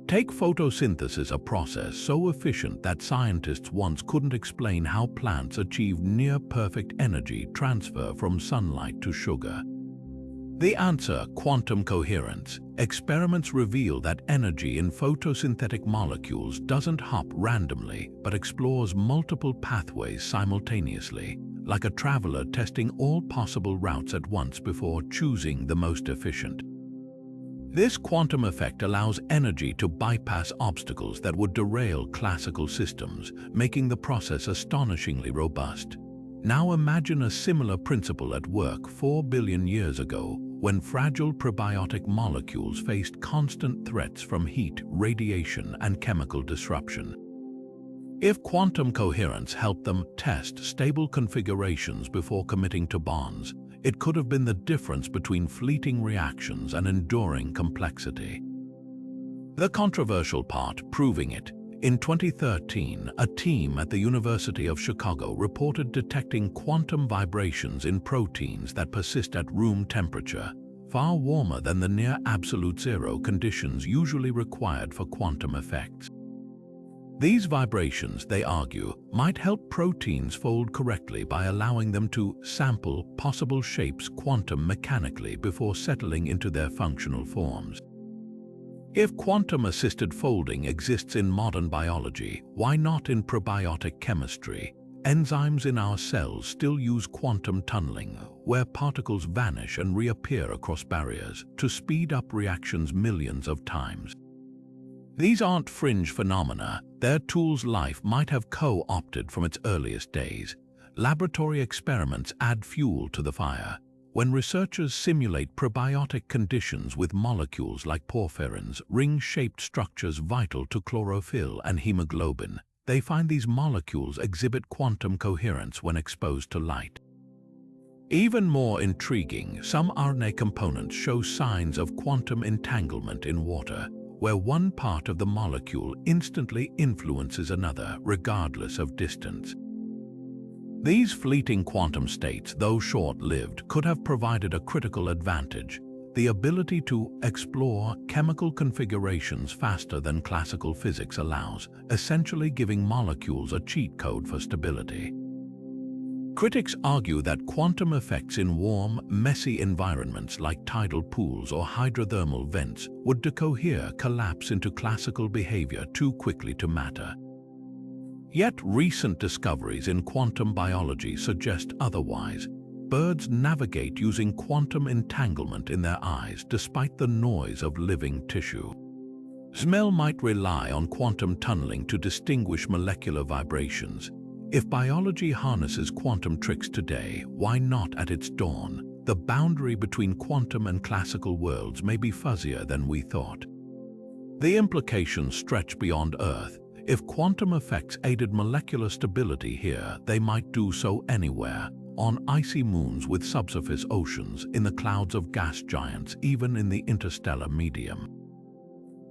Take photosynthesis, a process so efficient that scientists once couldn't explain how plants achieve near-perfect energy transfer from sunlight to sugar. The answer: quantum coherence. Experiments reveal that energy in photosynthetic molecules doesn't hop randomly, but explores multiple pathways simultaneously, like a traveler testing all possible routes at once before choosing the most efficient. This quantum effect allows energy to bypass obstacles that would derail classical systems, making the process astonishingly robust. Now imagine a similar principle at work 4 billion years ago, when fragile prebiotic molecules faced constant threats from heat, radiation, and chemical disruption. If quantum coherence helped them test stable configurations before committing to bonds, it could have been the difference between fleeting reactions and enduring complexity. The controversial part proving it. In 2013, a team at the University of Chicago reported detecting quantum vibrations in proteins that persist at room temperature, far warmer than the near absolute zero conditions usually required for quantum effects. These vibrations, they argue, might help proteins fold correctly by allowing them to sample possible shapes quantum mechanically before settling into their functional forms. If quantum-assisted folding exists in modern biology, why not in prebiotic chemistry? Enzymes in our cells still use quantum tunneling, where particles vanish and reappear across barriers, to speed up reactions millions of times. These aren't fringe phenomena. Their tools life might have co-opted from its earliest days. Laboratory experiments add fuel to the fire. When researchers simulate prebiotic conditions with molecules like porphyrins, ring-shaped structures vital to chlorophyll and hemoglobin, they find these molecules exhibit quantum coherence when exposed to light. Even more intriguing, some RNA components show signs of quantum entanglement in water, where one part of the molecule instantly influences another, regardless of distance. These fleeting quantum states, though short-lived, could have provided a critical advantage: the ability to explore chemical configurations faster than classical physics allows, essentially giving molecules a cheat code for stability. Critics argue that quantum effects in warm, messy environments like tidal pools or hydrothermal vents would decohere collapse into classical behavior too quickly to matter. Yet recent discoveries in quantum biology suggest otherwise. Birds navigate using quantum entanglement in their eyes despite the noise of living tissue. Smell might rely on quantum tunneling to distinguish molecular vibrations. If biology harnesses quantum tricks today, why not at its dawn? The boundary between quantum and classical worlds may be fuzzier than we thought. The implications stretch beyond Earth. If quantum effects aided molecular stability here, they might do so anywhere, on icy moons with subsurface oceans, in the clouds of gas giants, even in the interstellar medium.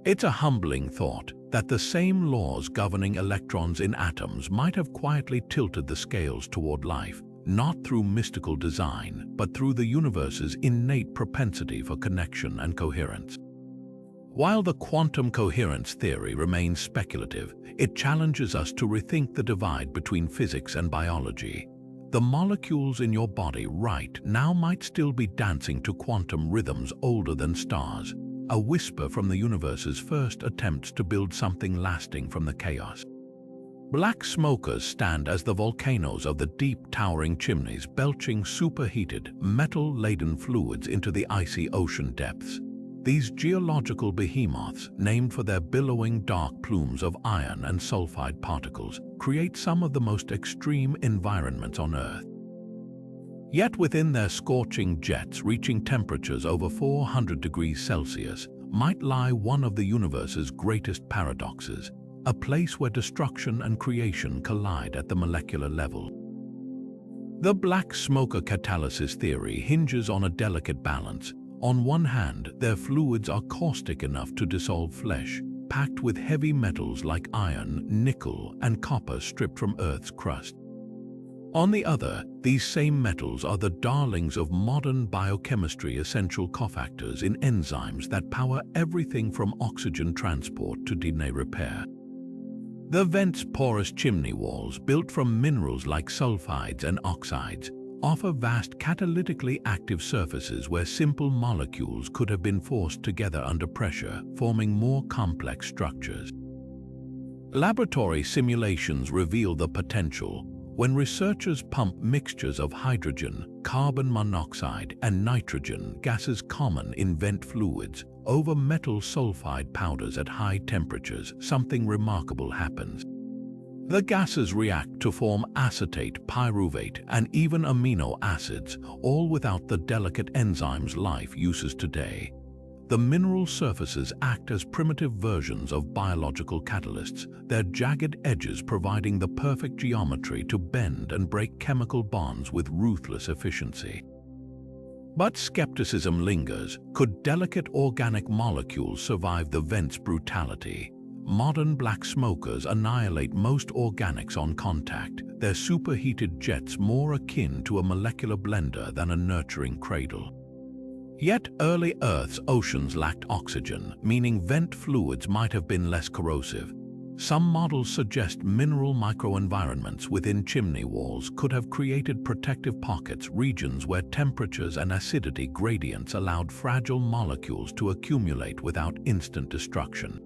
It's a humbling thought that the same laws governing electrons in atoms might have quietly tilted the scales toward life, not through mystical design, but through the universe's innate propensity for connection and coherence. While the quantum coherence theory remains speculative, it challenges us to rethink the divide between physics and biology. The molecules in your body right now might still be dancing to quantum rhythms older than stars, a whisper from the universe's first attempts to build something lasting from the chaos. Black smokers stand as the volcanoes of the deep towering chimneys, belching superheated, metal-laden fluids into the icy ocean depths. These geological behemoths, named for their billowing dark plumes of iron and sulfide particles, create some of the most extreme environments on Earth. Yet within their scorching jets reaching temperatures over 400 degrees Celsius might lie one of the universe's greatest paradoxes, a place where destruction and creation collide at the molecular level. The black smoker catalysis theory hinges on a delicate balance. On one hand, their fluids are caustic enough to dissolve flesh, packed with heavy metals like iron, nickel, and copper stripped from Earth's crust. On the other, these same metals are the darlings of modern biochemistry, essential cofactors in enzymes that power everything from oxygen transport to DNA repair. The vent's porous chimney walls, built from minerals like sulfides and oxides, offer vast catalytically active surfaces where simple molecules could have been forced together under pressure, forming more complex structures. Laboratory simulations reveal the potential. When researchers pump mixtures of hydrogen, carbon monoxide, and nitrogen, gases common in vent fluids, over metal sulfide powders at high temperatures, something remarkable happens. The gases react to form acetate, pyruvate, and even amino acids, all without the delicate enzymes life uses today. The mineral surfaces act as primitive versions of biological catalysts, their jagged edges providing the perfect geometry to bend and break chemical bonds with ruthless efficiency. But skepticism lingers. Could delicate organic molecules survive the vent's brutality? Modern black smokers annihilate most organics on contact, their superheated jets more akin to a molecular blender than a nurturing cradle. Yet early Earth's oceans lacked oxygen, meaning vent fluids might have been less corrosive. Some models suggest mineral microenvironments within chimney walls could have created protective pockets, regions where temperatures and acidity gradients allowed fragile molecules to accumulate without instant destruction.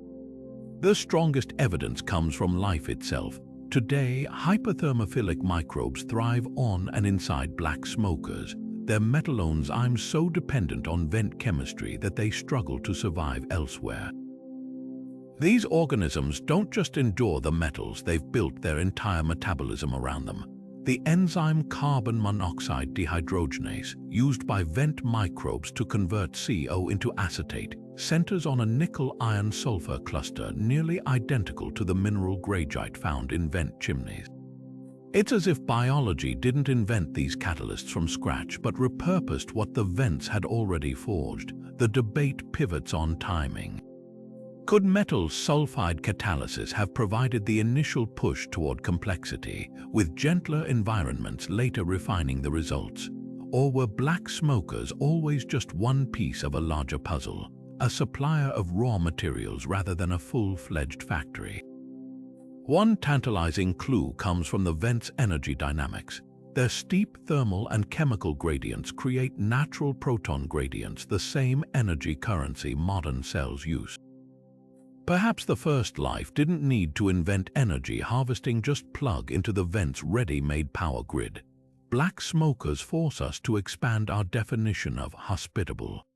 The strongest evidence comes from life itself. Today, hyperthermophilic microbes thrive on and inside black smokers. Their metalloenzymes so dependent on vent chemistry that they struggle to survive elsewhere. These organisms don't just endure the metals, they've built their entire metabolism around them. The enzyme carbon monoxide dehydrogenase, used by vent microbes to convert CO into acetate, centers on a nickel iron-sulfur cluster nearly identical to the mineral graphite found in vent chimneys. It's as if biology didn't invent these catalysts from scratch but repurposed what the vents had already forged. The debate pivots on timing. Could metal sulfide catalysis have provided the initial push toward complexity, with gentler environments later refining the results? Or were black smokers always just one piece of a larger puzzle, a supplier of raw materials rather than a full-fledged factory? One tantalizing clue comes from the vents' energy dynamics. Their steep thermal and chemical gradients create natural proton gradients, the same energy currency modern cells use. Perhaps the first life didn't need to invent energy harvesting, just plug into the vent's ready-made power grid. Black smokers force us to expand our definition of hospitable.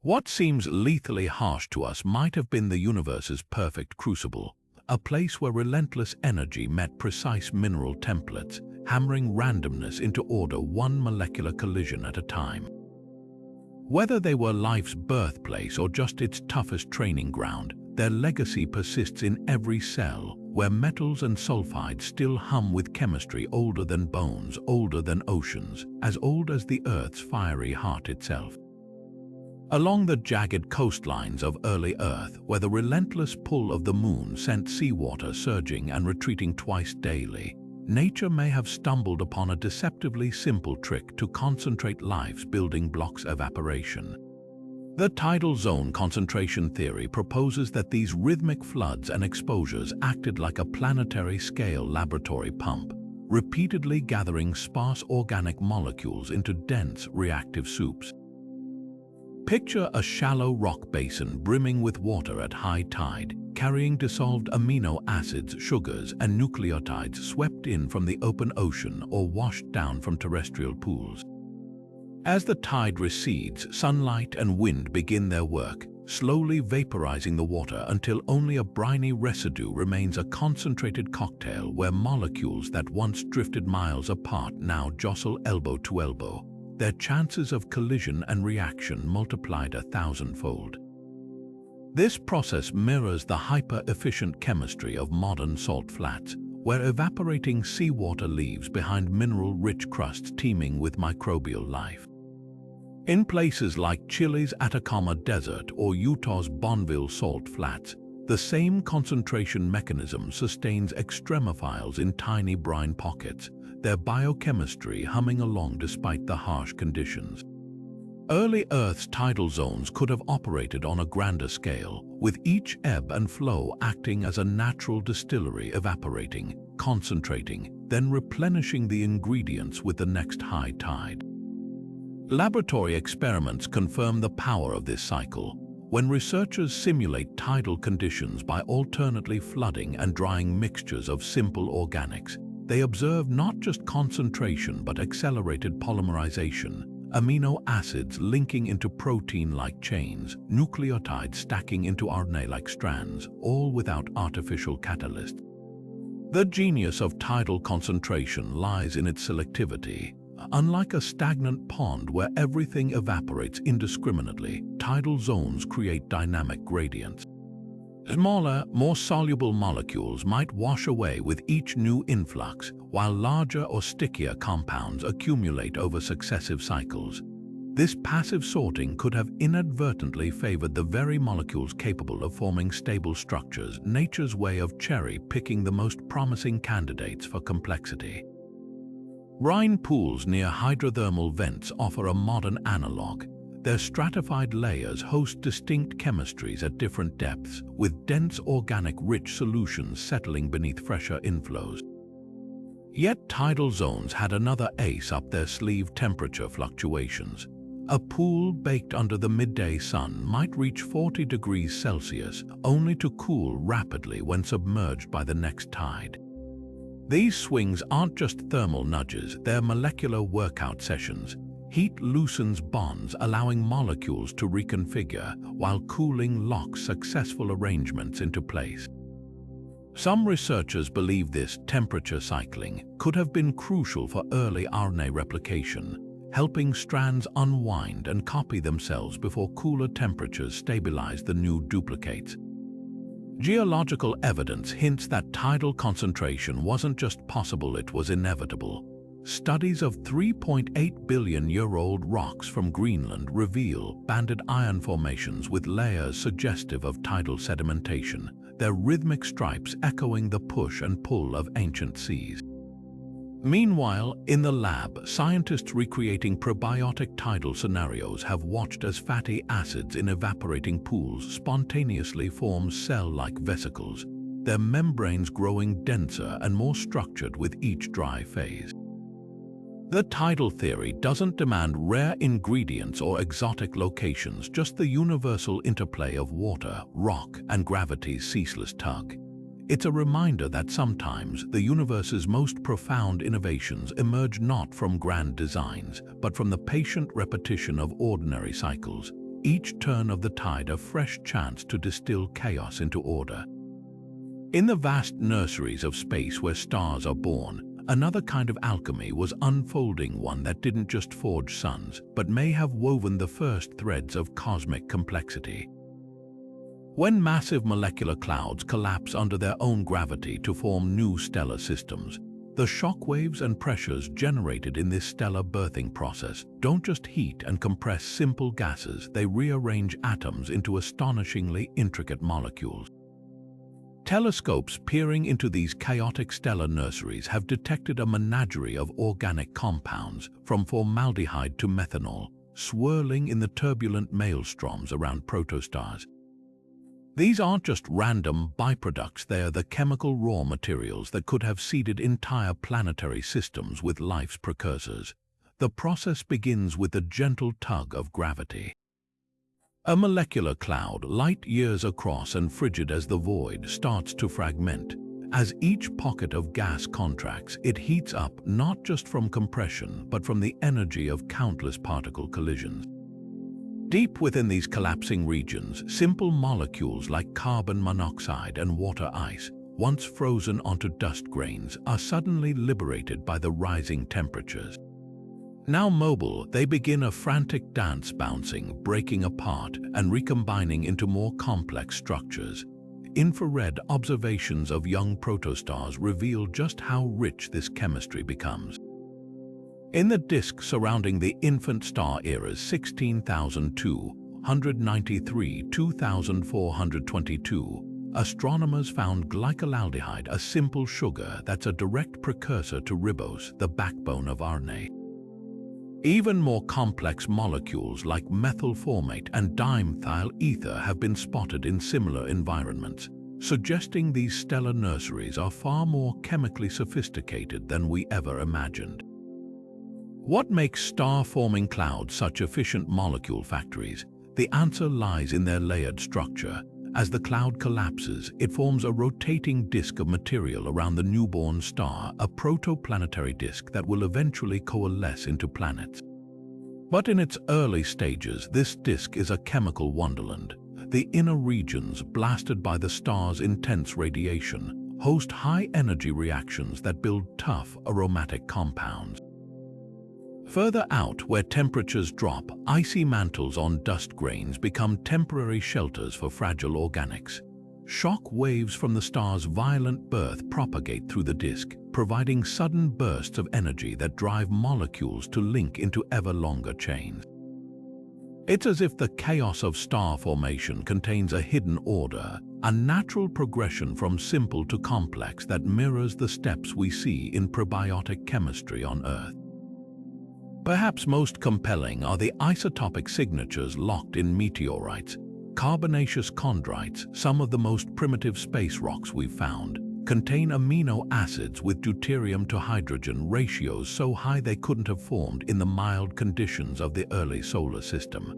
What seems lethally harsh to us might have been the universe's perfect crucible, a place where relentless energy met precise mineral templates, hammering randomness into order one molecular collision at a time. Whether they were life's birthplace or just its toughest training ground, their legacy persists in every cell, where metals and sulfides still hum with chemistry older than bones, older than oceans, as old as the Earth's fiery heart itself. Along the jagged coastlines of early Earth, where the relentless pull of the moon sent seawater surging and retreating twice daily, nature may have stumbled upon a deceptively simple trick to concentrate life's building blocks: evaporation. The tidal zone concentration theory proposes that these rhythmic floods and exposures acted like a planetary-scale laboratory pump, repeatedly gathering sparse organic molecules into dense reactive soups. Picture a shallow rock basin brimming with water at high tide, carrying dissolved amino acids, sugars, and nucleotides swept in from the open ocean or washed down from terrestrial pools. As the tide recedes, sunlight and wind begin their work, slowly vaporizing the water until only a briny residue remains, a concentrated cocktail where molecules that once drifted miles apart now jostle elbow to elbow, their chances of collision and reaction multiplied 1,000-fold. This process mirrors the hyper-efficient chemistry of modern salt flats, where evaporating seawater leaves behind mineral-rich crusts teeming with microbial life. In places like Chile's Atacama Desert or Utah's Bonneville Salt Flats, the same concentration mechanism sustains extremophiles in tiny brine pockets, their biochemistry humming along despite the harsh conditions. Early Earth's tidal zones could have operated on a grander scale, with each ebb and flow acting as a natural distillery, evaporating, concentrating, then replenishing the ingredients with the next high tide. Laboratory experiments confirm the power of this cycle. When researchers simulate tidal conditions by alternately flooding and drying mixtures of simple organics, they observed not just concentration but accelerated polymerization, amino acids linking into protein-like chains, nucleotides stacking into RNA-like strands, all without artificial catalysts. The genius of tidal concentration lies in its selectivity. Unlike a stagnant pond where everything evaporates indiscriminately, tidal zones create dynamic gradients. Smaller, more soluble molecules might wash away with each new influx, while larger or stickier compounds accumulate over successive cycles. This passive sorting could have inadvertently favored the very molecules capable of forming stable structures, nature's way of cherry-picking the most promising candidates for complexity. Brine pools near hydrothermal vents offer a modern analog. Their stratified layers host distinct chemistries at different depths, with dense organic-rich solutions settling beneath fresher inflows. Yet tidal zones had another ace up their sleeve: temperature fluctuations. A pool baked under the midday sun might reach 40 degrees Celsius, only to cool rapidly when submerged by the next tide. These swings aren't just thermal nudges, they're molecular workout sessions. Heat loosens bonds, allowing molecules to reconfigure, while cooling locks successful arrangements into place. Some researchers believe this temperature cycling could have been crucial for early RNA replication, helping strands unwind and copy themselves before cooler temperatures stabilize the new duplicates. Geological evidence hints that tidal concentration wasn't just possible, it was inevitable. Studies of 3.8 billion-year-old rocks from Greenland reveal banded iron formations with layers suggestive of tidal sedimentation, their rhythmic stripes echoing the push and pull of ancient seas. Meanwhile, in the lab, scientists recreating probiotic tidal scenarios have watched as fatty acids in evaporating pools spontaneously form cell-like vesicles, their membranes growing denser and more structured with each dry phase. The tidal theory doesn't demand rare ingredients or exotic locations, just the universal interplay of water, rock, and gravity's ceaseless tug. It's a reminder that sometimes the universe's most profound innovations emerge not from grand designs, but from the patient repetition of ordinary cycles, each turn of the tide a fresh chance to distill chaos into order. In the vast nurseries of space where stars are born, another kind of alchemy was unfolding, one that didn't just forge suns, but may have woven the first threads of cosmic complexity. When massive molecular clouds collapse under their own gravity to form new stellar systems, the shockwaves and pressures generated in this stellar birthing process don't just heat and compress simple gases, they rearrange atoms into astonishingly intricate molecules. Telescopes peering into these chaotic stellar nurseries have detected a menagerie of organic compounds, from formaldehyde to methanol, swirling in the turbulent maelstroms around protostars. These aren't just random byproducts, they are the chemical raw materials that could have seeded entire planetary systems with life's precursors. The process begins with the gentle tug of gravity. A molecular cloud, light years across and frigid as the void, starts to fragment. As each pocket of gas contracts, it heats up not just from compression, but from the energy of countless particle collisions. Deep within these collapsing regions, simple molecules like carbon monoxide and water ice, once frozen onto dust grains, are suddenly liberated by the rising temperatures. Now mobile, they begin a frantic dance, bouncing, breaking apart, and recombining into more complex structures. Infrared observations of young protostars reveal just how rich this chemistry becomes. In the disk surrounding the infant star eras 16,293–2422, astronomers found glycolaldehyde, a simple sugar that's a direct precursor to ribose, the backbone of RNA. Even more complex molecules like methyl formate and dimethyl ether have been spotted in similar environments, suggesting these stellar nurseries are far more chemically sophisticated than we ever imagined. What makes star-forming clouds such efficient molecule factories? The answer lies in their layered structure. As the cloud collapses, it forms a rotating disk of material around the newborn star, a protoplanetary disk that will eventually coalesce into planets. But in its early stages, this disk is a chemical wonderland. The inner regions, blasted by the star's intense radiation, host high-energy reactions that build tough, aromatic compounds. Further out, where temperatures drop, icy mantles on dust grains become temporary shelters for fragile organics. Shock waves from the star's violent birth propagate through the disk, providing sudden bursts of energy that drive molecules to link into ever longer chains. It's as if the chaos of star formation contains a hidden order, a natural progression from simple to complex that mirrors the steps we see in prebiotic chemistry on Earth. Perhaps most compelling are the isotopic signatures locked in meteorites. Carbonaceous chondrites, some of the most primitive space rocks we've found, contain amino acids with deuterium to hydrogen ratios so high they couldn't have formed in the mild conditions of the early solar system.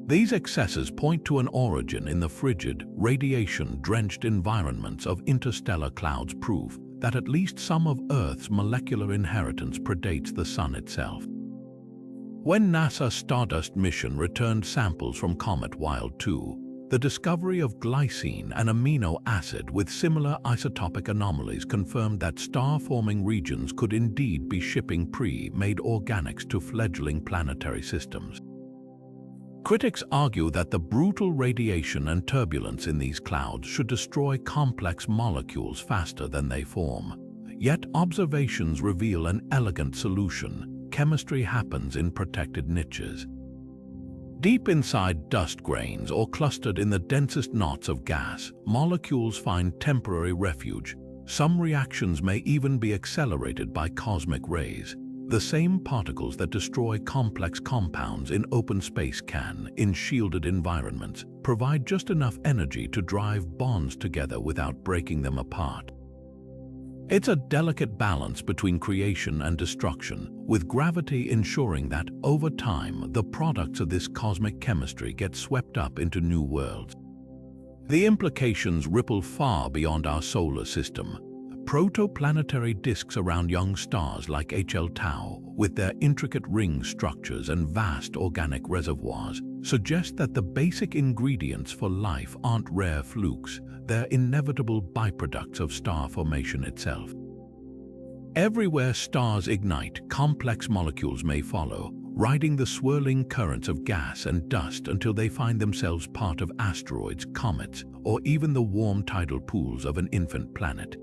These excesses point to an origin in the frigid, radiation-drenched environments of interstellar clouds, proof that at least some of Earth's molecular inheritance predates the Sun itself. When NASA's Stardust mission returned samples from comet Wild 2, the discovery of glycine, an amino acid with similar isotopic anomalies, confirmed that star-forming regions could indeed be shipping pre-made organics to fledgling planetary systems. Critics argue that the brutal radiation and turbulence in these clouds should destroy complex molecules faster than they form. Yet observations reveal an elegant solution. Chemistry happens in protected niches. Deep inside dust grains or clustered in the densest knots of gas, molecules find temporary refuge. Some reactions may even be accelerated by cosmic rays. The same particles that destroy complex compounds in open space can, in shielded environments, provide just enough energy to drive bonds together without breaking them apart. It's a delicate balance between creation and destruction, with gravity ensuring that, over time, the products of this cosmic chemistry get swept up into new worlds. The implications ripple far beyond our solar system. Protoplanetary disks around young stars like HL Tau, with their intricate ring structures and vast organic reservoirs, suggest that the basic ingredients for life aren't rare flukes, they're inevitable byproducts of star formation itself. Everywhere stars ignite, complex molecules may follow, riding the swirling currents of gas and dust until they find themselves part of asteroids, comets, or even the warm tidal pools of an infant planet.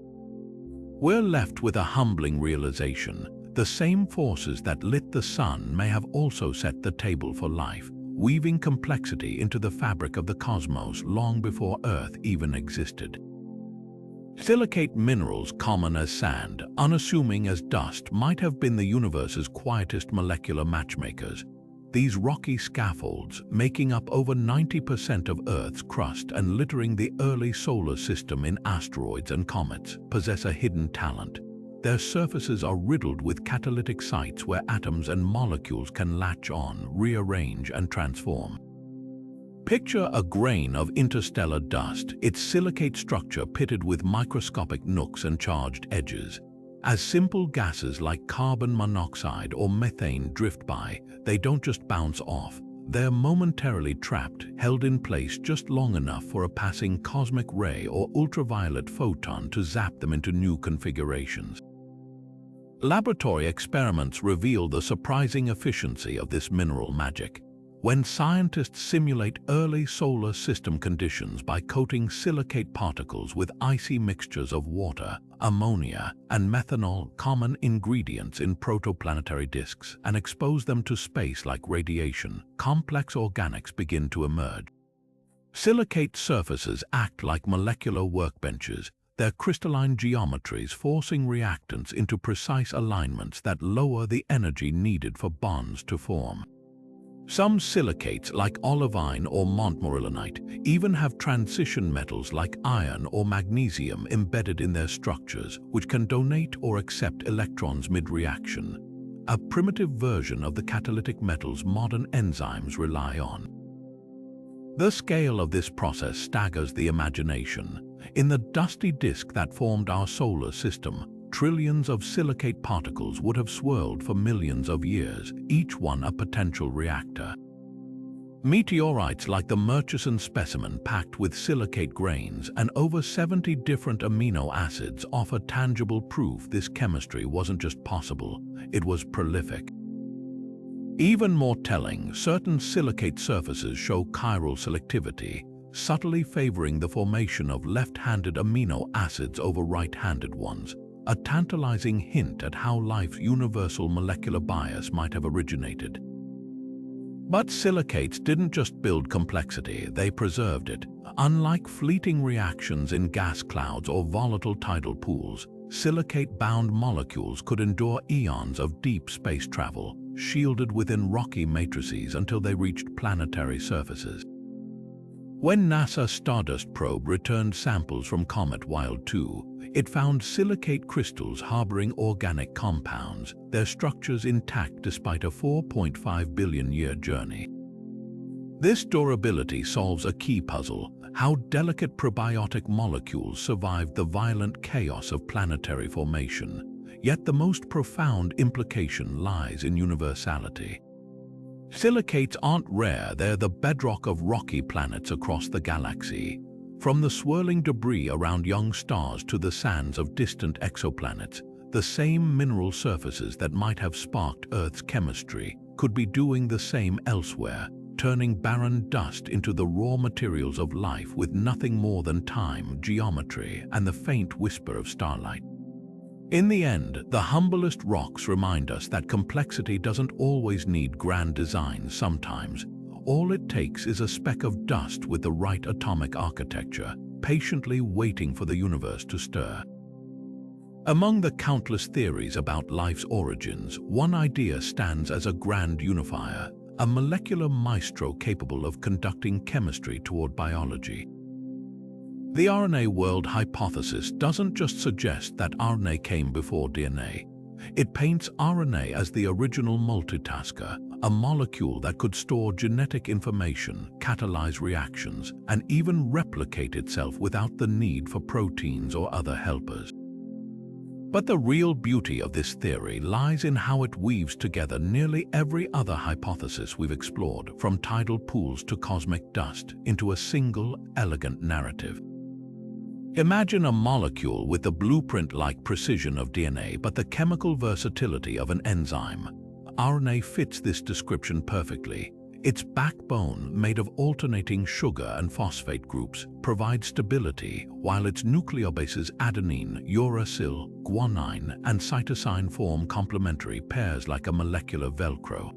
We're left with a humbling realization. The same forces that lit the sun may have also set the table for life, weaving complexity into the fabric of the cosmos long before Earth even existed. Silicate minerals, common as sand, unassuming as dust, might have been the universe's quietest molecular matchmakers. These rocky scaffolds, making up over 90% of Earth's crust and littering the early solar system in asteroids and comets, possess a hidden talent. Their surfaces are riddled with catalytic sites where atoms and molecules can latch on, rearrange, and transform. Picture a grain of interstellar dust, its silicate structure pitted with microscopic nooks and charged edges. As simple gases like carbon monoxide or methane drift by, they don't just bounce off. They're momentarily trapped, held in place just long enough for a passing cosmic ray or ultraviolet photon to zap them into new configurations. Laboratory experiments reveal the surprising efficiency of this mineral magic. When scientists simulate early solar system conditions by coating silicate particles with icy mixtures of water, ammonia, and methanol, common ingredients in protoplanetary disks, and expose them to space like radiation, complex organics begin to emerge. Silicate surfaces act like molecular workbenches, their crystalline geometries forcing reactants into precise alignments that lower the energy needed for bonds to form. Some silicates, like olivine or montmorillonite, even have transition metals like iron or magnesium embedded in their structures, which can donate or accept electrons mid-reaction, a primitive version of the catalytic metals modern enzymes rely on. The scale of this process staggers the imagination. In the dusty disk that formed our solar system, trillions of silicate particles would have swirled for millions of years, each one a potential reactor. Meteorites like the Murchison specimen packed with silicate grains and over 70 different amino acids offer tangible proof this chemistry wasn't just possible, it was prolific. Even more telling, certain silicate surfaces show chiral selectivity, subtly favoring the formation of left-handed amino acids over right-handed ones, a tantalizing hint at how life's universal molecular bias might have originated. But silicates didn't just build complexity, they preserved it. Unlike fleeting reactions in gas clouds or volatile tidal pools, silicate-bound molecules could endure eons of deep space travel, shielded within rocky matrices until they reached planetary surfaces. When NASA's Stardust probe returned samples from comet Wild 2, it found silicate crystals harboring organic compounds, their structures intact despite a 4.5 billion-year journey. This durability solves a key puzzle: how delicate probiotic molecules survived the violent chaos of planetary formation. Yet the most profound implication lies in universality. Silicates aren't rare, they're the bedrock of rocky planets across the galaxy. From the swirling debris around young stars to the sands of distant exoplanets, the same mineral surfaces that might have sparked Earth's chemistry could be doing the same elsewhere, turning barren dust into the raw materials of life with nothing more than time, geometry, and the faint whisper of starlight. In the end, the humblest rocks remind us that complexity doesn't always need grand design. Sometimes, all it takes is a speck of dust with the right atomic architecture, patiently waiting for the universe to stir. Among the countless theories about life's origins, one idea stands as a grand unifier, a molecular maestro capable of conducting chemistry toward biology. The RNA World hypothesis doesn't just suggest that RNA came before DNA. It paints RNA as the original multitasker, a molecule that could store genetic information, catalyze reactions, and even replicate itself without the need for proteins or other helpers. But the real beauty of this theory lies in how it weaves together nearly every other hypothesis we've explored, from tidal pools to cosmic dust, into a single, elegant narrative. Imagine a molecule with the blueprint-like precision of DNA but the chemical versatility of an enzyme. RNA fits this description perfectly. Its backbone, made of alternating sugar and phosphate groups, provides stability, while its nucleobases adenine, uracil, guanine, and cytosine form complementary pairs like a molecular Velcro.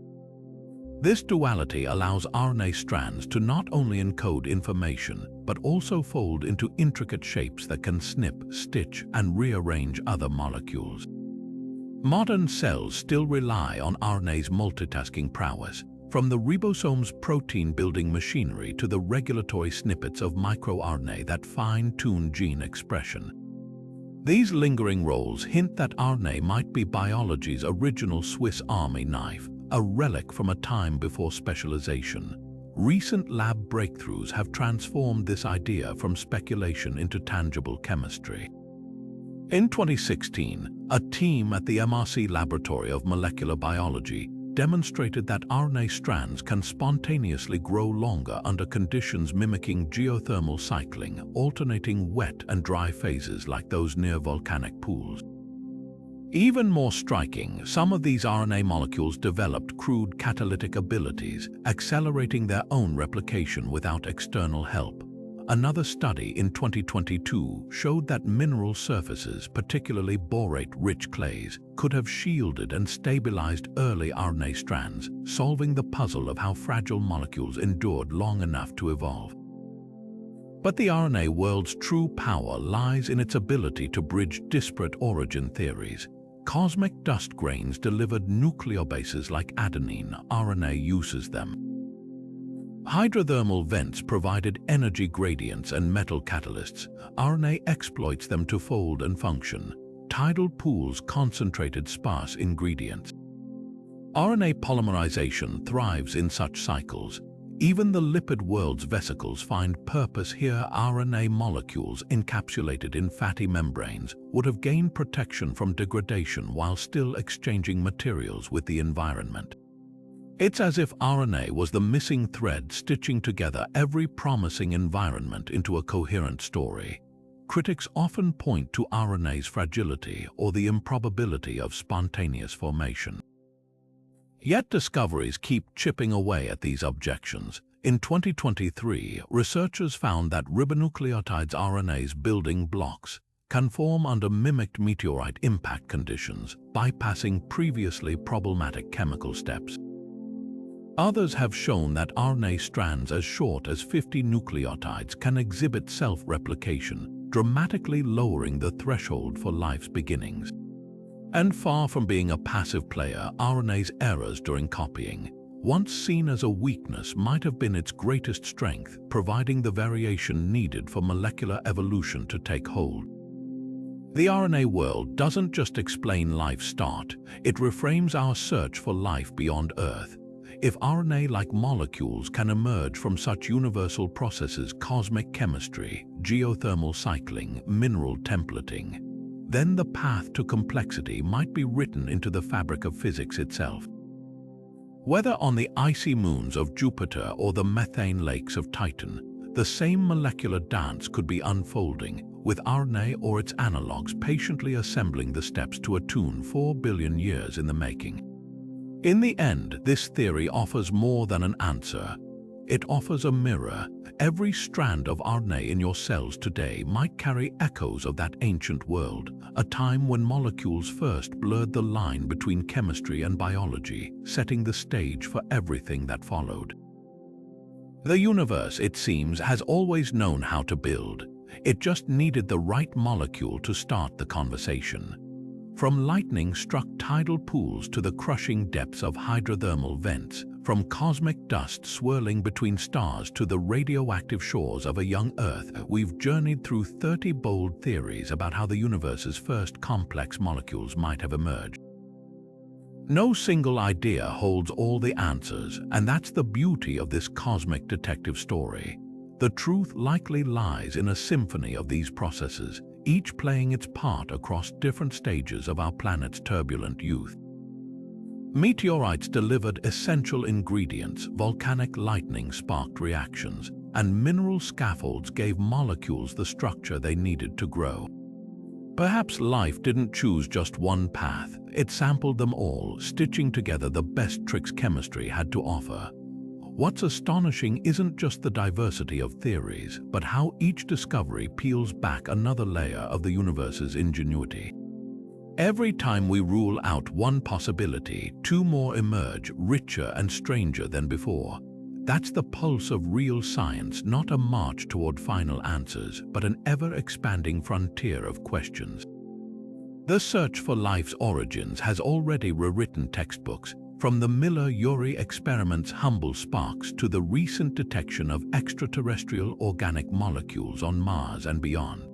This duality allows RNA strands to not only encode information, but also fold into intricate shapes that can snip, stitch, and rearrange other molecules. Modern cells still rely on RNA's multitasking prowess, from the ribosome's protein-building machinery to the regulatory snippets of microRNA that fine-tune gene expression. These lingering roles hint that RNA might be biology's original Swiss Army knife, a relic from a time before specialization. Recent lab breakthroughs have transformed this idea from speculation into tangible chemistry. In 2016, a team at the MRC Laboratory of Molecular Biology demonstrated that RNA strands can spontaneously grow longer under conditions mimicking geothermal cycling, alternating wet and dry phases like those near volcanic pools. Even more striking, some of these RNA molecules developed crude catalytic abilities, accelerating their own replication without external help. Another study in 2022 showed that mineral surfaces, particularly borate-rich clays, could have shielded and stabilized early RNA strands, solving the puzzle of how fragile molecules endured long enough to evolve. But the RNA world's true power lies in its ability to bridge disparate origin theories. Cosmic dust grains delivered nucleobases like adenine. RNA uses them. Hydrothermal vents provided energy gradients and metal catalysts. RNA exploits them to fold and function. Tidal pools concentrated sparse ingredients. RNA polymerization thrives in such cycles. Even the lipid world's vesicles find purpose here. RNA molecules encapsulated in fatty membranes would have gained protection from degradation while still exchanging materials with the environment. It's as if RNA was the missing thread stitching together every promising environment into a coherent story. Critics often point to RNA's fragility or the improbability of spontaneous formation. Yet discoveries keep chipping away at these objections. In 2023, researchers found that ribonucleotides, RNA's building blocks, can form under mimicked meteorite impact conditions, bypassing previously problematic chemical steps. Others have shown that RNA strands as short as 50 nucleotides can exhibit self-replication, dramatically lowering the threshold for life's beginnings. And far from being a passive player, RNA's errors during copying, once seen as a weakness, might have been its greatest strength, providing the variation needed for molecular evolution to take hold. The RNA world doesn't just explain life's start, it reframes our search for life beyond Earth. If RNA-like molecules can emerge from such universal processes, cosmic chemistry, geothermal cycling, mineral templating, then the path to complexity might be written into the fabric of physics itself. Whether on the icy moons of Jupiter or the methane lakes of Titan, the same molecular dance could be unfolding, with RNA or its analogues patiently assembling the steps to a tune 4 billion years in the making. In the end, this theory offers more than an answer. It offers a mirror. Every strand of RNA in your cells today might carry echoes of that ancient world, a time when molecules first blurred the line between chemistry and biology, setting the stage for everything that followed. The universe, it seems, has always known how to build. It just needed the right molecule to start the conversation. From lightning-struck tidal pools to the crushing depths of hydrothermal vents, from cosmic dust swirling between stars to the radioactive shores of a young Earth, we've journeyed through 30 bold theories about how the universe's first complex molecules might have emerged. No single idea holds all the answers, and that's the beauty of this cosmic detective story. The truth likely lies in a symphony of these processes, each playing its part across different stages of our planet's turbulent youth. Meteorites delivered essential ingredients, volcanic lightning sparked reactions, and mineral scaffolds gave molecules the structure they needed to grow. Perhaps life didn't choose just one path, it sampled them all, stitching together the best tricks chemistry had to offer. What's astonishing isn't just the diversity of theories, but how each discovery peels back another layer of the universe's ingenuity. Every time we rule out one possibility, two more emerge, richer and stranger than before. That's the pulse of real science, not a march toward final answers, but an ever-expanding frontier of questions. The search for life's origins has already rewritten textbooks, from the Miller-Urey experiment's humble sparks to the recent detection of extraterrestrial organic molecules on Mars and beyond.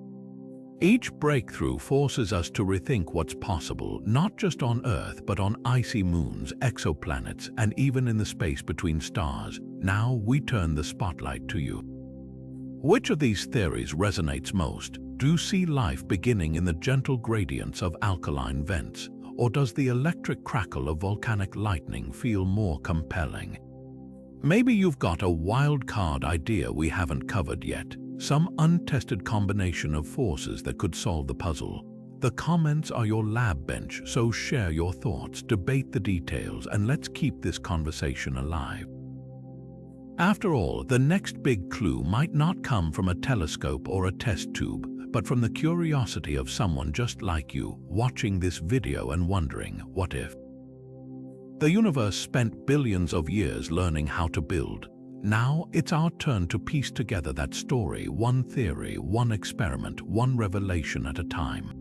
Each breakthrough forces us to rethink what's possible, not just on Earth, but on icy moons, exoplanets, and even in the space between stars. Now we turn the spotlight to you. Which of these theories resonates most? Do you see life beginning in the gentle gradients of alkaline vents? Or does the electric crackle of volcanic lightning feel more compelling? Maybe you've got a wild card idea we haven't covered yet, some untested combination of forces that could solve the puzzle. The comments are your lab bench, so share your thoughts, debate the details, and let's keep this conversation alive. After all, the next big clue might not come from a telescope or a test tube, but from the curiosity of someone just like you, watching this video and wondering, what if? The universe spent billions of years learning how to build. Now it's our turn to piece together that story, one theory, one experiment, one revelation at a time.